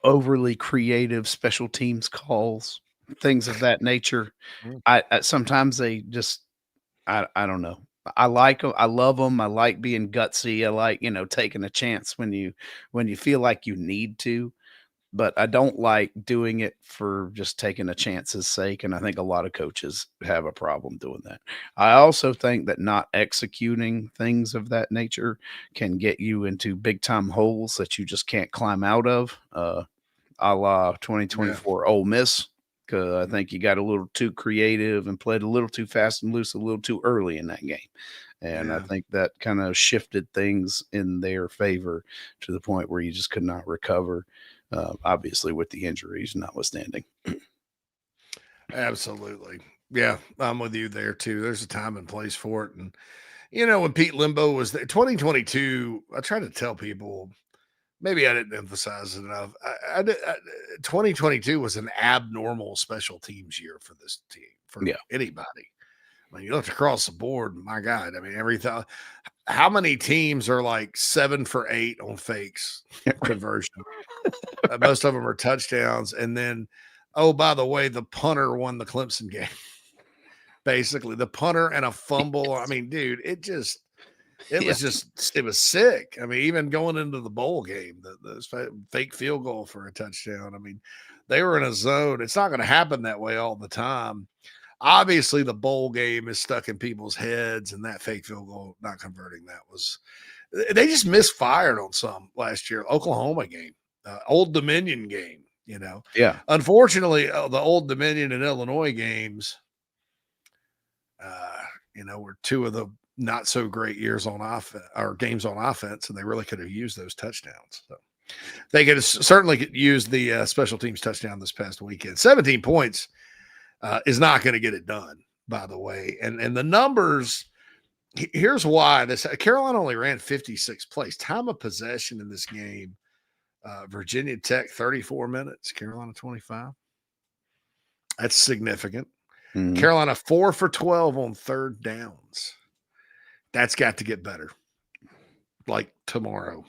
overly creative special teams calls, things of that nature. I sometimes they just, I don't know. I like them. I love them. I like being gutsy. I like, taking a chance when you feel like you need to. But I don't like doing it for just taking a chance's sake. And I think a lot of coaches have a problem doing that. I also think that not executing things of that nature can get you into big time holes that you just can't climb out of, a la 2024 Ole Miss. Because I think you got a little too creative and played a little too fast and loose a little too early in that game. And I think that kind of shifted things in their favor to the point where you just could not recover. Obviously with the injuries notwithstanding. Absolutely. Yeah, I'm with you there too. There's a time and place for it. And, when Pete Limbo was there, 2022, I try to tell people, maybe I didn't emphasize it enough. 2022 was an abnormal special teams year for this team, for anybody. When you looked across the board, my God, everything. How many teams are like 7 for 8 on fakes conversion? Most of them are touchdowns. And then, oh, by the way, the punter won the Clemson game. Basically, the punter and a fumble. Dude, it was sick. Even going into the bowl game, the fake field goal for a touchdown. They were in a zone. It's not going to happen that way all the time. Obviously, the bowl game is stuck in people's heads, and that fake field goal not converting they just misfired on some last year. Oklahoma game, Old Dominion game, Yeah. Unfortunately, the Old Dominion and Illinois games, were 2 of the not so great years on offense or games on offense, and they really could have used those touchdowns. So they could have certainly used the special teams touchdown this past weekend. 17 points. Is not going to get it done, by the way. And the numbers, here's why. Carolina only ran 56 plays. Time of possession in this game, Virginia Tech 34 minutes, Carolina 25. That's significant. Mm-hmm. Carolina 4 for 12 on third downs. That's got to get better, like tomorrow.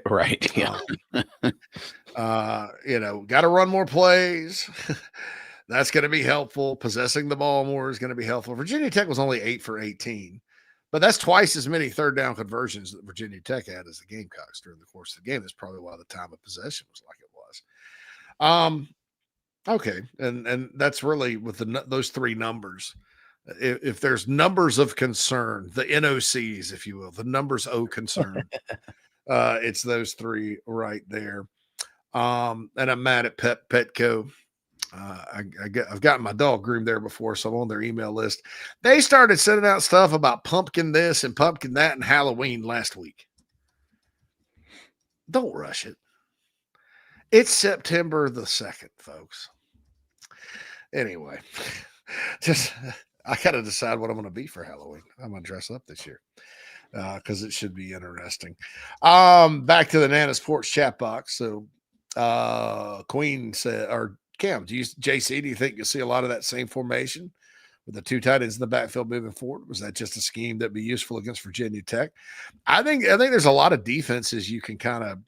Right. Yeah. Got to run more plays. That's going to be helpful. Possessing the ball more is going to be helpful. Virginia Tech was only 8 for 18, but that's twice as many third down conversions that Virginia Tech had as the Gamecocks during the course of the game. That's probably why the time of possession was like it was. Okay, and that's really with those 3 numbers. If there's numbers of concern, the NOCs, if you will, the numbers O concern, it's those 3 right there. And I'm mad at Petco. I've gotten my dog groomed there before, so I'm on their email list. They started sending out stuff about pumpkin this and pumpkin that and Halloween last week. Don't rush it. It's September the 2nd, folks. Anyway, I got to decide what I'm going to be for Halloween. I'm going to dress up this year because it should be interesting. Back to the Nana's Porch chat box. So Queen said, or Cam, JC, do you think you'll see a lot of that same formation with the 2 tight ends in the backfield moving forward? Was that just a scheme that'd be useful against Virginia Tech? I think there's a lot of defenses you can kind of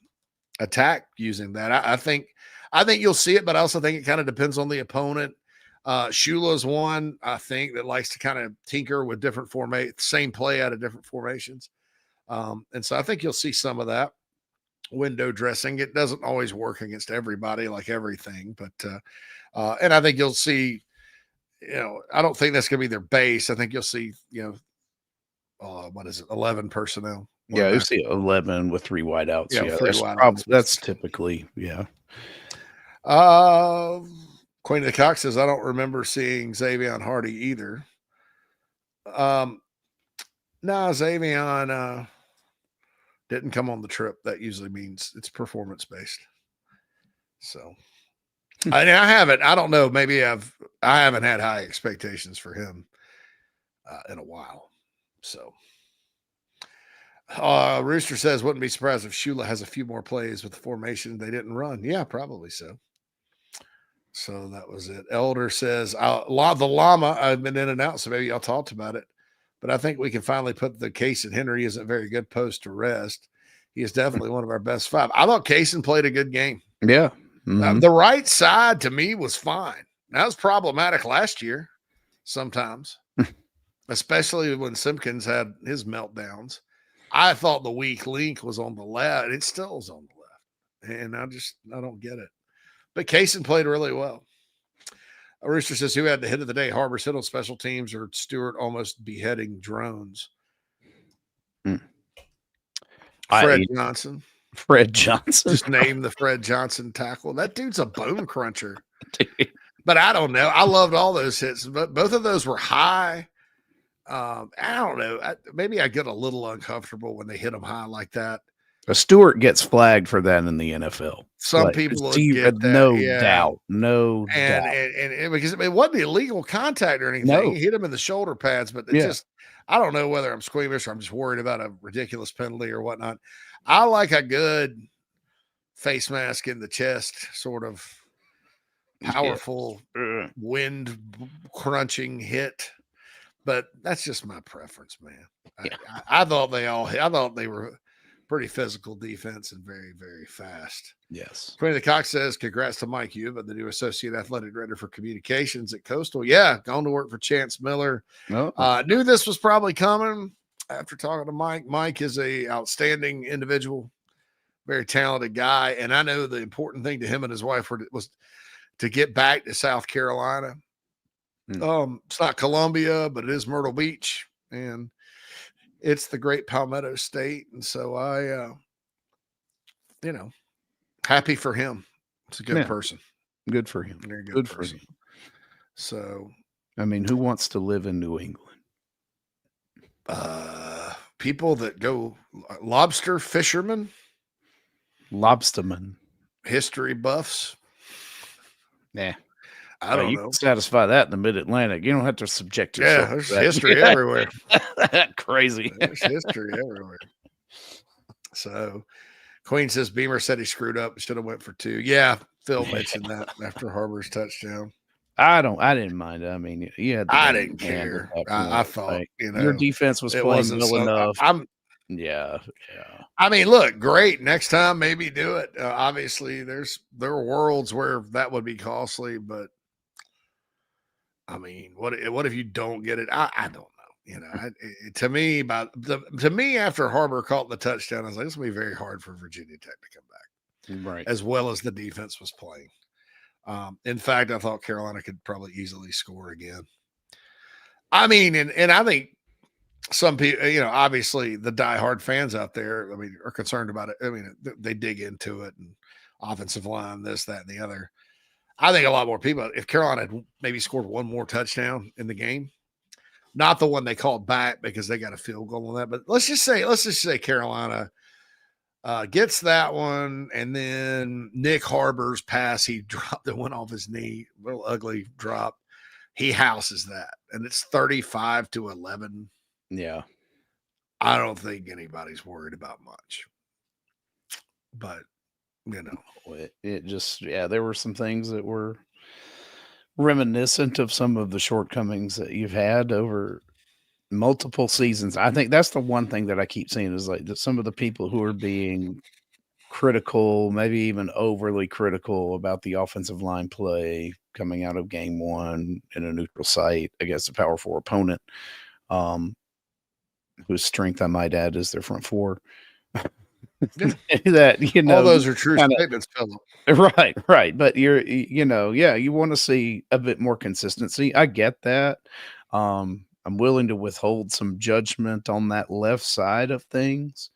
attack using that. I think you'll see it, but I also think it kind of depends on the opponent. Shula's one, I think, that likes to kind of tinker with different same play out of different formations. And so I think you'll see some of that window dressing. It doesn't always work against everybody like everything, but and I think you'll see, I don't think that's going to be their base. I think you'll see, what is it, 11 personnel. Yeah, you see 11 with 3 wideouts. Yeah, that's typically, yeah. Queen of the Cox says, I don't remember seeing Xavion Hardy either. No, Xavion didn't come on the trip. That usually means it's performance-based. So I don't know. Maybe I haven't had high expectations for him in a while. So Rooster says, wouldn't be surprised if Shula has a few more plays with the formation they didn't run. Yeah, probably so. So that was it. Elder says, the llama, I've been in and out, so maybe y'all talked about it. But I think we can finally put the Kaysen Henry isn't very good post to rest. He is definitely one of our best 5. I thought Kaysen played a good game. Yeah. Mm-hmm. The right side to me was fine. That was problematic last year sometimes, especially when Simpkins had his meltdowns. I thought the weak link was on the left. It still is on the left. And I don't get it. But Kaysen played really well. Rooster says, who had the hit of the day? Harbor's hit on special teams or Stewart almost beheading drones? Fred Johnson. Fred Johnson. Just name the Fred Johnson tackle. That dude's a bone cruncher. But I don't know. I loved all those hits. But both of those were high. I don't know. Maybe I get a little uncomfortable when they hit them high like that. Stewart gets flagged for that in the NFL. Some people get that. No doubt. No doubt. And because it wasn't illegal contact or anything. No. He hit him in the shoulder pads, but I don't know whether I'm squeamish or I'm just worried about a ridiculous penalty or whatnot. I like a good face mask in the chest, sort of powerful wind crunching hit. But that's just my preference, man. I thought they were pretty physical defense and very, very fast. Yes. Queen of the Cox says, congrats to Mike Yuba, the new associate athletic director for communications at Coastal. Yeah, gone to work for Chance Miller. Knew this was probably coming after talking to Mike. Mike is a outstanding individual, very talented guy. And I know the important thing to him and his wife was to get back to South Carolina. It's not Columbia, but it is Myrtle Beach. And it's the great Palmetto State. And so I, happy for him. It's a good person. Good for him. Very good person. For him. So, I mean, who wants to live in New England? People that go lobster fishermen, lobstermen, history buffs. Nah. I don't you know. Can satisfy that in the Mid-Atlantic. You don't have to subject yourself. Yeah, there's history everywhere. Crazy. There's history everywhere. So, Queen says Beamer said he screwed up. Should have went for 2. Yeah, Phil mentioned that after Harbor's touchdown. I didn't mind it. I mean, I didn't care. I thought your defense was playing well enough. Yeah. I mean, look, great. Next time, maybe do it. Obviously, there are worlds where that would be costly, but I mean, what if you don't get it? I don't know. To me, after Harbor caught the touchdown, I was like, this will be very hard for Virginia Tech to come back, right? As well as the defense was playing. In fact, I thought Carolina could probably easily score again. I mean, and I think some people, obviously the diehard fans out there, I mean, are concerned about it. I mean, they dig into it and offensive line, this, that, and the other. I think a lot more people, if Carolina had maybe scored one more touchdown in the game, not the one they called back because they got a field goal on that, but let's just say Carolina gets that one, and then Nick Harbor's pass he dropped that went off his knee, real ugly drop. He houses that, and it's 35-11. Yeah, I don't think anybody's worried about much, but it just there were some things that were reminiscent of some of the shortcomings that you've had over multiple seasons. I think that's the one thing that I keep seeing is like some of the people who are being critical, maybe even overly critical about the offensive line play coming out of game one in a neutral site against a Power 4 opponent, whose strength, I might add, is their front four. That, all those are true statements, Philip. Right. But you want to see a bit more consistency. I get that. I'm willing to withhold some judgment on that left side of things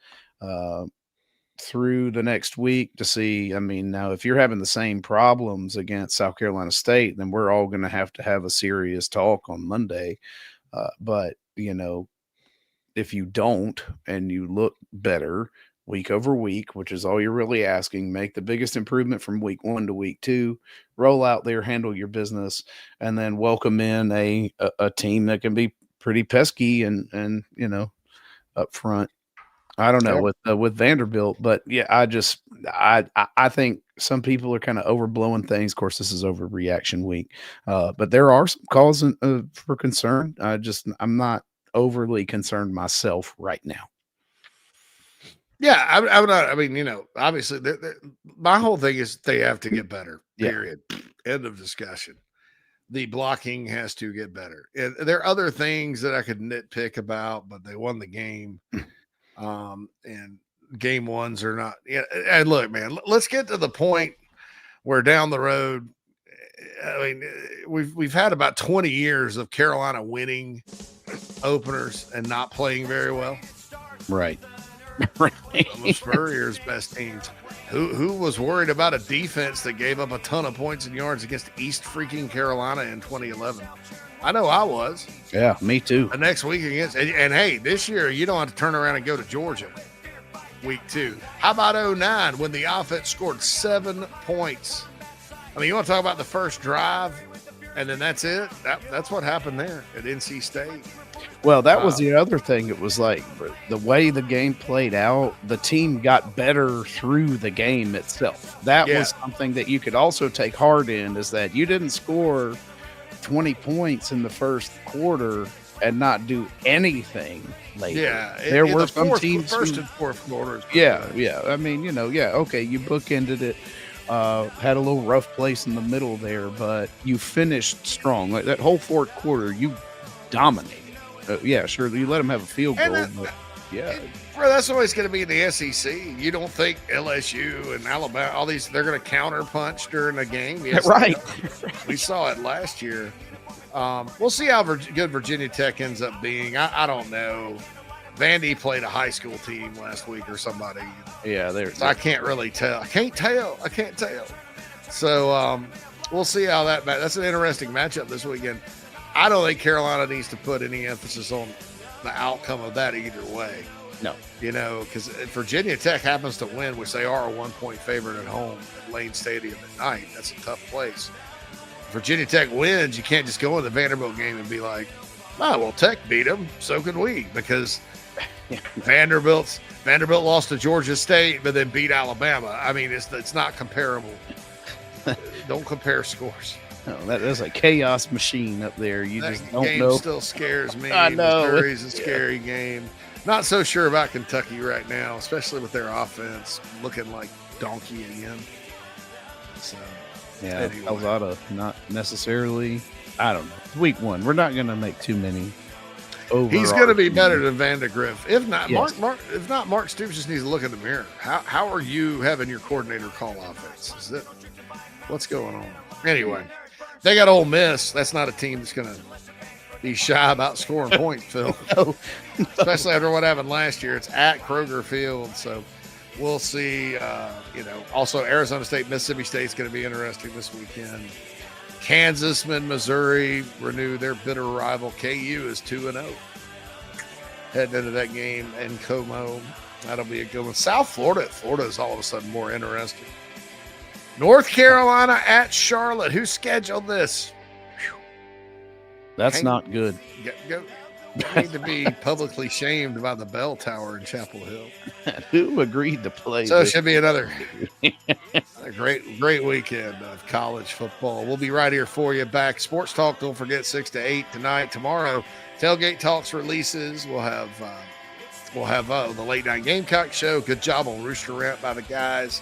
through the next week to see. I mean, now if you're having the same problems against South Carolina State, then we're all going to have a serious talk on Monday. But if you don't and you look better week over week, which is all you're really asking, make the biggest improvement from week 1 to week 2, roll out there, handle your business, and then welcome in a team that can be pretty pesky and up front. I don't know with Vanderbilt, but yeah, I think some people are kind of overblowing things. Of course, this is overreaction week, but there are some cause for concern. I'm not overly concerned myself right now. Yeah, I'm not. I mean, obviously, my whole thing is they have to get better. Period. Yeah. End of discussion. The blocking has to get better. And there are other things that I could nitpick about, but they won the game. And game ones are not. Yeah. And look, man, let's get to the point where down the road. I mean, we've had about 20 years of Carolina winning openers and not playing very well. Right. Spurrier's best teams. Who was worried about a defense that gave up a ton of points and yards against East freaking Carolina in 2011? I know I was. Yeah, me too. The next week against, and hey, this year you don't have to turn around and go to Georgia. Week 2. How about 2009 when the offense scored 7 points? I mean, you want to talk about the first drive, and then that's it. That's what happened there at NC State. Well, that was the other thing. It was like the way the game played out, the team got better through the game itself. That was something that you could also take heart in, is that you didn't score 20 points in the first quarter and not do anything later. Yeah. There were some teams. First and fourth quarters. Yeah. I mean, okay, you bookended it. Had a little rough place in the middle there, but you finished strong. Like that whole fourth quarter, you dominated. Sure, you let them have a field goal, but that's always going to be in the SEC. You don't think LSU and Alabama, all these, they're going to counter punch during a game? Yes, right. We saw it last year. We'll see how good Virginia Tech ends up being. I don't know. Vandy played a high school team last week or somebody. Yeah, so I can't really tell. I can't tell. So we'll see how that's an interesting matchup this weekend. I don't think Carolina needs to put any emphasis on the outcome of that either way. No. Because if Virginia Tech happens to win, which they are a 1-point favorite at home at Lane Stadium at night, that's a tough place. If Virginia Tech wins, you can't just go in the Vanderbilt game and be like, oh, well, Tech beat them, so can we, because Vanderbilt lost to Georgia State, but then beat Alabama. I mean, it's not comparable. Don't compare scores. No, that is a chaos machine up there. You that just don't game know. Still scares me. I know. Missouri's a scary game. Not so sure about Kentucky right now, especially with their offense looking like donkey again. So, anyway. Calzada, not necessarily. I don't know. Week 1, we're not going to make too many. He's going to be better than Vandegrift. If not, yes. Mark Stoops just needs to look in the mirror. How are you having your coordinator call offense? What's going on? Anyway. They got Ole Miss. That's not a team that's going to be shy about scoring points, Phil. No. Especially after what happened last year. It's at Kroger Field, so we'll see. Also Arizona State, Mississippi State is going to be interesting this weekend. Kansas and Missouri renew their bitter rival. KU is 2-0. Heading into that game in Como. That'll be a good one. South Florida is all of a sudden more interesting. North Carolina at Charlotte. Who scheduled this? That's not good. Go. Need to be publicly shamed by the bell tower in Chapel Hill. Who agreed to play? So it should be another great weekend of college football. We'll be right here for you. Back Sports Talk. Don't forget 6 to 8 tonight. Tomorrow, Tailgate Talks releases. We'll have We'll have the Late Night Gamecock show. Good job on Rooster Rant by the guys.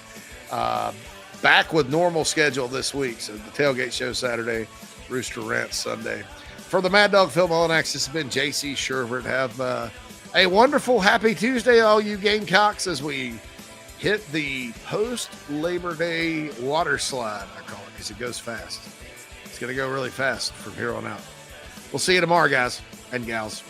Back with normal schedule this week. So the Tailgate show Saturday, Rooster Rant Sunday. For the Mad Dog Film Almanacs, this has been JC Shervert. Have a wonderful, happy Tuesday, all you Gamecocks, as we hit the post-Labor Day water slide, I call it, because it goes fast. It's going to go really fast from here on out. We'll see you tomorrow, guys and gals.